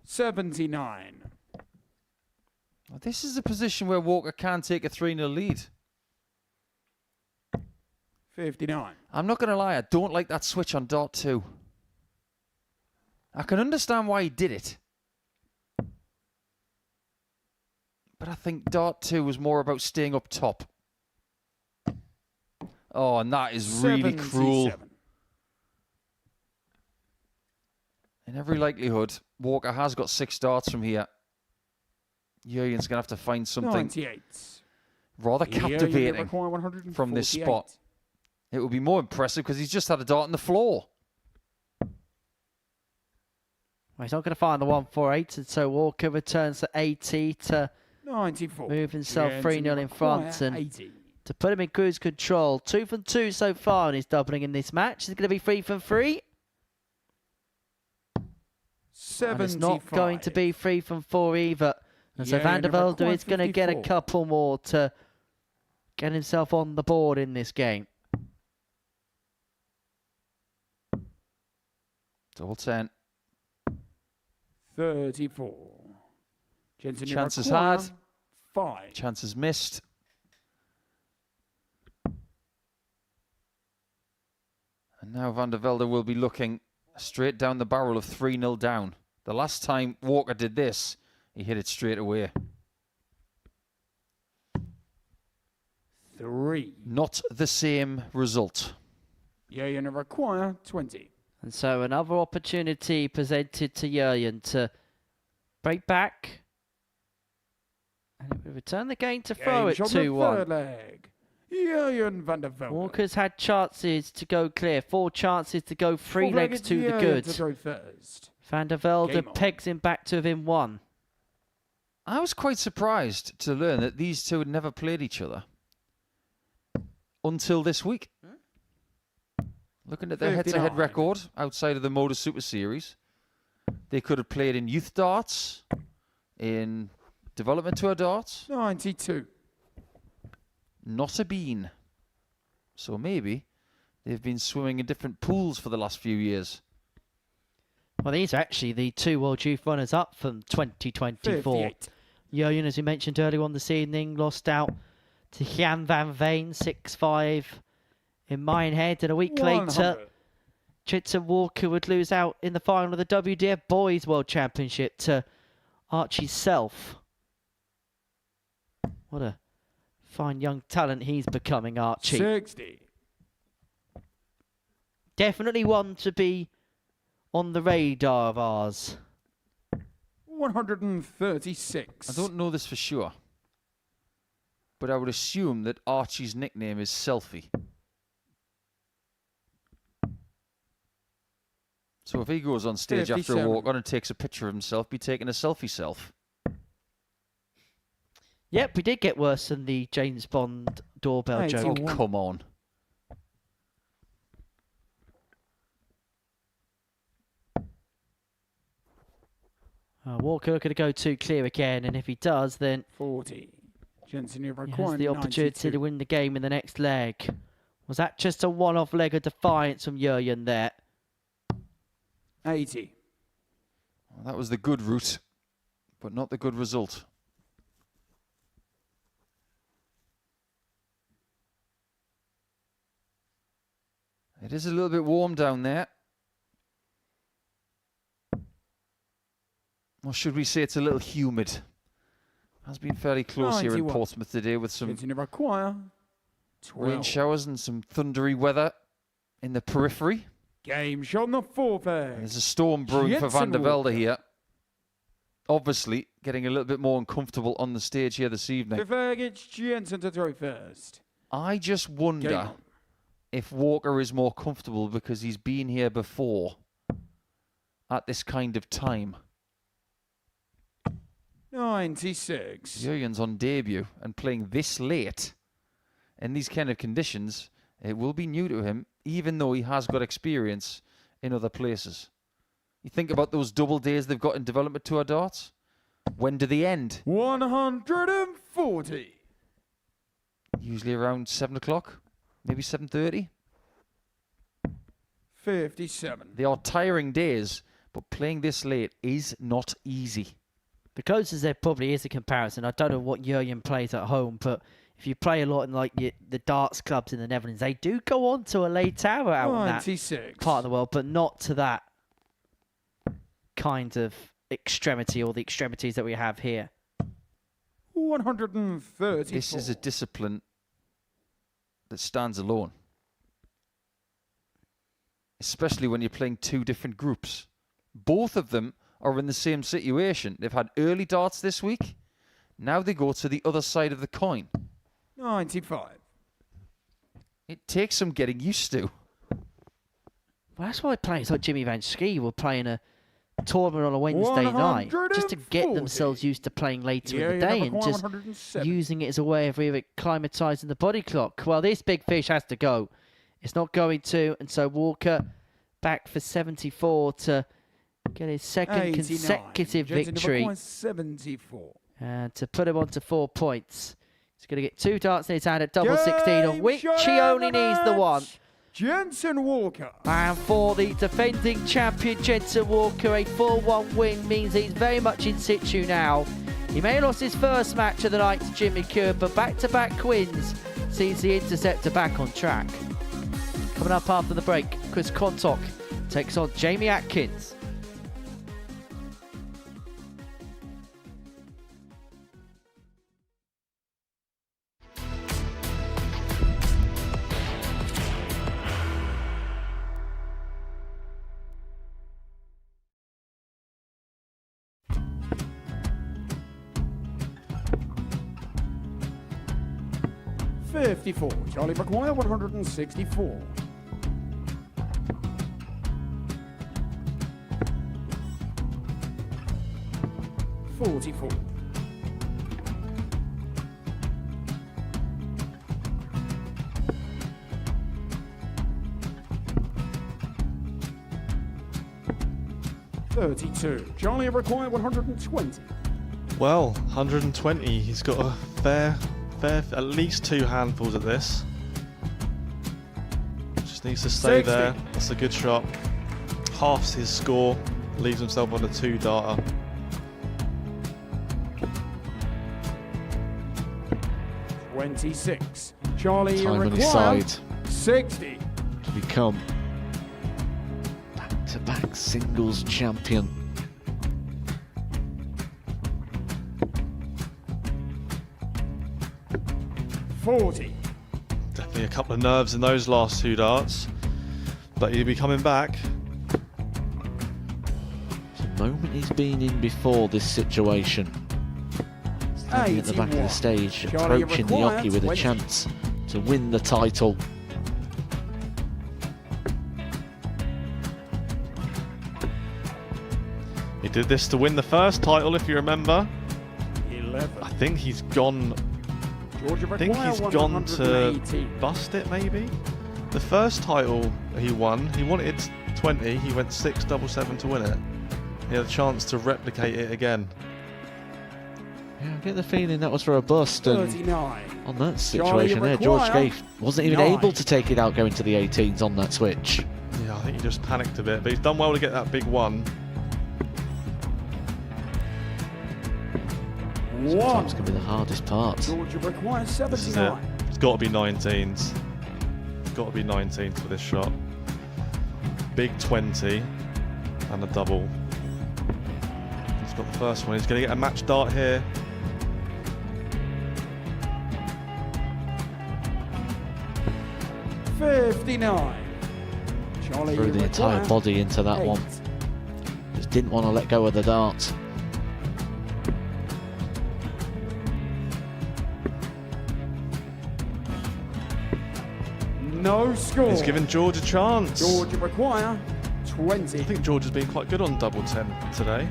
79. Well, this is a position where Walker can take a 3-0 lead. 59. I'm not going to lie, I don't like that switch on dart 2. I can understand why he did it. But I think dart 2 was more about staying up top. Oh, and that is really cruel. In every likelihood, Walker has got 6 darts from here. Jurgen's going to have to find something 98. rather captivating require 148. from this spot. It would be more impressive because he's just had a dart on the floor. Well, he's not going to find the 148, and so Walker returns to 80 to 94. move himself 3-0 in front and 80. to put him in cruise control. 2 from 2 so far, and he's doubling in this match. He's going to be 3 from 3. 75. And it's not going to be 3 from 4 either. And so Yeah, Vandervelde is going to get a 54. couple more to get himself on the board in this game. Double 10. 34. Jensen, you Chances require had. 5. Chances missed. And now Vandervelde will be looking straight down the barrel of 3-0 down. The last time Walker did this, he hit it straight away. 3. Not the same result. Yeah, you require 20. And so another opportunity presented to Jurgen to break back. And it will return the game to throw it Game from the 2-1. third leg. Jurgen Vandervelde. Walker's had chances to go clear. 4 chances to go 3 legs to the good. To throw first. Vandervelde Game on. pegs him back to within 1. I was quite surprised to learn that these two had never played each other until this week. Looking at their head-to-head 59. record outside of the Modus Super Series, they could have played in youth darts, in development tour darts. 92. Not a bean. So maybe they've been swimming in different pools for the last few years. Well, these are actually the 2 World Youth runners-up from 2024. 58. Jurgen, as we mentioned earlier on this evening, lost out to Jan van Veen, 6-5 in Minehead. And a week 100. later, Jensen Walker would lose out in the final of the WDF Boys World Championship to Archie Self. What a fine young talent he's becoming, Archie. 60. Definitely one to be on the radar of ours. 136. I don't know this for sure, but I would assume that Archie's nickname is Selfie. So if he goes on stage after a 57. walk on and takes a picture of himself, be taking a selfie self. Yep, we did get worse than the James Bond doorbell Hey, joke. Oh, 81. come on. Walker looking to go too clear again, and if he does, then 40. Jensen, you he require has the opportunity 92. to win the game in the next leg. Was that just a one-off leg of defiance from Jurgen there? 80. Well, that was the good route, but not the good result. It is a little bit warm down there. Or should we say it's a little humid? It has been fairly close here in 91. Portsmouth today with some Continue McGuire. rain 12. showers and some thundery weather in the periphery. Game shot on the fourth And egg. there's a storm brewing for Jensen Vandervelde Walker. here. Obviously, getting a little bit more uncomfortable on the stage here this evening. Fifth egg, it's Jensen to throw first. I just wonder Game on. if Walker is more comfortable because he's been here before at this kind of time. 96. Jurgen's on debut and playing this late in these kind of conditions, it will be new to him, even though he has got experience in other places. You think about those double days they've got in development tour darts. When do they end? 140. Usually around 7 o'clock, maybe 7:30. 57. They are tiring days, but playing this late is not easy. The closest there probably is a comparison. I don't know what Jurgen plays at home, but if you play a lot in like the darts clubs in the Netherlands, they do go on to a late tower out in that 96. part of the world, but not to that kind of extremity or the extremities that we have here. 130. This is a discipline that stands alone. Especially when you're playing two different groups. Both of them are in the same situation. They've had early darts this week. Now they go to the other side of the coin. 95. It takes some getting used to. Well, that's why players like Jimmy Van Schie were playing a tournament on a Wednesday night just to get 140. themselves used to playing later Yeah, in the day number and just 107. using it as a way of really acclimatising the body clock. Well, this big fish has to go. It's not going to, and so Walker back for 74 to get his second 89. consecutive Jensen victory. number 74. And to put him on to 4 points. He's going to get 2 darts in his hand at double 16, of Game which shot he of only the needs the one. match, Jensen Walker. And for the defending champion, Jensen Walker, a 4-1 win means he's very much in situ now. He may have lost his first match of the night to Jim McEwan, but back-to-back wins sees the Interceptor back on track. Coming up after the break, Chris Quantock takes on Jamie Atkins. $54. Charlie McGuire, 164. $44. $32. Charlie McGuire, 120. Well, 120. He's got a fair, at least 2 handfuls at this. Just needs to stay 60. there. That's a good shot. Halves his score. Leaves himself on a 2-darter. $26. Charlie Time on his McGuire, side 60. to become back-to-back singles champion. $40. Definitely a couple of nerves in those last 2 darts. But he'll be coming back. It's a moment he's been in before this situation. Standing at the back of the 81. stage, Charlie approaching the McGuire, hockey with a 20. chance to win the title. He did this to win the first title, if you remember. 11. I think he's gone. Georgia I think McGuire, he's gone to 118. bust it, maybe. The first title he won, he wanted 20. He went 6 7 to win it. He had a chance to replicate it again. Yeah, I get the feeling that was for a bust, and 39. on that Charlie situation there, George McGuire, Scaife wasn't even 9. able to take it out going to the 18s on that switch. Yeah, I think he just panicked a bit, but he's done well to get that big one. Sometimes can be the hardest part. Georgia McGuire, This is it. 79. It's got to be 19s. It's got to be 19s for this shot. big 20 and a double. He's got the first one. He's going to get a match dart here. $59. Charlie Threw the entire McGuire, body into that 8. one. Just didn't want to let go of the dart. No score. He's given George a chance. George McGuire, 20. I think George has been quite good on double 10 today.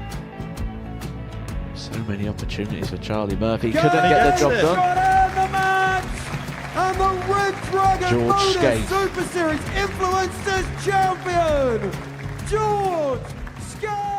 So many opportunities for Charlie Murphy. Go! Couldn't get the job Yes! done. Got in the match! And the Red Dragon George Modus Scaife. Super Series Influencers Champion, George Scaife!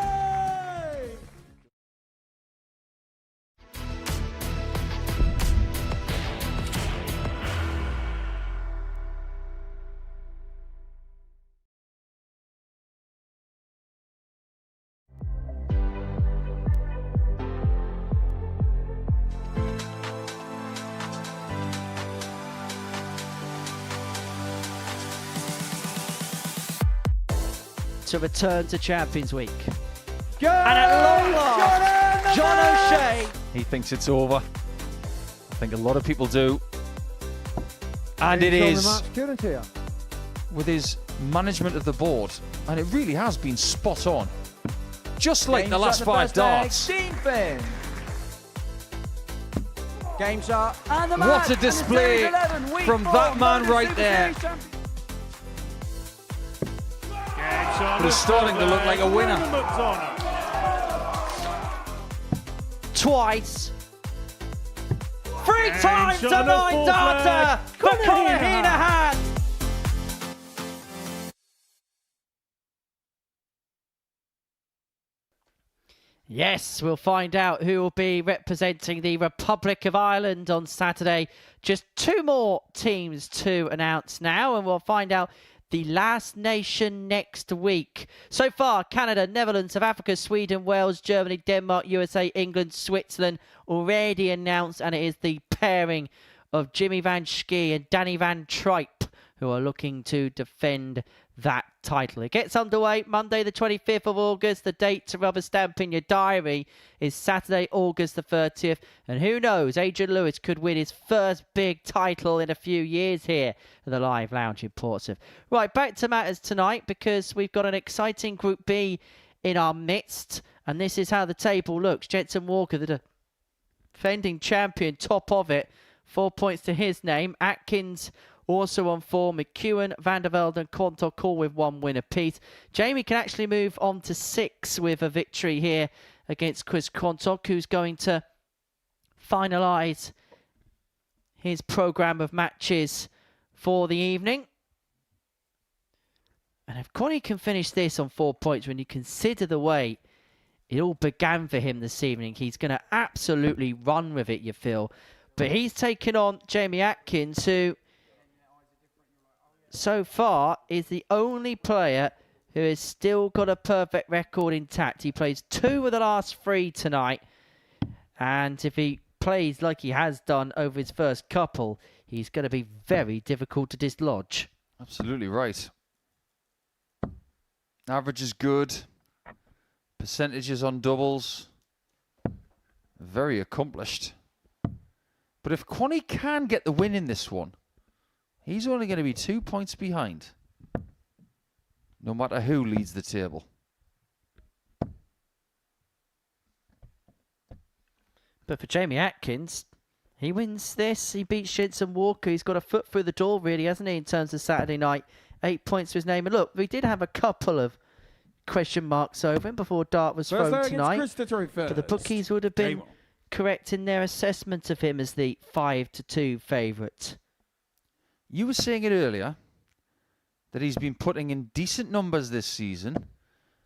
To return to Champions Week. Go! And at long last, John O'Shea. He thinks it's over. I think a lot of people do. And it is, with his management of the board, and it really has been spot on. Just like the last 5 darts. Game's up. And the What a display from that man right there. But it's starting to look like a winner. Twice. 3 times to 9 darter for Conor Heenahan. Yes, we'll find out who will be representing the Republic of Ireland on Saturday. Just 2 more teams to announce now, and we'll find out the last nation next week. So far, Canada, Netherlands, South Africa, Sweden, Wales, Germany, Denmark, USA, England, Switzerland already announced, and it is the pairing of Jimmy Van Schie and Danny Van Tripe who are looking to defend that title. It gets underway Monday the 25th of August. The date to rubber stamp in your diary is Saturday, August the 30th. And who knows, Adrian Lewis could win his first big title in a few years here at the Live Lounge in Portsmouth. Right, back to matters tonight, because we've got an exciting Group B in our midst. And this is how the table looks. Jenson Walker, the defending champion, top of it. 4 points to his name. Atkins also on 4, McEwan, Vandervelde and Quantock all with 1 win apiece. Jamie can actually move on to 6 with a victory here against Chris Quantock, who's going to finalise his programme of matches for the evening. And if Connie can finish this on 4 points, when you consider the way it all began for him this evening, he's going to absolutely run with it, you feel. But he's taken on Jamie Atkins, who so far is the only player who has still got a perfect record intact. He plays 2 of the last 3 tonight. And if he plays like he has done over his first couple, he's going to be very difficult to dislodge. Absolutely right. Average is good. Percentages on doubles. Very accomplished. But if Quanny can get the win in this one, he's only going to be 2 points behind, no matter who leads the table. But for Jamie Atkins, he wins this. He beats Jenson Walker. He's got a foot through the door, really, hasn't he, in terms of Saturday night. 8 points to his name. And look, we did have a couple of question marks over him before dart was thrown tonight. But the bookies would have been correct in their assessment of him as the 5-2 favourite. You were saying it earlier that he's been putting in decent numbers this season,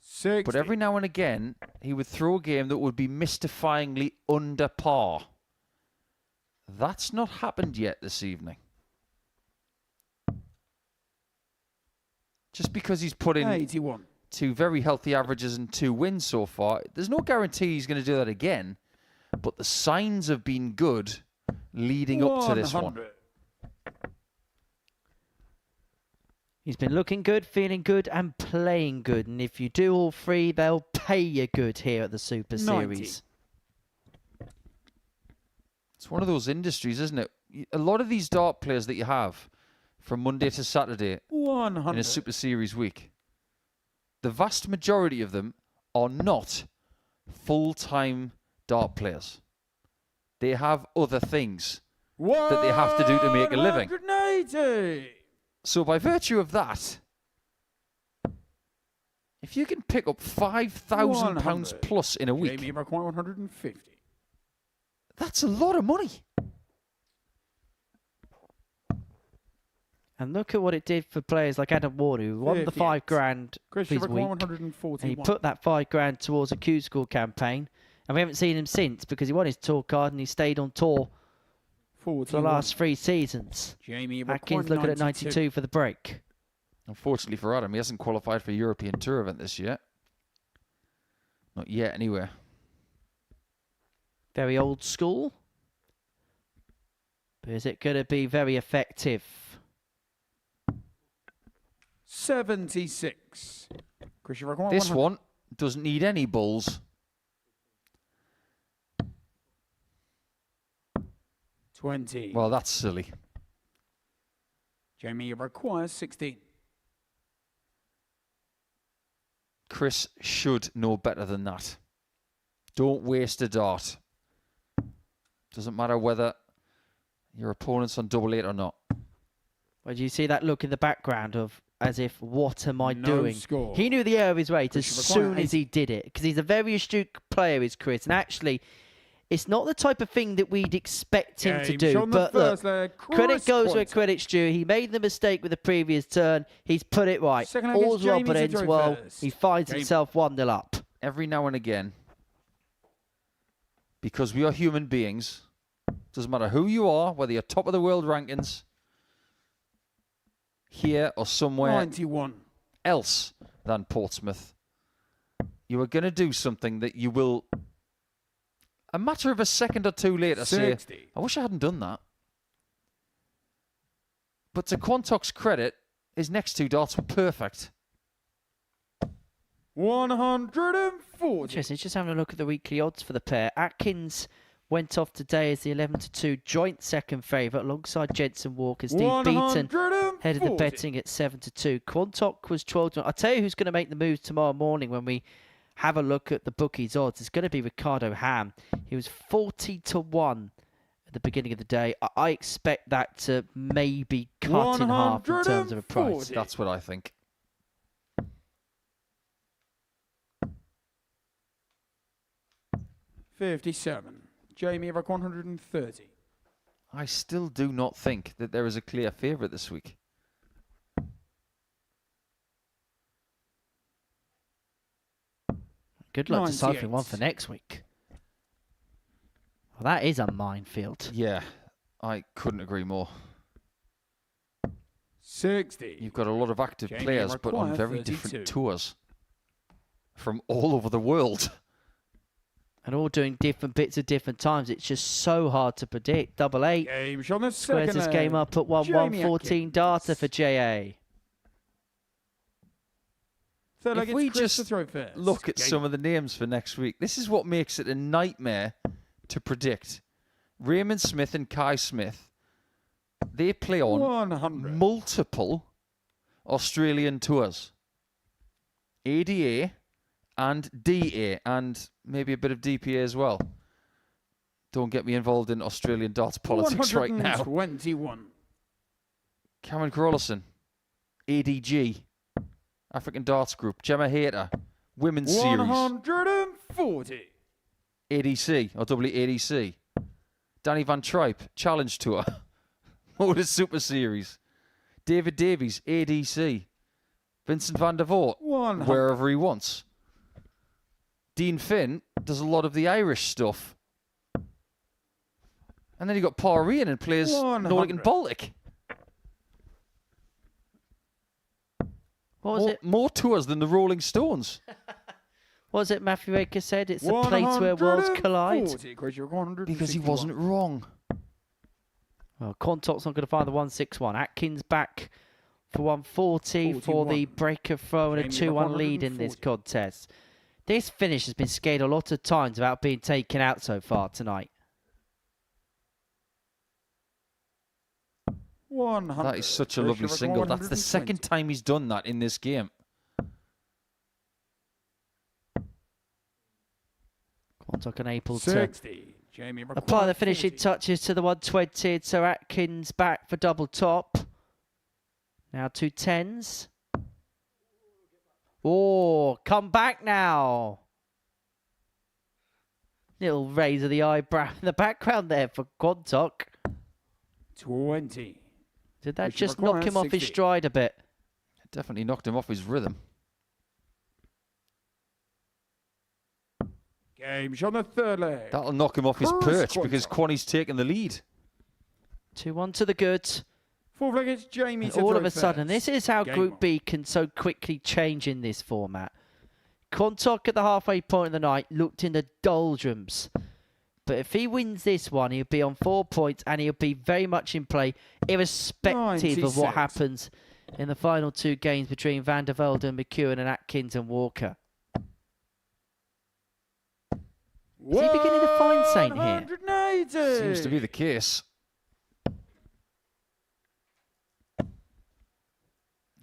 60. but every now and again he would throw a game that would be mystifyingly under par. That's not happened yet this evening. Just because he's put in 81. 2 very healthy averages and 2 wins so far, there's no guarantee he's going to do that again, but the signs have been good leading up to this one. He's been looking good, feeling good, and playing good. And if you do all three, they'll pay you good here at the Super 90. Series. It's one of those industries, isn't it? A lot of these dart players that you have from Monday to Saturday 100. in a Super Series week, the vast majority of them are not full-time dart players. They have other things that they have to do to make a living. 180. So by virtue of that, if you can pick up £5,000 100. plus in a week, Jamie McQuire 150. that's a lot of money. And look at what it did for players like Adam Ward, who won the 5 grand Christian this McQuire week. 141. And he put that 5 grand towards a Q-School campaign. And we haven't seen him since because he won his tour card and he stayed on tour for the last 3 seasons. Jamie Atkins looking at 92 for the break. Unfortunately for Adam, he hasn't qualified for a European Tour event this year. Not yet, anyway. Very old school. But is it going to be very effective? 76. Christian McQuire This 100. one doesn't need any bulls. 20. Well, that's silly. Jamie requires 16. Chris should know better than that. Don't waste a dart. Doesn't matter whether your opponent's on double 8 or not. Well, do you see that look in the background of as if, what am I No doing? score. He knew the error of his rate as Christian soon McGuire, as he did it because he's a very astute player, is Chris. And actually, it's not the type of thing that we'd expect him to do. But look, credit goes where credit's due. He made the mistake with the previous turn. He's put it right. Second against All's well Jamie but to ends throw well. first. He finds Game. himself 1-0 up. Every now and again, because we are human beings, doesn't matter who you are, whether you're top of the world rankings, here or somewhere 91. else than Portsmouth, you are going to do something that you will, a matter of a second or two later, say, 60. I wish I hadn't done that. But to Quantock's credit, his next 2 darts were perfect. 140. Interesting. Just having a look at the weekly odds for the pair. Atkins went off today as the 11-2 joint second favourite alongside Jensen Walker. Steve Beaton headed the betting at 7-2. Quantock was 12-1. I'll tell you who's going to make the moves tomorrow morning when we have a look at the bookies' odds. It's going to be Ricardo Ham. He was 40-1 at the beginning of the day. I expect that to maybe cut in half in terms of a price. That's what I think. $57. Jamie Evac 130. I still do not think that there is a clear favourite this week. Good luck 98. deciphering one for next week. Well, that is a minefield. Yeah, I couldn't agree more. 60. You've got a lot of active Jamie players, but on Require, very 32. different tours from all over the world. And all doing different bits at different times. It's just so hard to predict. 8. Game on the Squares second this game up at 1-1-14 data for JA. Third leg, If we it's Chris just to throw first. look at Game some of the names for next week, this is what makes it a nightmare to predict. Raymond Smith and Kai Smith, they play on 100. multiple Australian tours. ADA and DA, and maybe a bit of DPA as well. Don't get me involved in Australian darts politics right now. 121. Cameron Carolison, ADG, African Darts Group, Gemma Hayter, Women's Series, 140. ADC, or WADC, Danny Van Tripe, Challenge Tour, Modus Super Series, David Davies, ADC, Vincent van der Voort, 100. wherever he wants. Dean Finn does a lot of the Irish stuff. And then you got Paul Ryan and plays 100. Nordic and Baltic. What was it? More tours than the Rolling Stones. What was it Matthew Baker said? It's a place where worlds collide. 140. Chris, you're 161. Because he wasn't wrong. Well, Quantock's not going to find the 161. Atkins back for 140 for the 41. breaker throw and a Jamie 2-1 lead in this 140. contest. This finish has been skated a lot of times without being taken out so far tonight. 100. That is such a lovely Pressure single. record That's the second 120. time he's done that in this game. Quantock unable to 60. Jamie apply the McGuire, finishing 40. touches to the 120. So Atkins back for double top. Now 2 10s. Oh, come back now. Little raise of the eyebrow in the background there for Quantock. 20. Did that Pressure just knock required, him off his 60. stride a bit? It definitely knocked him off his rhythm. Game's on the third leg. That'll knock him off his Cross perch Quantock. because Quanny's taking the lead. 2-1 to the good. Fourth leg, it's Jamie And to all throw of a sudden, first. this is how Game Group on. B can so quickly change in this format. Quantock at the halfway point of the night looked in the doldrums. But if he wins this one, he'll be on 4 points and he'll be very much in play, irrespective of what 96. happens in the final 2 games between Vandervelde and McEwan and Atkins and Walker. Is he beginning to find Saint here? 180. Seems to be the case.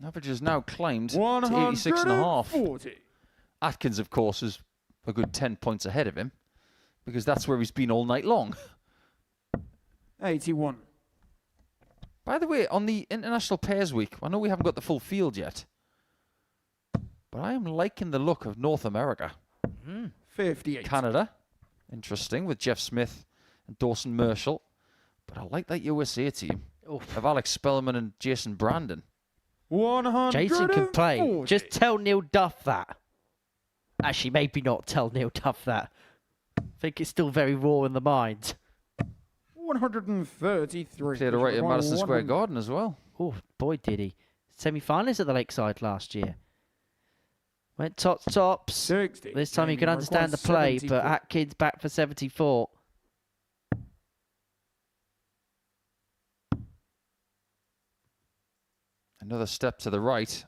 Average has now climbed to 86.5. 140. Atkins, of course, is a good 10 points ahead of him because that's where he's been all night long. 81. By the way, on the International Pairs Week, I know we haven't got the full field yet, but I am liking the look of North America. 58. Canada, interesting, with Jeff Smith and Dawson Marshall. But I like that USA team of Alex Spellman and Jason Brandon. 140. Jason can play. Just tell Neil Duff that. Actually, maybe not tell Neil Duff that. I think it's still very raw in the mind. 133. Played all right at Madison Square Garden as well. Oh, boy, did he. Semi-finalist at the Lakeside last year. Went tops. 60. This time you Jamie can understand the play, 74. but Atkins back for 74. Another step to the right.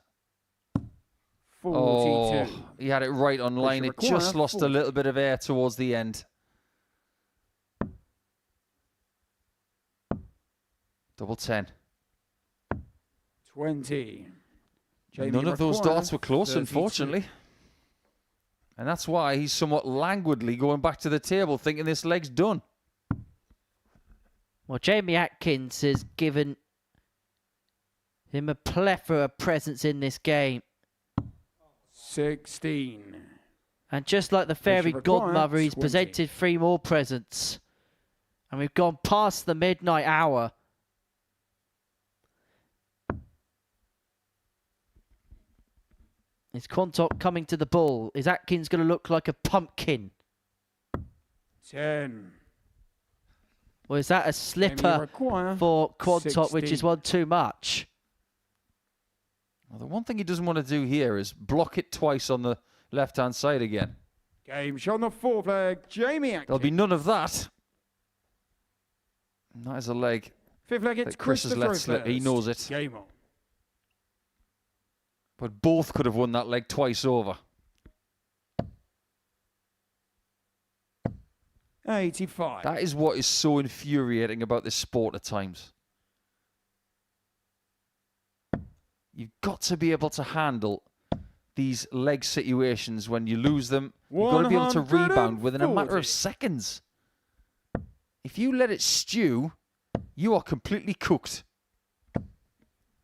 42. Oh, he had it right on line. It Pressure just required, lost a 40. little bit of air towards the end. Double 10. 20. Jamie None of those McGuire, darts were close, 32. unfortunately. And that's why he's somewhat languidly going back to the table, thinking this leg's done. Well, Jamie Atkins has given him a plethora of presence in this game. 16. And just like the fairy Pressure required, godmother, he's 20. presented 3 more presents. And we've gone past the midnight hour. Is Quantock coming to the ball? Is Atkins going to look like a pumpkin? 10. Or is that a slipper McGuire, for Quantock, which is 16. one too much? Well, the one thing he doesn't want to do here is block it twice on the left-hand side again. Game shot on the fourth leg. Jamie Atkins. There'll be none of that. And that is a leg Fifth leg, it's that Chris has let slip. He knows it. Game on. But both could have won that leg twice over. 85. That is what is so infuriating about this sport at times. You've got to be able to handle these leg situations when you lose them. You've got to be able to rebound within a matter 140. of seconds. If you let it stew, you are completely cooked.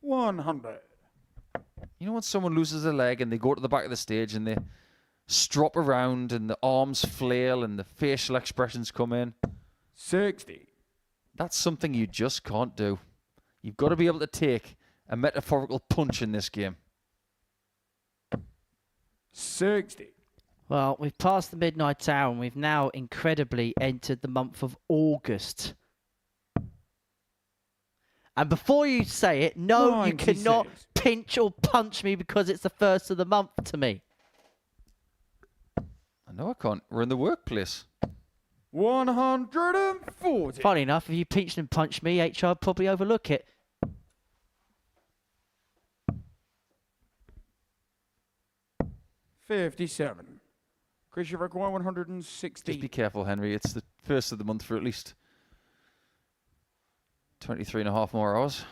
100. You know when someone loses a leg and they go to the back of the stage and they strop around and the arms flail and the facial expressions come in? 60. That's something you just can't do. You've got to be able to take a metaphorical punch in this game. 60. Well, we've passed the midnight hour and we've now incredibly entered the month of August. And before you say it, no, 96. you cannot pinch or punch me because it's the first of the month to me. I know I can't. We're in the workplace. 140. Funny enough, if you pinched and punched me, HR would probably overlook it. 57. Chris, you require 160. Just be careful, Henry. It's the first of the month for at least 23 and a half more hours.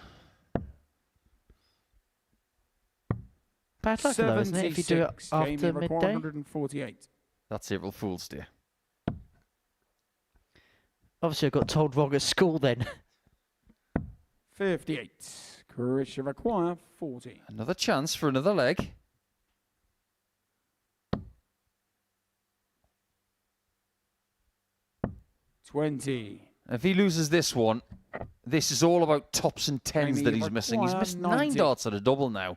Bad luck though, isn't it, if you do it after Jamie, require midday? 148. That's April Fool's Day. Obviously I got told wrong at school then. 58. Chris, you require 40. Another chance for another leg. If he loses this one, this is all about tops and tens that he's missing. He's missed 9 darts at a double now.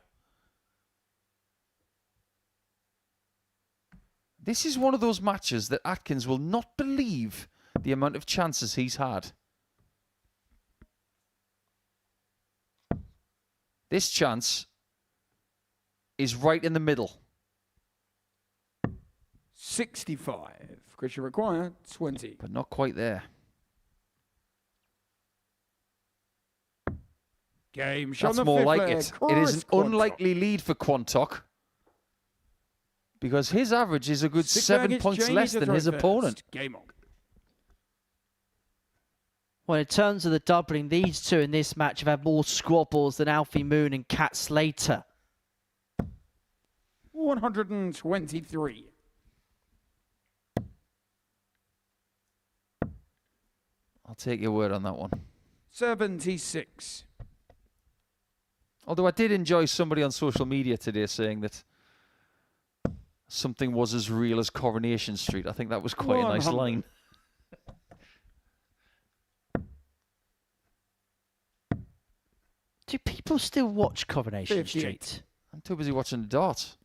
This is one of those matches that Atkins will not believe the amount of chances he's had. This chance is right in the middle. 65. Chris, you require 20. But not quite there. Game shot. That's more like it. It is an unlikely lead for Quantock, because his average is a good 7 points less than his opponent. Game on. Well, in terms of the doubling, these two in this match have had more squabbles than Alfie Moon and Kat Slater. 123. I'll take your word on that one. 76. Although I did enjoy somebody on social media today saying that something was as real as Coronation Street. I think that was quite a nice line. Do people still watch Coronation 58. Street? I'm too busy watching the darts.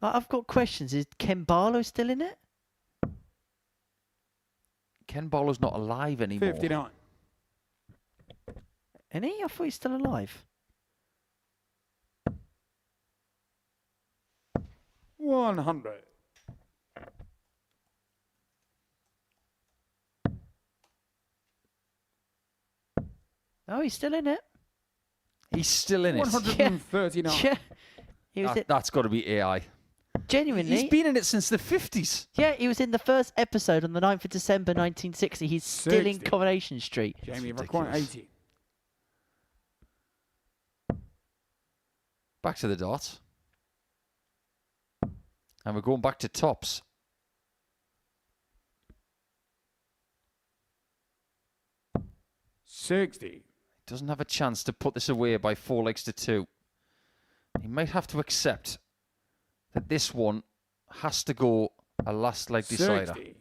I've got questions. Is Ken Barlow still in it? Ken Barlow's not alive anymore. 59. And I thought he's still alive. 100. Oh, he's still in it. He's still in it. 139. Yeah. He was That's got to be AI. genuinely. He's been in it since the 50s. Yeah, he was in the first episode on the 9th of December 1960. He's still in 60. Coronation Street. Jamie, require 80. Back to the darts. And we're going back to tops. $60. Doesn't have a chance to put this away by 4 legs to 2. He might have to accept that this one has to go a last leg decider. 60.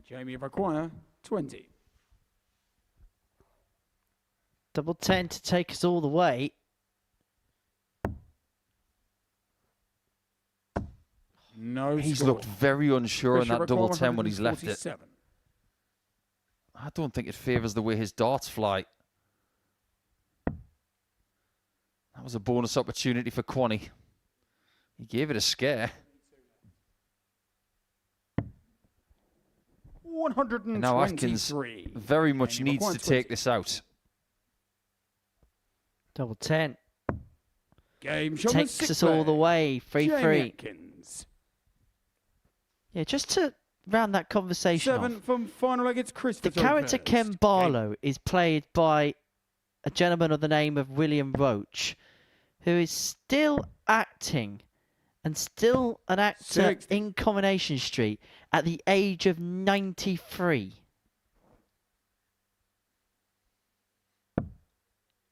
Jamie, require 20. Double 10 to take us all the way. No He's score. looked very unsure in Chris, you that double require 10 when he's left it. 147. I don't think it favours the way his darts fly. That was a bonus opportunity for Quanny. He gave it a scare. 123. And now Atkins very much Jamie, needs to require take this out. Double 10. Game shot Takes us all the way. 3-3. Atkins. Yeah, just to round that conversation 7 off. from final leg. It's Christopher. The character first. Ken Barlow is played by a gentleman of the name of William Roach, who is still acting and still an actor 60. in Coronation Street at the age of 93.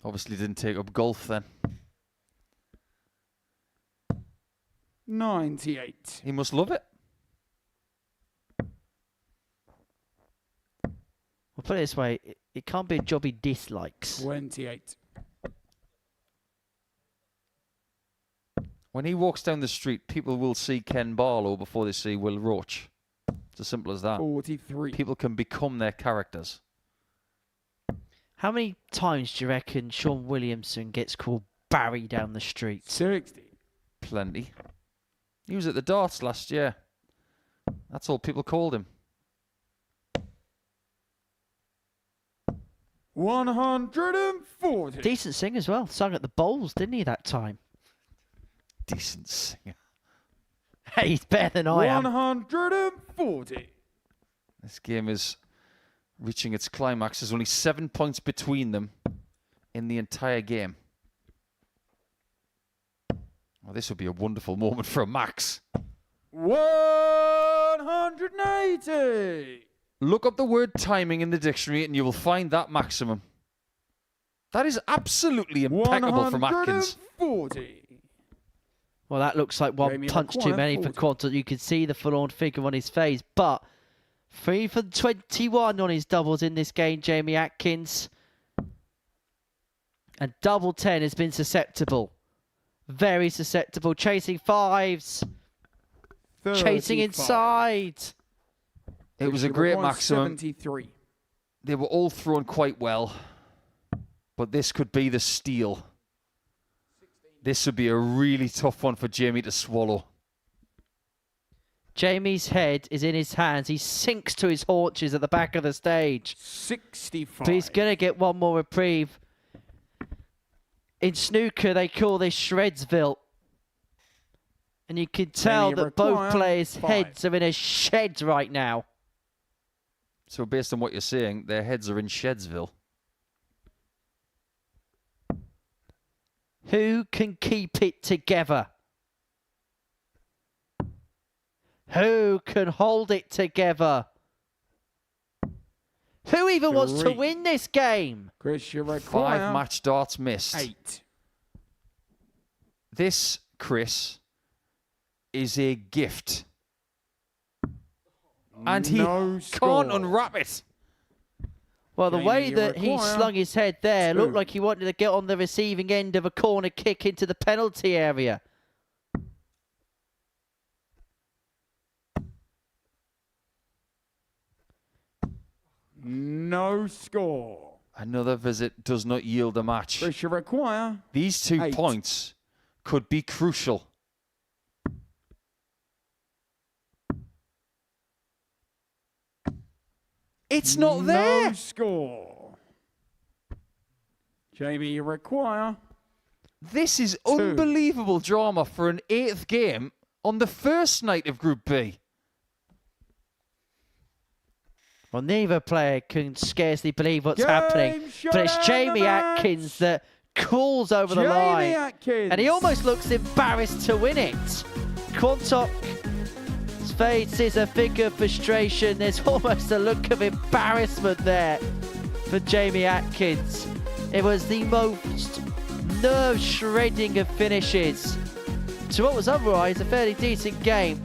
Obviously didn't take up golf then. 98. He must love it. We'll put it this way, it can't be a job he dislikes. 28. When he walks down the street, people will see Ken Barlow before they see Will Roach. It's as simple as that. 43. People can become their characters. How many times do you reckon Sean Williamson gets called Barry down the street? 60. Plenty. He was at the darts last year. That's all people called him. 140. Decent sing as well. Sung at the bowls, didn't he, that time? decent singer. Hey, he's better than I am. 140. This game is reaching its climax. There's only 7 points between them in the entire game. Well, this would be a wonderful moment for a max. 180. Look up the word timing in the dictionary and you will find that maximum. That is absolutely impeccable from Atkins. 140. Well, that looks like one Jamie punch too McGuire, many for 40. Quantock. You can see the full-on figure on his face, but 3 for 21 on his doubles in this game, Jamie Atkins. And double 10 has been susceptible. Very susceptible. Chasing fives. 35. Chasing inside. It was a great Requires maximum. 73. They were all thrown quite well, but this could be the steal. This would be a really tough one for Jamie to swallow. Jamie's head is in his hands. He sinks to his haunches at the back of the stage. 65. But he's going to get one more reprieve. In snooker, they call this Shredsville. And you can tell Jamie that both McGuire, players' 5. heads are in a shed right now. So based on what you're saying, their heads are in Shedsville. Who can keep it together? Who can hold it together? Who even wants to 3. win this game? Chris, you 5 require match darts missed. 8. This, Chris, is a gift. And he No can't score. unwrap it. Well, the Jamie, way you that he require slung his head there looked 2. like he wanted to get on the receiving end of a corner kick into the penalty area. No score. Another visit does not yield a match. Chris, you require These 2 8. points could be crucial. It's not there. No score. Jamie, you require This is 2. unbelievable drama for an 8th game on the first night of Group B. Well, neither player can scarcely believe what's Game happening. shut But it's out Jamie the match. Atkins that calls over the Jamie line. Atkins. And he almost looks embarrassed to win it. Quantock faces a figure of frustration. There's almost a look of embarrassment there for Jamie Atkins. It was the most nerve-shredding of finishes to what was otherwise a fairly decent game.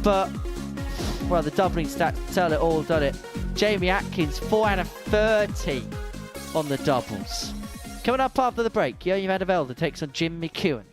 But, well, the doubling stats tell it all, don't it? Jamie Atkins, 4 out of 30 on the doubles. Coming up after the break, Vandervelde takes on Jim McEwan.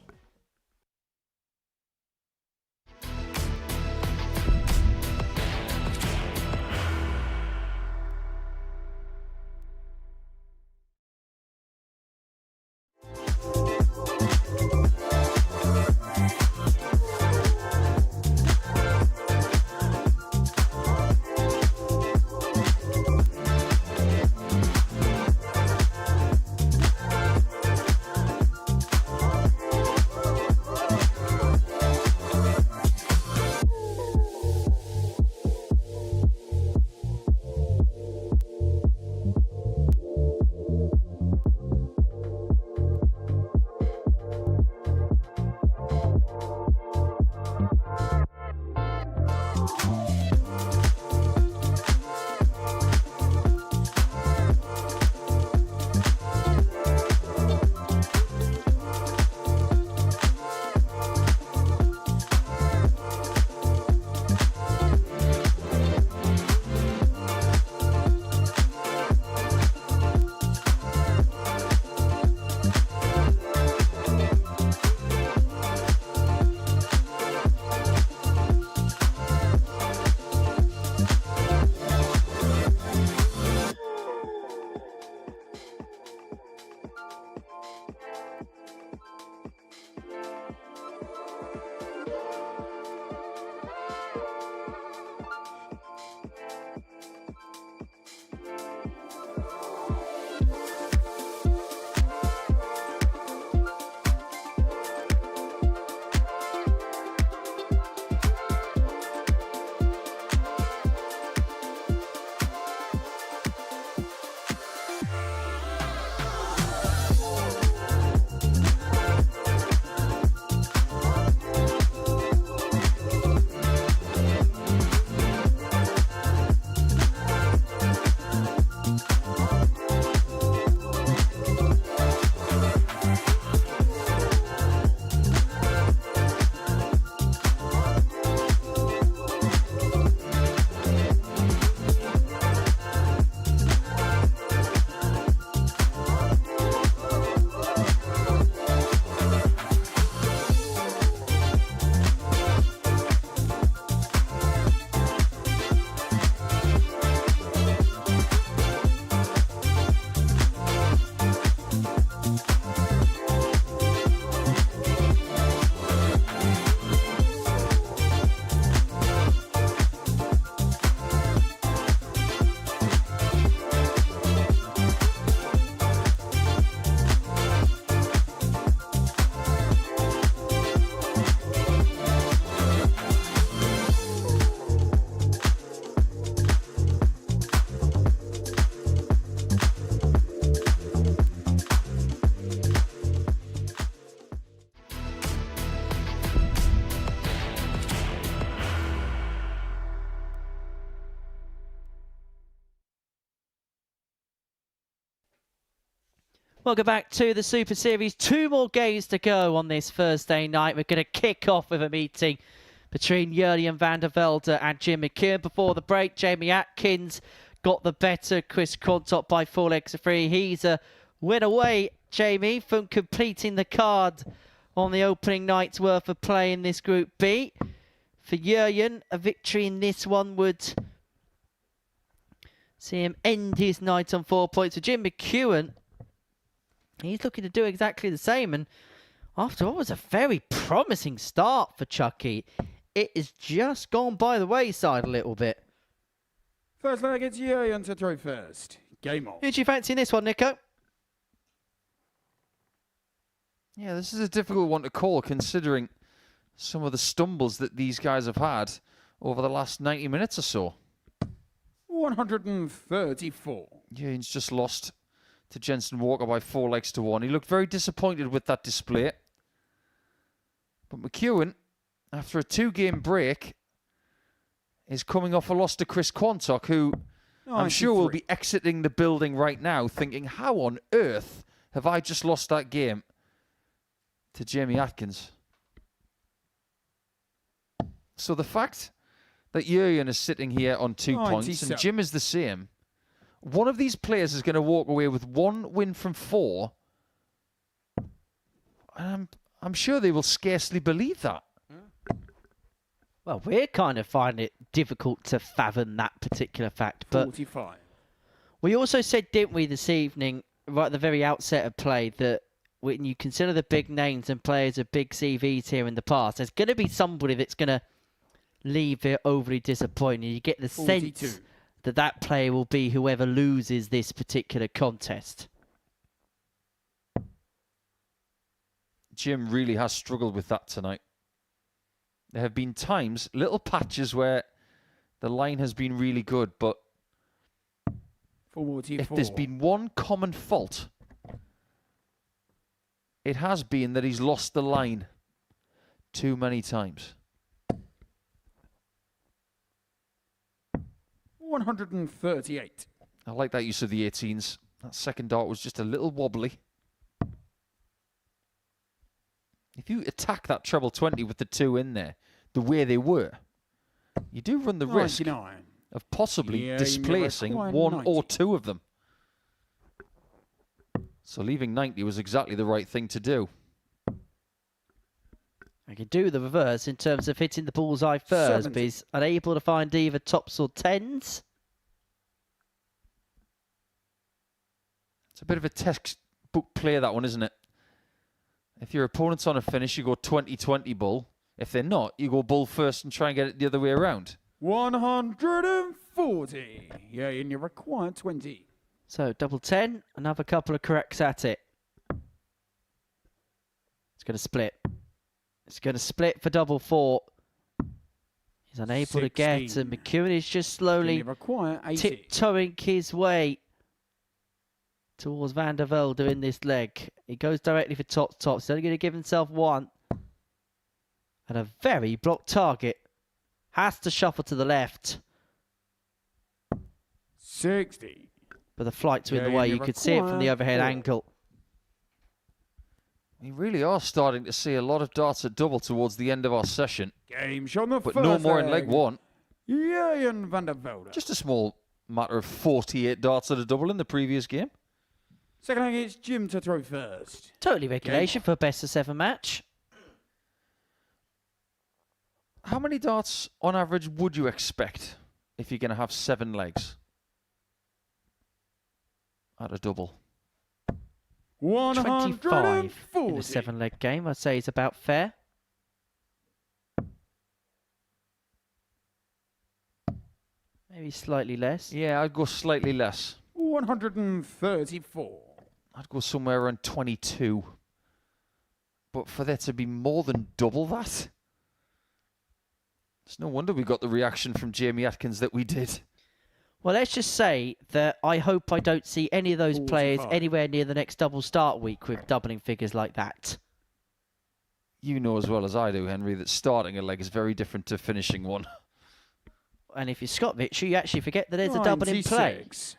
Welcome back to the Super Series. 2 more games to go on this Thursday night. We're going to kick off with a meeting between Jurjen Vandervelde and Jim McEwan. Before the break, Jamie Atkins got the better Chris Quantock by 4 legs to 3. He's a win away, Jamie, from completing the card on the opening night's worth of play in this Group B. For Jurjen, a victory in this one would see him end his night on 4 points. For Jim McEwan, he's looking to do exactly the same. And after all, it was a very promising start for Chucky. It has just gone by the wayside a little bit. First leg, it's Jurjen to throw first. Game on. Who do you fancy in this one, Nico? Yeah, this is a difficult one to call considering some of the stumbles that these guys have had over the last 90 minutes or so. 134. Jurgen's just lost to Jensen Walker by 4 legs to 1. He looked very disappointed with that display. But McEwan, after a 2-game break, is coming off a loss to Chris Quantock, who I'm sure will be exiting the building right now thinking, how on earth have I just lost that game to Jamie Atkins? So the fact that Jurjen is sitting here on 2 points and Jim is the same, one of these players is going to walk away with 1 win from 4. And I'm sure they will scarcely believe that. Well, we're kind of finding it difficult to fathom that particular fact. But 45. we also said, didn't we, this evening, right at the very outset of play, that when you consider the big names and players of big CVs here in the past, there's going to be somebody that's going to leave it overly disappointed. You get the 42. sense that that player will be whoever loses this particular contest. Jim really has struggled with that tonight. There have been times, little patches where the line has been really good, but 44. if there's been one common fault, it has been that he's lost the line too many times. 138. I like that use of the 18s. That second dart was just a little wobbly. If you attack that treble 20 with the 2 in there, the way they were, you do run the risk 99. of possibly Yeah, displacing you 1 or 2 of them. So leaving 90 was exactly the right thing to do. I can do the reverse in terms of hitting the bullseye first, 70. but he's unable to find either tops or 10s. It's a bit of a textbook play, that one, isn't it? If your opponent's on a finish, you go 20-20 bull. If they're not, you go bull first and try and get it the other way around. 140. Yeah, and you require 20. So double 10, another couple of corrects at it. It's going to split. It's going to split for double 4. He's unable to get, 16. and McEwan is just slowly You require 80. tiptoeing his way towards Vandervelde in this leg. He goes directly for tops. He's only going to give himself 1. And a very blocked target. Has to shuffle to the left. 60. But the flight's in Yeah, the way. you You could see it from the require overhead 4. angle. We really are starting to see a lot of darts at double towards the end of our session. Game shot on the But first no more in leg 1. Jurjen Vandervelde. Just a small matter of 48 darts at a double in the previous game. Second leg, it's Jim to throw first. Totally regulation for a best of 7 match. How many darts on average would you expect if you're going to have 7 legs at a double? 25 140. in a 7-leg game. I'd say is about fair. Maybe slightly less. Yeah, I'd go slightly less. 134. I'd go somewhere around 22. But for there to be more than double that? It's no wonder we got the reaction from Jamie Atkins that we did. Well, let's just say that I hope I don't see any of those players 45. anywhere near the next double start week with doubling figures like that. You know as well as I do, Henry, that starting a leg is very different to finishing one. And if you're Scott Mitchell, you actually forget that there's a double in play. 96.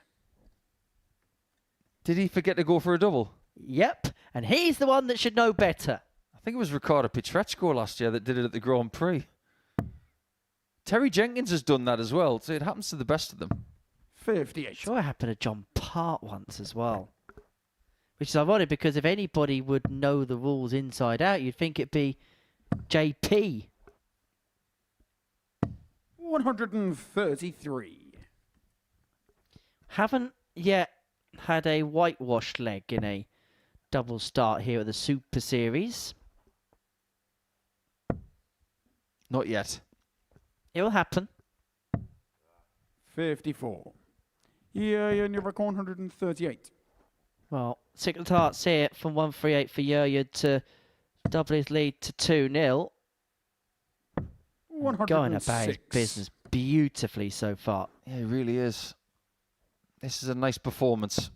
Did he forget to go for a double? Yep, and he's the one that should know better. I think it was Ricardo Pietreczko last year that did it at the Grand Prix. Terry Jenkins has done that as well, so it happens to the best of them. 58. Sure, it happened to John Part once as well. Which is ironic because if anybody would know the rules inside out, you'd think it'd be JP. 133. Haven't yet had a whitewashed leg in a double start here at the Super Series. Not yet. It will happen. 54. Yeah, you're 138. Well, Sickle Tarts here from 138 for Yuryan to double his lead to 2-0. Going about his business beautifully so far. Yeah, it really is. This is a nice performance.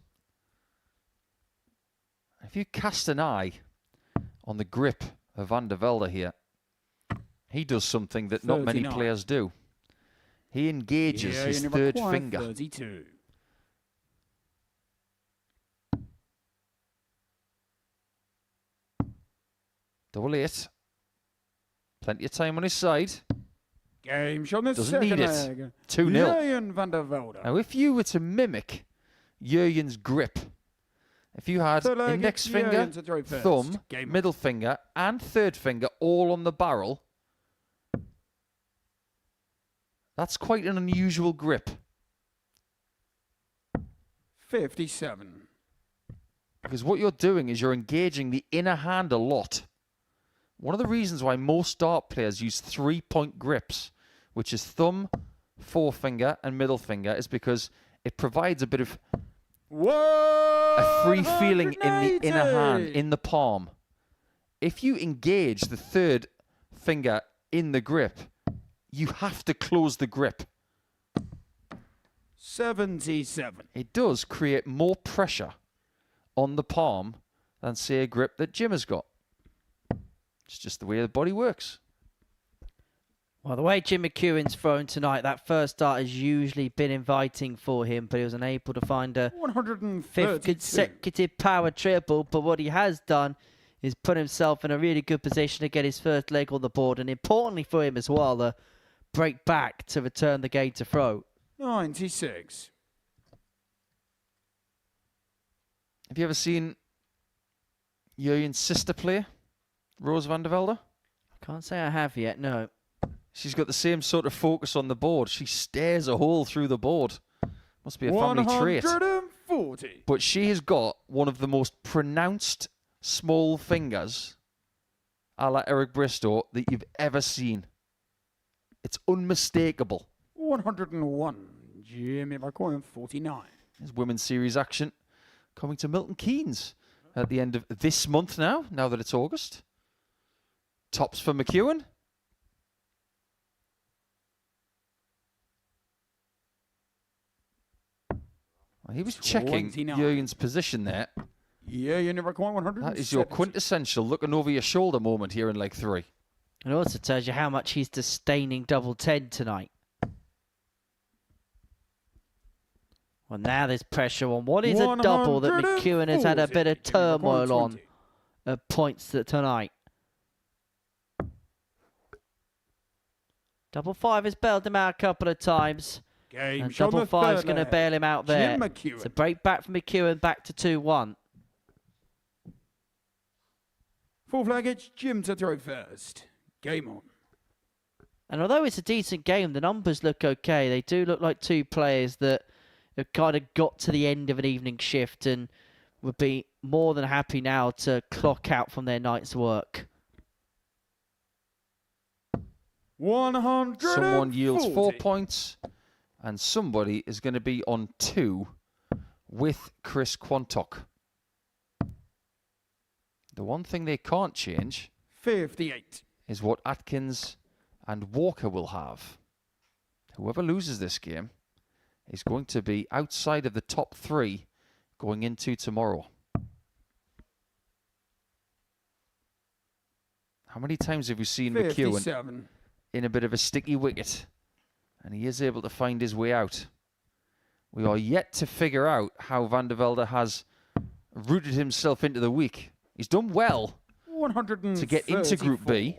If you cast an eye on the grip of Vandervelde here, he does something that not many players do. He engages his third finger. 32. Double 8. Plenty of time on his side. Game shot on the Doesn't second need it. leg. 2-0. Jurjen Vandervelde. Now, if you were to mimic Jurjen's grip, if you had Third leg, index it's finger, Jurjen to throw first. thumb, Game middle finger, and third finger all on the barrel, that's quite an unusual grip. 57. Because what you're doing is you're engaging the inner hand a lot. One of the reasons why most dart players use 3-point grips, which is thumb, forefinger, and middle finger, is because it provides a bit of a free feeling in the inner hand, in the palm. If you engage the third finger in the grip, you have to close the grip. 77. It does create more pressure on the palm than, say, a grip that Jim has got. It's just the way the body works. Well, the way Jim McEwan's thrown tonight, that first start has usually been inviting for him, but he was unable to find a 132. fifth consecutive power triple. But what he has done is put himself in a really good position to get his first leg on the board, and importantly for him as well, the break back to return the game to throw. 96. Have you ever seen Jurjen's sister play, Rose Vandervelde? Can't say I have yet, no. She's got the same sort of focus on the board. She stares a hole through the board. Must be a family trait. 140. But she has got one of the most pronounced small fingers, a la Eric Bristow, that you've ever seen. It's unmistakable. 101. Jimmy McEwan, 49. There's Women's Series action coming to Milton Keynes at the end of this month now that it's August. Tops for McEwan. Well, he was checking 29. Jurgen's position there. Yeah, you never quite 100. That is your quintessential looking over your shoulder moment here in leg 3. It also tells you how much he's disdaining double 10 tonight. Well, now there's pressure on what is a double that McEwan has had a bit of turmoil on at points tonight. Double 5 has bailed him out a couple of times. And double 5 is going to bail him out there. It's a break back from McEwan, back to 2-1. Fourth leg, it's Jim to throw first. Game on. And although it's a decent game, the numbers look okay. They do look like two players that have kind of got to the end of an evening shift and would be more than happy now to clock out from their night's work. 100. Someone yields 4 points, and somebody is going to be on 2 with Chris Quantock. The one thing they can't change 58 is what Atkins and Walker will have. Whoever loses this game is going to be outside of the top 3 going into tomorrow. How many times have we seen 57. McEwan in a bit of a sticky wicket? And he is able to find his way out. We are yet to figure out how Vandervelde has rooted himself into the week. He's done well 134. to get into Group B.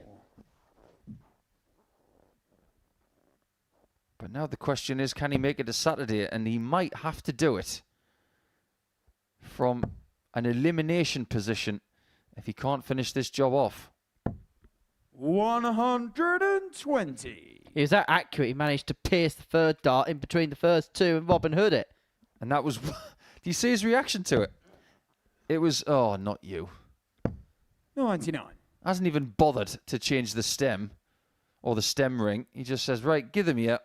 But now the question is, can he make it to Saturday? And he might have to do it from an elimination position if he can't finish this job off. 120. He was that accurate, he managed to pierce the third dart in between the first two and Robin Hood it. And that was... Do you see his reaction to it? It was, oh, not you. 99. Hasn't even bothered to change the stem or the stem ring. He just says, right, give them here.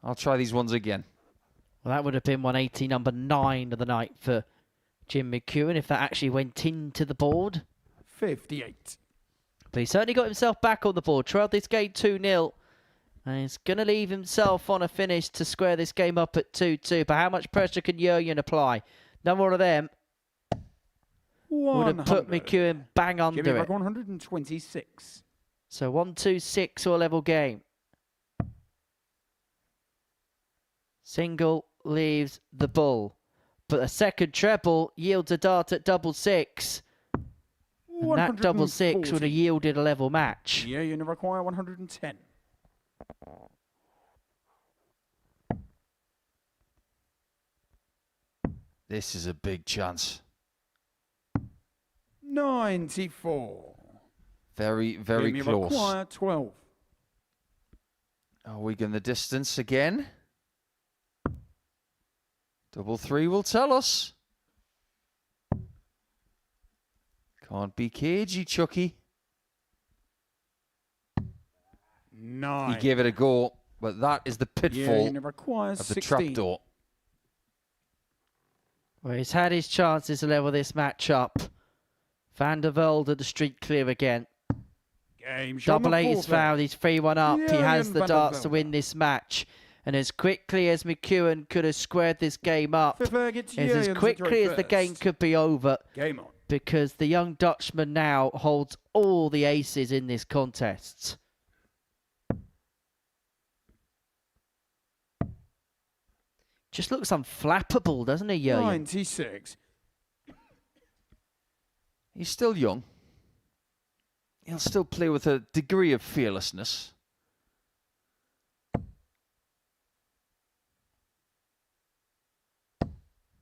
I'll try these ones again. Well, that would have been 180, number 9 of the night for Jim McEwan if that actually went into the board. 58. But he certainly got himself back on the board. Trailed this game 2-0. And he's going to leave himself on a finish to square this game up at 2-2. But how much pressure can Jurgen apply? None more of them would have put McEwan bang under it. 126. So 1-2-6 or level game. Single leaves the bull. But a second treble yields a dart at double six. And that double six would have yielded a level match. Yeah, you require 110. This is a big chance. 94. Very, very close. Require 12. Are we going the distance again? Double three will tell us. Can't be cagey, Chucky. 9. He gave it a go, but that is the pitfall of the 16. trapdoor. Well, he's had his chances to level this match up. Vandervelde the street clear again. Game Double 8 is fouled. He's 3-1 up. He has the darts to Vandervelde. win this match. And as quickly as McEwan could have squared this game up, It's as quickly as the game could be over, Game on. because the young Dutchman now holds all the aces in this contest. Just looks unflappable, doesn't he, Jurgen? 96. He's still young. He'll still play with a degree of fearlessness.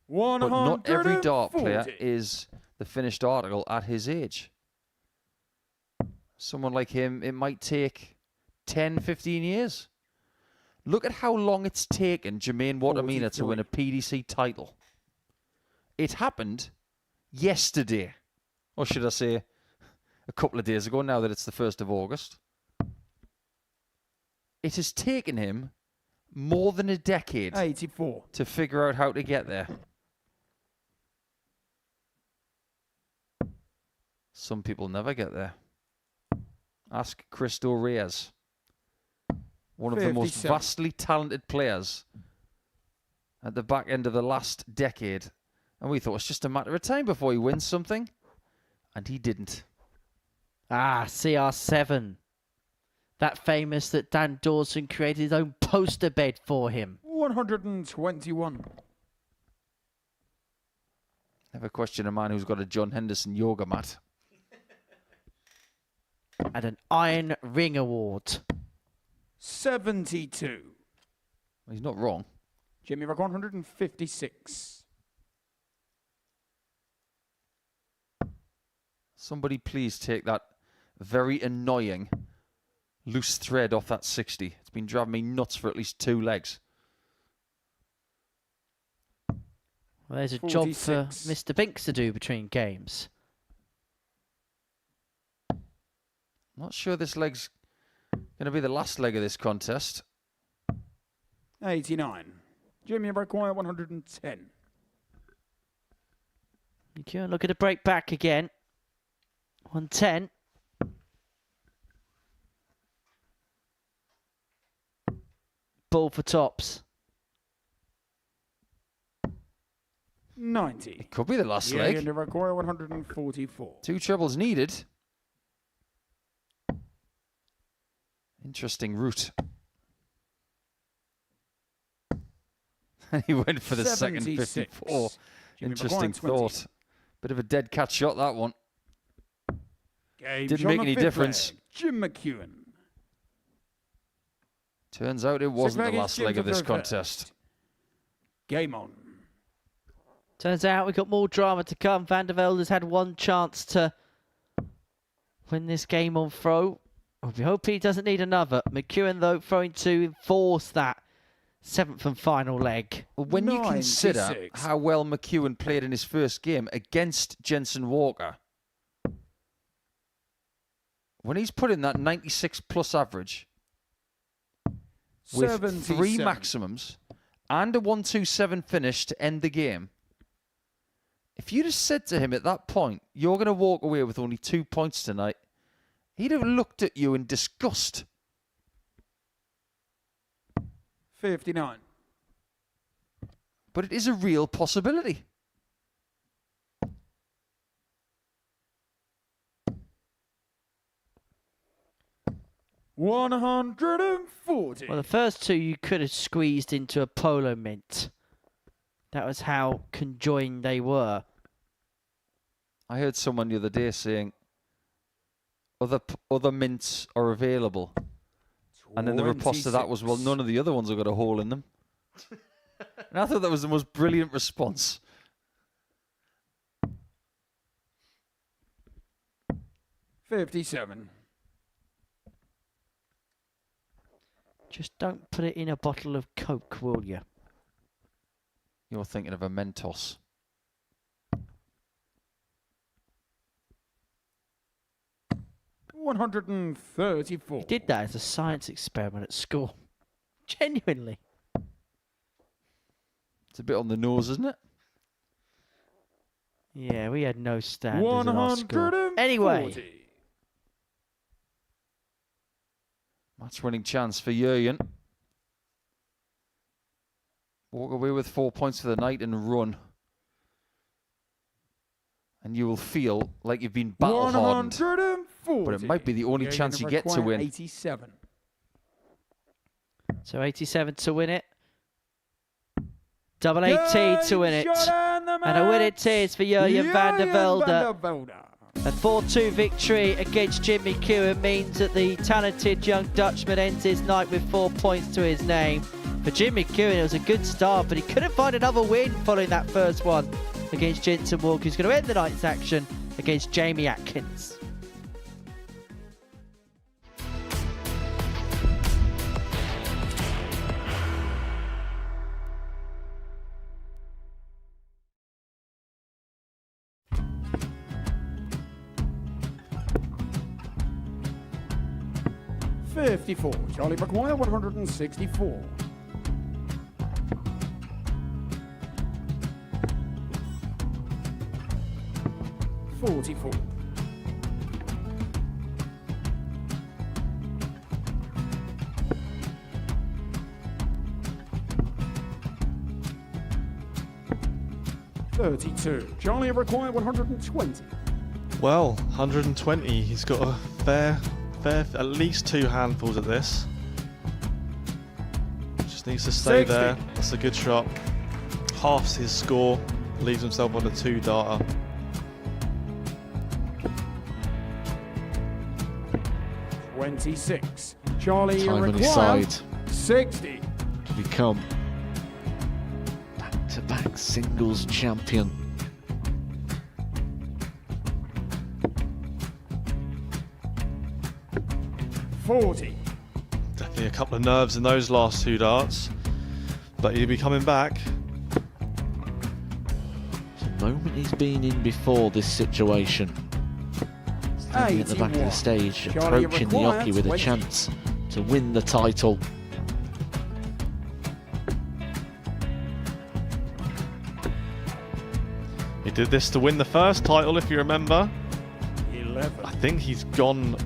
But not every dart player is the finished article at his age. Someone like him, it might take 10, 15 years. Look at how long it's taken Jermaine Watermina to win a PDC title. It happened yesterday. Or should I say, a couple of days ago, now that it's the 1st of August. It has taken him more than a decade 84. to figure out how to get there. Some people never get there. Ask Cristo Reyes, one of the most 57. vastly talented players at the back end of the last decade. And we thought it's just a matter of time before he wins something. And he didn't. Ah, CR7. That famous that Dan Dawson created his own poster bed for him. 121. Never question a man who's got a John Henderson yoga mat. And an Iron Ring Award. 72. He's not wrong. Jimmy Rock 156. Somebody please take that very annoying loose thread off that 60. It's been driving me nuts for at least 2 legs. Well, there's a 46. job for Mr. Binks to do between games. Not sure this leg's going to be the last leg of this contest. 89. Jimmy require 110. McEwan looking to break back again. 110. Ball for tops. 90. It could be the last Yeah, leg. and require 144. 2 trebles needed. Interesting route. And he went for the second 76. 54. Interesting McGuire, 20. thought. Bit of a dead cat shot, that one. Game Didn't shot make on the any fifth difference. leg, Jim McEwan. Turns out it wasn't the leg last is leg Jim of to this throw first. contest. Game on. Turns out we've got more drama to come. Vandervelde has had one chance to win this game on throw. We hope he doesn't need another. McEwan, though, throwing to enforce that 7th and final leg. Well, when you consider 96. how well McEwan played in his first game against Jensen Walker, when he's put in that 96 plus average with 3 77. maximums and a 1-2-7 finish to end the game, if you just said to him at that point, you're going to walk away with only 2 points tonight, he'd have looked at you in disgust. 59. But it is a real possibility. $140. Well, the first two you could have squeezed into a polo mint. That was how conjoined they were. I heard someone the other day saying other mints are available. And then the riposte to that was, well, none of the other ones have got a hole in them. And I thought that was the most brilliant response. $57. Just don't put it in a bottle of Coke, will you? You're thinking of a Mentos. $134. He did that as a science experiment at school. Genuinely. It's a bit on the nose, isn't it? Yeah, we had no standards at our school. Anyway. Match-winning chance for Jurgen. Walk away with 4 points for the night and run. And you will feel like you've been battle-hardened. But it might be the only chance you get to win. 87. So 87 to win it. Double 18 to win it. And a win it is for Jurgen Vandervelde. A 4-2 victory against Jim McEwan means that the talented young Dutchman ends his night with 4 points to his name. For Jim McEwan, it was a good start, but he couldn't find another win following that first one against Jensen Walker, who's going to end the night's action against Jamie Atkins. $54. Charlie McGuire, 164. $44. $32. Charlie McGuire, 120. Well, 120. He's got a fair, at least 2 handfuls at this. Just needs to stay 60. there. That's a good shot. Halves his score, leaves himself on a 2-darter. $26. Charlie Time on his McGuire, side 60. to become back-to-back singles champion. $40. Definitely a couple of nerves in those last 2 darts, but he'll be coming back. It's a moment he's been in before this situation. Standing at the back of the 81. stage, Charlie approaching the McGuire, hockey with a 20. chance to win the title. He did this to win the first title, if you remember. 11. I think he's gone.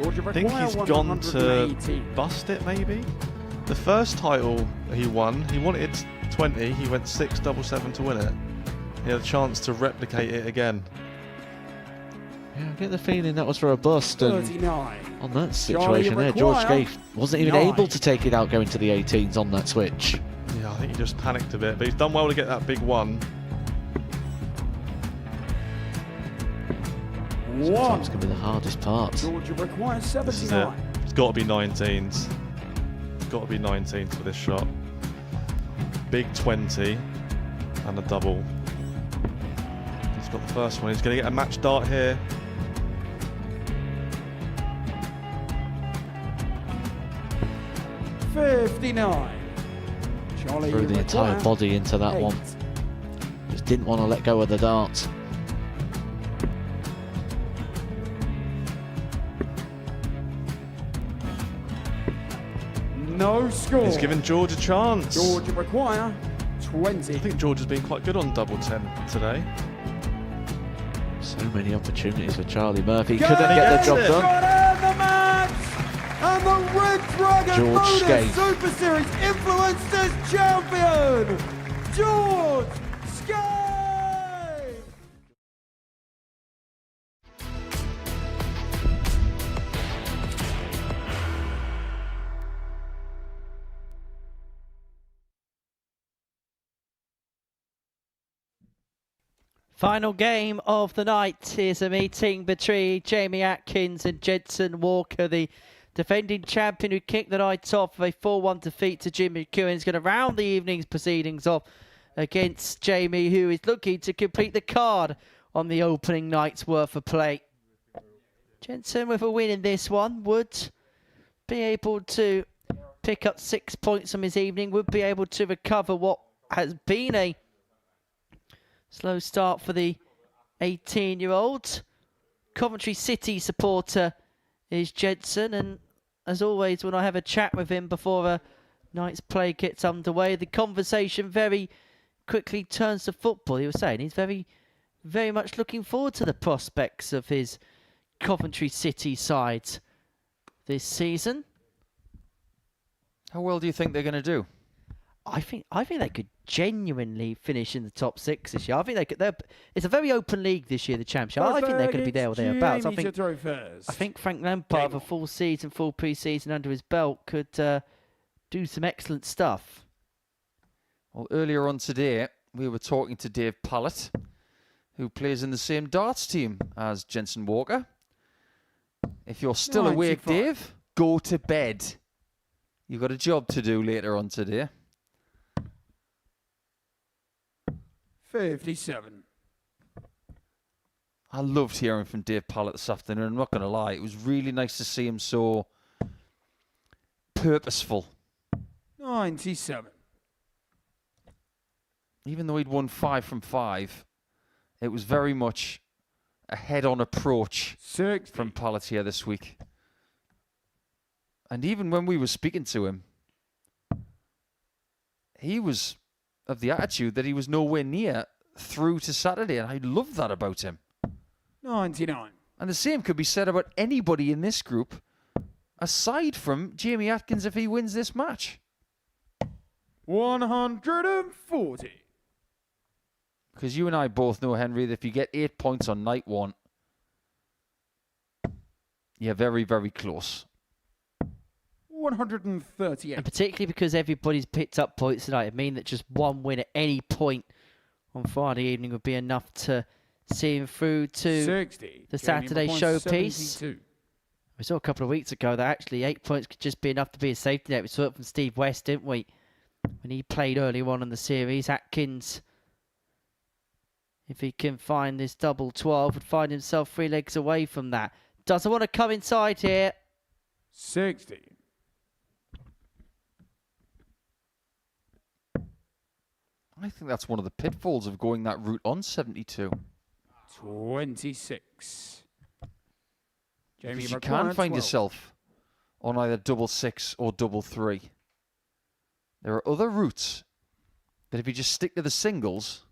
Georgia I think he's McGuire, gone to 118. bust it, maybe. The first title he won, he wanted 20. He went 6-7-7 to win it. He had a chance to replicate it again. Yeah, I get the feeling that was for a bust, and 39. on that situation there, George McGuire, Scaife wasn't even 9. able to take it out going to the 18s on that switch. Yeah, I think he just panicked a bit, but he's done well to get that big one. Sometimes can be the hardest part. Georgia requires This is it. 79. It's got to be 19s. It's got to be 19s for this shot. Big 20 and a double. He's got the first one. He's going to get a match dart here. $59. Charlie Threw the entire require body into that 8. one. Just didn't want to let go of the dart. No score. He's giving George a chance. Georgia require 20. I think George has been quite good on double 10 today. So many opportunities for Charlie Murphy. Go! Couldn't get the job Yes! done. Got in the match! And the Red Dragon George Modus Scaife. Super Series Influencers Champion, George Scaife! Final game of the night is a meeting between Jamie Atkins and Jensen Walker, the defending champion who kicked the night off with a 4-1 defeat to Jim McEwan. Is going to round the evening's proceedings off against Jamie, who is looking to complete the card on the opening night's worth of play. Jensen, with a win in this one, would be able to pick up 6 points from his evening, would be able to recover what has been a slow start for the 18-year-old. Coventry City supporter is Jensen, and as always, when I have a chat with him before a night's play gets underway, the conversation very quickly turns to football. He was saying he's very, very much looking forward to the prospects of his Coventry City side this season. How well do you think they're going to do? I think they could genuinely finish in the top 6 this year. I think they could. It's a very open league this year, the Championship. I think they're going to be there or thereabouts. I think Frank Lampard, with a full season, full pre-season under his belt, could do some excellent stuff. Well, earlier on today, we were talking to Dave Pallett, who plays in the same darts team as Jensen Walker. If you're still awake, Dave, go to bed. You've got a job to do later on today. 57. I loved hearing from Dave Pallett this afternoon. I'm not going to lie. It was really nice to see him so purposeful. 97. Even though he'd won 5 from 5, it was very much a head-on approach 60. from Pallett here this week. And even when we were speaking to him, he was of the attitude that he was nowhere near through to Saturday, and I love that about him. 99. And the same could be said about anybody in this group, aside from Jamie Atkins if he wins this match. 140. Because you and I both know, Henry, that if you get 8 points on night 1, you're very, very close. 138. And particularly because everybody's picked up points tonight, it means that just one win at any point on Friday evening would be enough to see him through to 60. the Saturday showpiece. 72. We saw a couple of weeks ago that actually 8 points could just be enough to be a safety net. We saw it from Steve West, didn't we? When he played early on in the series, Atkins, if he can find this double 12, would find himself 3 legs away from that. Doesn't want to come inside here. 60. I think that's one of the pitfalls of going that route on 72. 26. Because you can find yourself on either double 6 or double 3. There are other routes that if you just stick to the singles,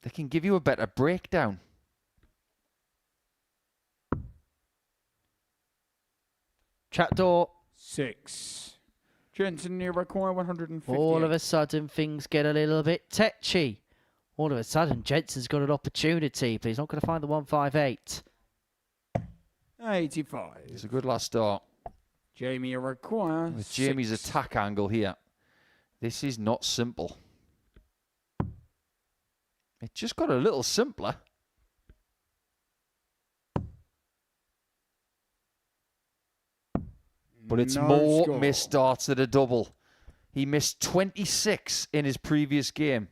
they can give you a better breakdown. Trapdoor. 6. Jensen, you require 150. All of a sudden, things get a little bit tetchy. All of a sudden, Jensen's got an opportunity, but he's not going to find the 158. 85. It's a good last start. Jamie, you require With Jamie's 6. attack angle here, this is not simple. It just got a little simpler. But it's No more score. missed darts than a double. He missed 26 in his previous game.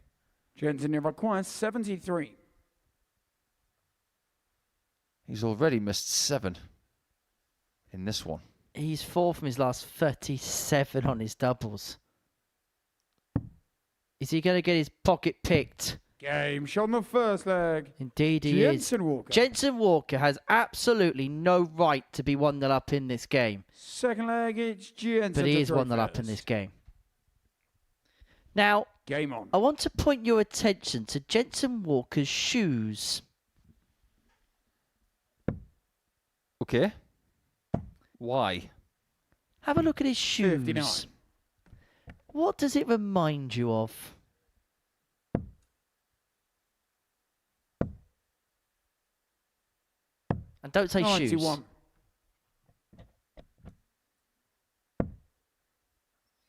Jensen requires 73. He's already missed 7 in this one. He's 4 from his last 37 on his doubles. Is he going to get his pocket picked? Game shot on the first leg. Indeed he Jensen is. Walker. Jensen Walker has absolutely no right to be 1-0 up in this game. Second leg, it's Jensen. But he is to 1-0 throw up in first. this game. Now, Game on. I want to point your attention to Jensen Walker's shoes. Okay. Why? Have a look at his shoes. 59. What does it remind you of? And don't say shoes. 91.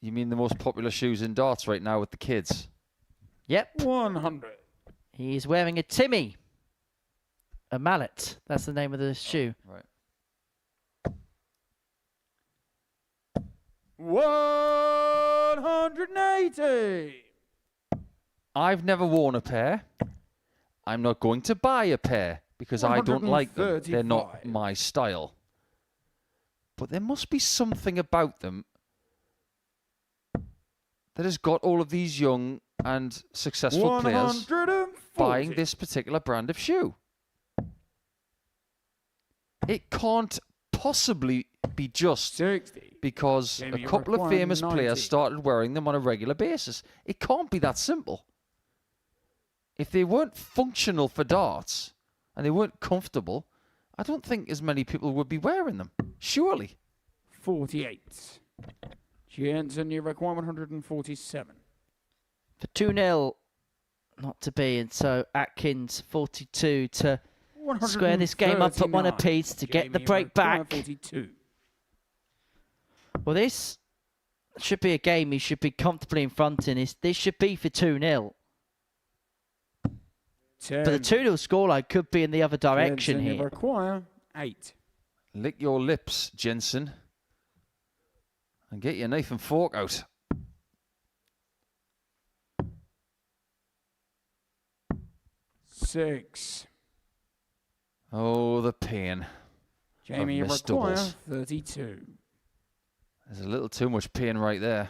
You mean the most popular shoes in darts right now with the kids? Yep. 100. He's wearing a Timmy. A mallet. That's the name of the shoe. Right. 180. I've never worn a pair. I'm not going to buy a pair because I don't like them. They're not 135. my style. But there must be something about them that has got all of these young and successful players 140. buying this particular brand of shoe. It can't possibly be just 60. because Jamie, a couple of require famous 90. players started wearing them on a regular basis. It can't be that simple. If they weren't functional for darts and they weren't comfortable, I don't think as many people would be wearing them. Surely. 48. Jensen, you require 147. For 2-0, not to be. And so Atkins, 42 to square this game up at 1 apiece to get the Jamie, break require back. 42. Well, this should be a game he should be comfortably in front in. This should be for 2-0. 10. But the 2-0 scoreline could be in the other direction Jensen, you here. require 8. Lick your lips, Jensen. And get your knife and fork out. Six. Oh, the pain. Jamie, you missed require doubles. 32. There's a little too much pain right there.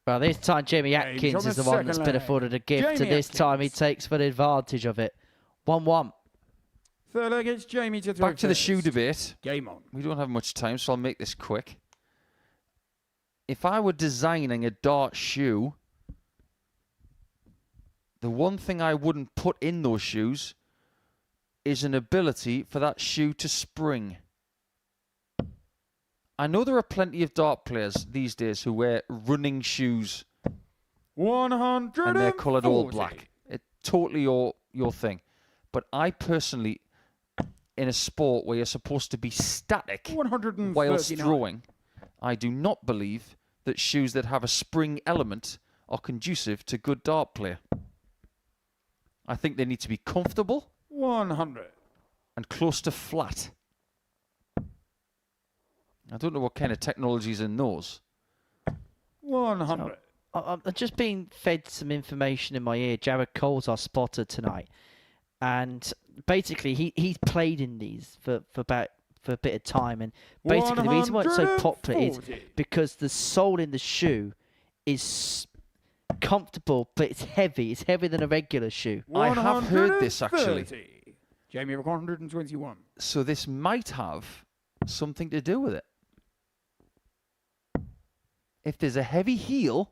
Well, this time Jamie James Atkins on is the the one that's second been leg. afforded a gift. Jamie And this time he Atkins. takes full advantage of it. 1-1. Third leg, it's Jamie to throw Back to the first. shoe debate. Game on. We don't have much time, so I'll make this quick. If I were designing a dart shoe, the one thing I wouldn't put in those shoes is an ability for that shoe to spring. I know there are plenty of dart players these days who wear running shoes 140. and they're coloured all black. It's totally your thing. But I personally, in a sport where you're supposed to be static 139. whilst throwing, I do not believe that shoes that have a spring element are conducive to good dart play. I think they need to be comfortable 100. and close to flat. I don't know what kind of technology's in those. 100. I'm just being fed some information in my ear. Jared Cole's our spotter tonight. And basically, he's played in these for a bit of time. And basically, the reason why it's so popular is 140. because the sole in the shoe is comfortable, but it's heavy. It's heavier than a regular shoe. I have heard this, actually. 130. Jamie, 121. So this might have something to do with it. If there's a heavy heel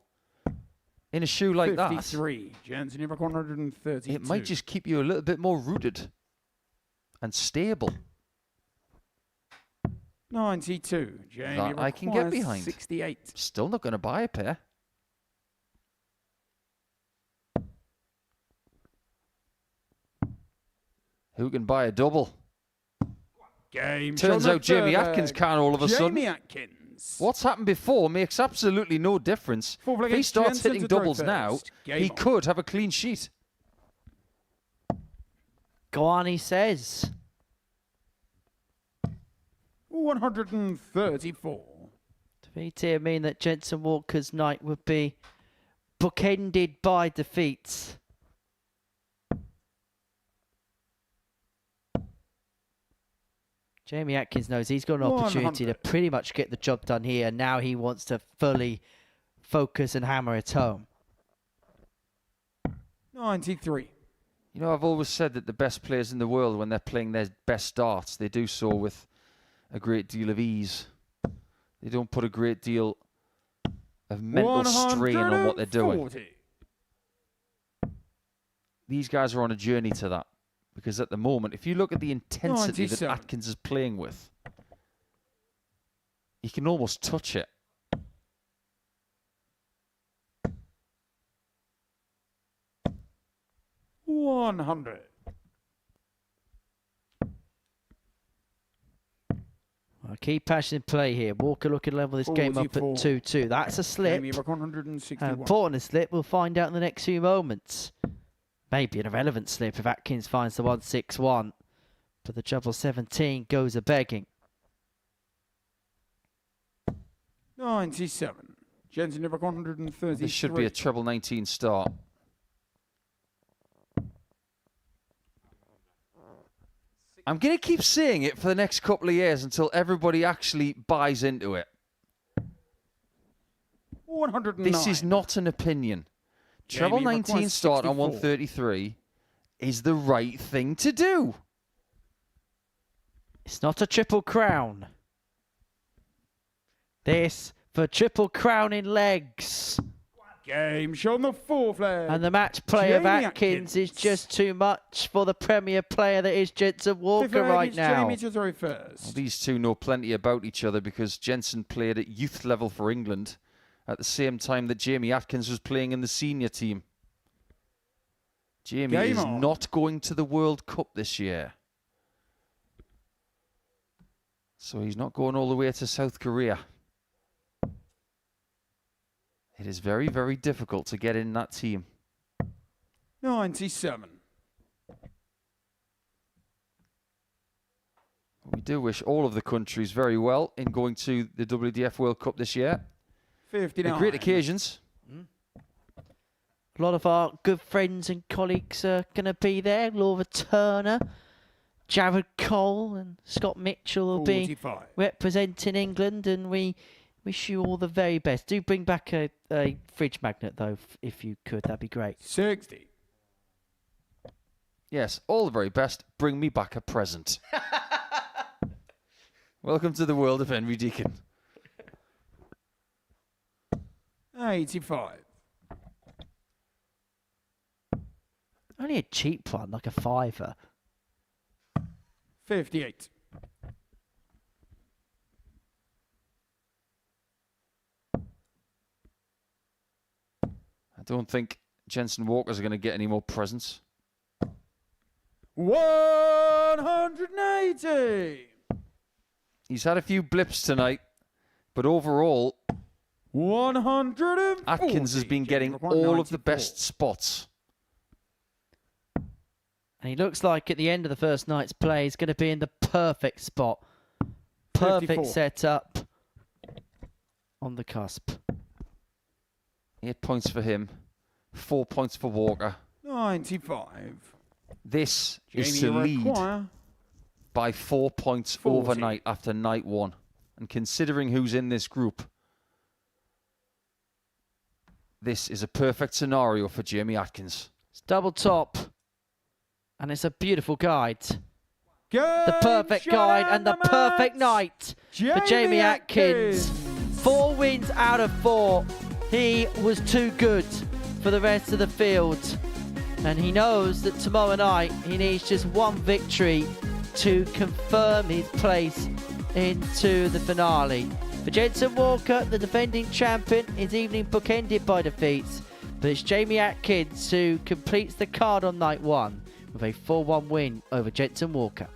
in a shoe like that, 53. Jensen, 132. it might just keep you a little bit more rooted and stable. 92. Jamie, That I can get requires behind. 68. Still not going to buy a pair. Who can buy a double? Game Turns shot on out the Jamie third Atkins leg. can all of a sudden. Jamie Atkins. What's happened before makes absolutely no difference. Fourth leg If he against starts Jensen hitting to throw doubles now, first. Game he on. could have a clean sheet. Go on, he says. 134. Defeat here mean that Jensen Walker's night would be bookended by defeats. Jamie Atkins knows he's got an opportunity 100. to pretty much get the job done here. Now he wants to fully focus and hammer it home. 93. You know, I've always said that the best players in the world, when they're playing their best darts, they do so with a great deal of ease. They don't put a great deal of mental strain on what they're doing. 140. These guys are on a journey to that. Because at the moment, if you look at the intensity that 97. Atkins is playing with, you can almost touch it. $100. Well, key passion in play here. Walker looking to level this game up at 44. 2-2. That's a slip. Jamie back 161. How important a slip, we'll find out in the next few moments. Maybe an irrelevant slip if Atkins finds the 161. But the treble 17 goes a-begging. 97. Jensen back 133. This should be a treble 19 start. I'm going to keep saying it for the next couple of years until everybody actually buys into it. 109. This is not an opinion. Treble 19 start on 133 is the right thing to do. It's not a triple crown. This for triple crown in legs. Game shown the fourth leg. And the match play of Jamie Atkins is just too much for the premier player that is Jensen Walker right now. Jamie to throw first. Well, these two know plenty about each other because Jensen played at youth level for England at the same time that Jamie Atkins was playing in the senior team. Jamie is not going to the World Cup this year. So he's not going all the way to South Korea. It is very, very difficult to get in that team. 97. We do wish all of the countries very well in going to the WDF World Cup this year. 59. They're great occasions. A lot of our good friends and colleagues are going to be there. Laura Turner, Jared Cole and Scott Mitchell will 45. be representing England, and we wish you all the very best. Do bring back a fridge magnet, though, if you could. That'd be great. 60. Yes, all the very best. Bring me back a present. Welcome to the world of Henry Deacon. 85. Only a cheap one, like a £5. 58. I don't think Jensen Walker's going to get any more presents. 180. He's had a few blips tonight, but overall, 140. Atkins has been getting all of the best spots. And he looks like at the end of the first night's play, he's going to be in the perfect spot. Perfect 54. setup on the cusp. 8 points for him, 4 points for Walker. 95. This is Jamie to lead McGuire. by 4 points 40. overnight after night one. And considering who's in this group, this is a perfect scenario for Jamie Atkins. It's double top. And it's a beautiful guide. The perfect guide and the perfect night for Jamie Atkins. 4 wins out of 4. He was too good for the rest of the field. And he knows that tomorrow night he needs just one victory to confirm his place into the finale. For Jensen Walker, the defending champion, his evening bookended by defeats. But it's Jamie Atkins who completes the card on night one with a 4-1 win over Jensen Walker.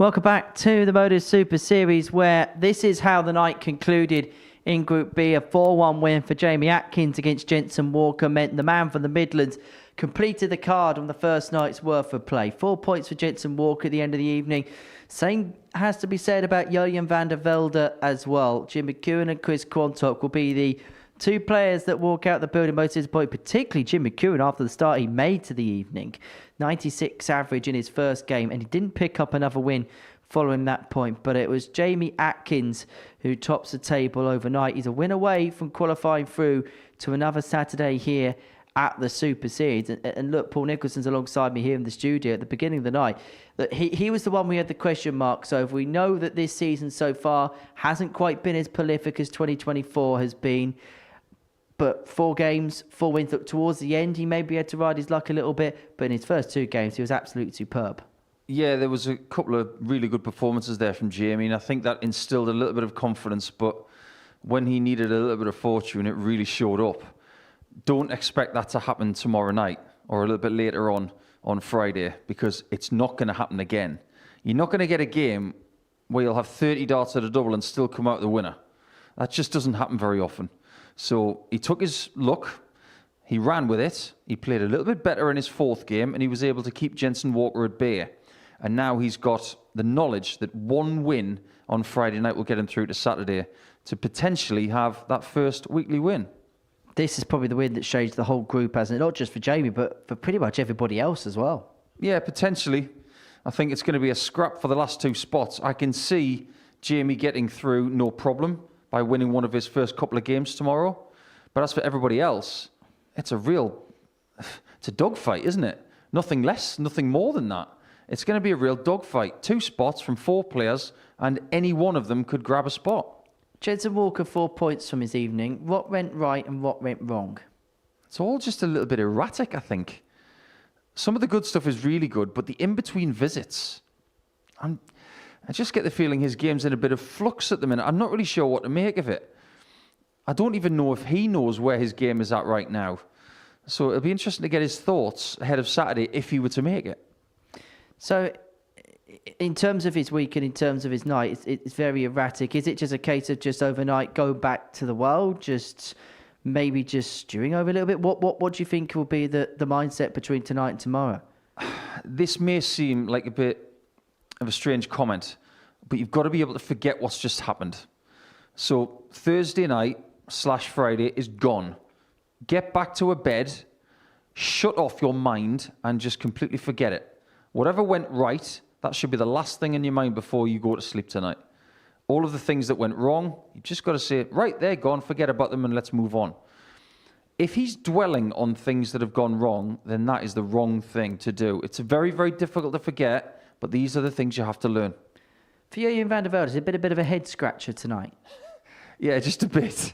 Welcome back to the Modus Super Series, where this is how the night concluded in Group B. A 4-1 win for Jamie Atkins against Jensen Walker meant the man from the Midlands completed the card on the first night's worth of play. 4 points for Jensen Walker at the end of the evening. Same has to be said about Julian Vandervelde as well. Jim McEwan and Chris Quantock will be the two players that walk out the building most disappointed, particularly Jim McEwan after the start he made to the evening. 96 average in his first game, and he didn't pick up another win following that point. But it was Jamie Atkins who tops the table overnight. He's a win away from qualifying through to another Saturday here at the Super Series. And look, Paul Nicholson's alongside me here in the studio at the beginning of the night. That he was the one we had the question marks over. We know that this season so far hasn't quite been as prolific as 2024 has been. But 4 games, 4 wins. Look, towards the end, he maybe had to ride his luck a little bit. But in his first 2 games, he was absolutely superb. Yeah, there was a couple of really good performances there from Jamie, and I think that instilled a little bit of confidence. But when he needed a little bit of fortune, it really showed up. Don't expect that to happen tomorrow night or a little bit later on Friday, because it's not going to happen again. You're not going to get a game where you'll have 30 darts at a double and still come out the winner. That just doesn't happen very often. So he took his luck, he ran with it, he played a little bit better in his 4th game, and he was able to keep Jensen Walker at bay. And now he's got the knowledge that 1 win on Friday night will get him through to Saturday to potentially have that first weekly win. This is probably the win that changed the whole group, hasn't it? Not just for Jamie, but for pretty much everybody else as well. Yeah, potentially. I think it's going to be a scrap for the last 2 spots. I can see Jamie getting through no problem by winning one of his first couple of games tomorrow. But as for everybody else, it's a dogfight, isn't it? Nothing less, nothing more than that. It's going to be a real dogfight. 2 spots from 4 players, and any one of them could grab a spot. Jensen Walker, 4 points from his evening. What went right and what went wrong? It's all just a little bit erratic, I think. Some of the good stuff is really good, but the in-between visits, I just get the feeling his game's in a bit of flux at the minute. I'm not really sure what to make of it. I don't even know if he knows where his game is at right now. So it'll be interesting to get his thoughts ahead of Saturday if he were to make it. So in terms of his week and in terms of his night, it's very erratic. Is it just a case of just overnight go back to the world, just maybe just stewing over a little bit? What do you think will be the mindset between tonight and tomorrow? This may seem like a bit of a strange comment, but you've got to be able to forget what's just happened. So Thursday night / Friday is gone. Get back to a bed, shut off your mind, and just completely forget it. Whatever went right, that should be the last thing in your mind before you go to sleep tonight. All of the things that went wrong, you've just got to say, right, they're gone, forget about them and let's move on. If he's dwelling on things that have gone wrong, then that is the wrong thing to do. It's very, very difficult to forget, but these are the things you have to learn. For you and Vandervelde, is it a bit of a head scratcher tonight? Yeah, just a bit.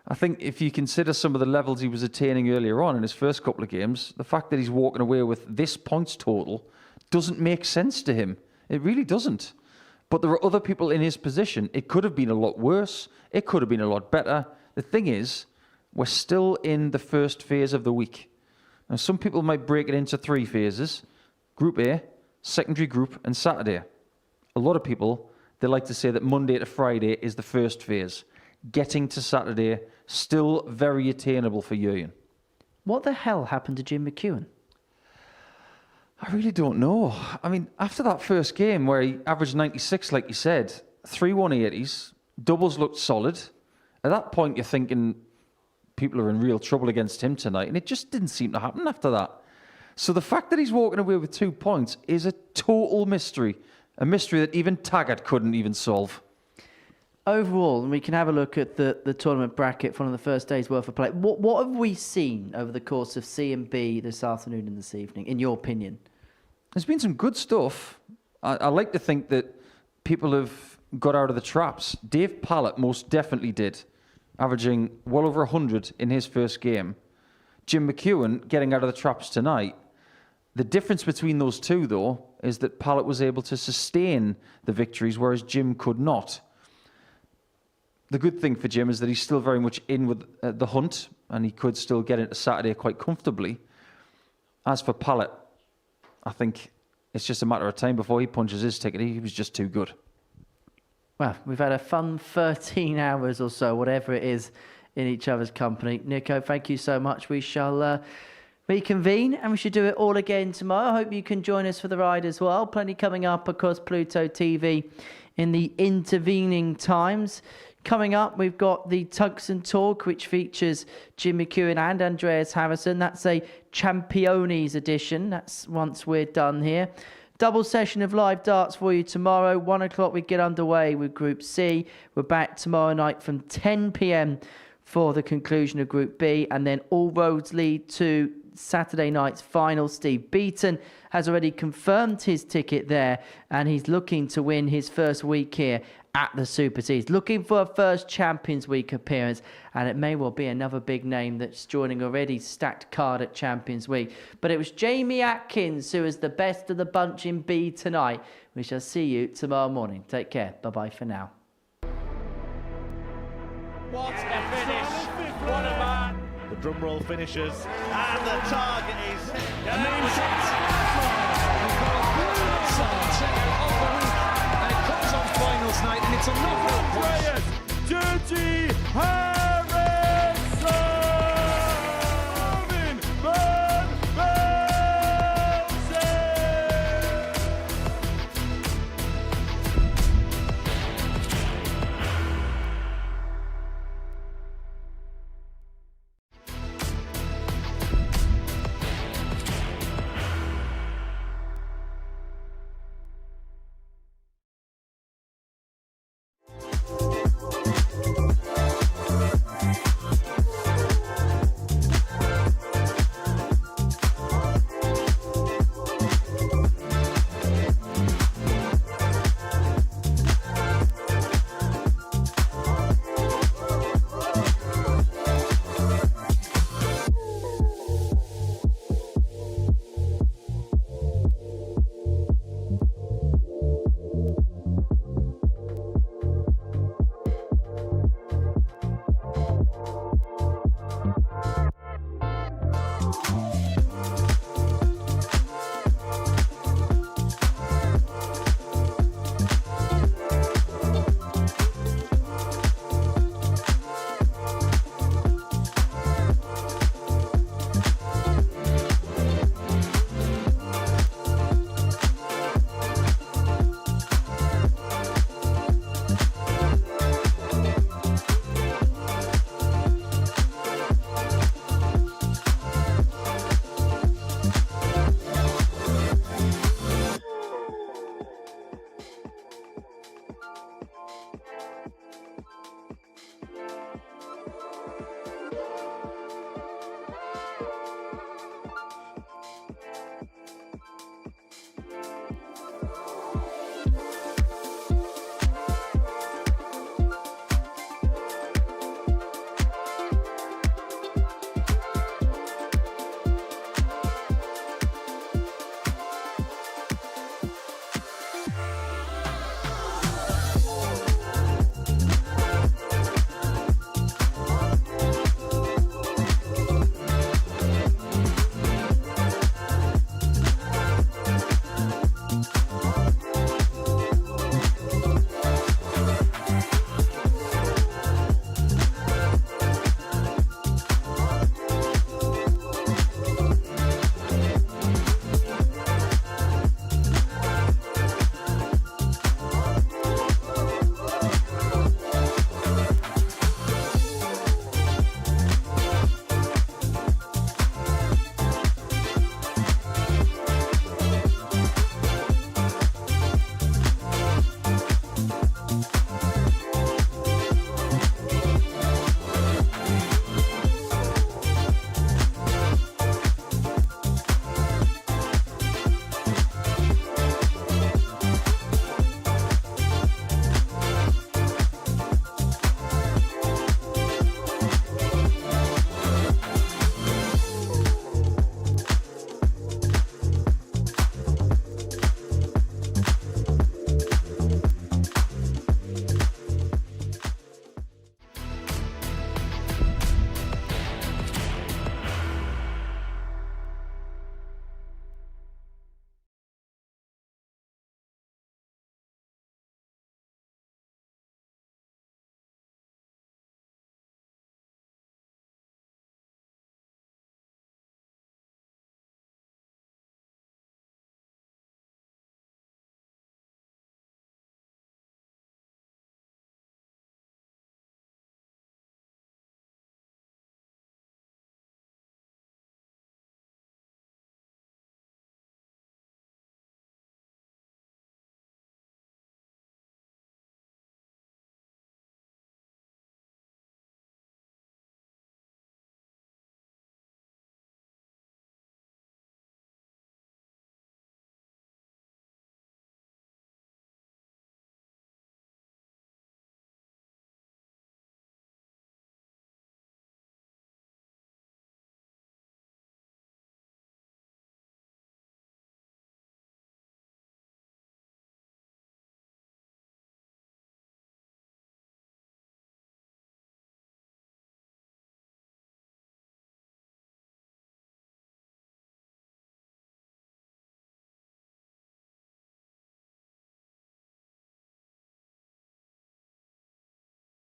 I think if you consider some of the levels he was attaining earlier on in his first couple of games, the fact that he's walking away with this points total doesn't make sense to him. It really doesn't. But there are other people in his position. It could have been a lot worse. It could have been a lot better. The thing is, we're still in the first phase of the week. Now, some people might break it into 3 phases. Group A, secondary group, and Saturday. A lot of people, they like to say that Monday to Friday is the first phase. Getting to Saturday, still very attainable for Jurgen. What the hell happened to Jim McEwan? I really don't know. I mean, after that first game where he averaged 96, like you said, 3 180s, doubles looked solid. At that point, you're thinking people are in real trouble against him tonight, and it just didn't seem to happen after that. So the fact that he's walking away with 2 points is a total mystery, a mystery that even Taggart couldn't even solve. Overall, and we can have a look at the tournament bracket for one of the first days worth of play. What have we seen over the course of C and B this afternoon and this evening, in your opinion? There's been some good stuff. I like to think that people have got out of the traps. Dave Pallett most definitely did, averaging well over 100 in his first game. Jim McEwan getting out of the traps tonight. The difference between those two, though, is that Pallett was able to sustain the victories, whereas Jim could not. The good thing for Jim is that he's still very much in with the hunt, and he could still get into Saturday quite comfortably. As for Pallett, I think it's just a matter of time before he punches his ticket. He was just too good. Well, we've had a fun 13 hours or so, whatever it is, in each other's company. Nico, thank you so much. We shall reconvene, and we should do it all again tomorrow. I hope you can join us for the ride as well. Plenty coming up across Pluto TV in the intervening times. Coming up, we've got the Tungsten Talk, which features Jim McEwan and Andreas Harrison. That's a Championes edition. That's once we're done here. Double session of live darts for you tomorrow. 1 o'clock we get underway with Group C. We're back tomorrow night from 10 p.m. for the conclusion of Group B. And then all roads lead to Saturday night's final. Steve Beaton has already confirmed his ticket there, and he's looking to win his first week here at the Super Series. Looking for a first Champions Week appearance, and it may well be another big name that's joining already stacked card at Champions Week. But it was Jamie Atkins who is the best of the bunch in B tonight. We shall see you tomorrow morning. Take care. Bye-bye for now. What a finish! What a man! The drum roll finishes, and the target is...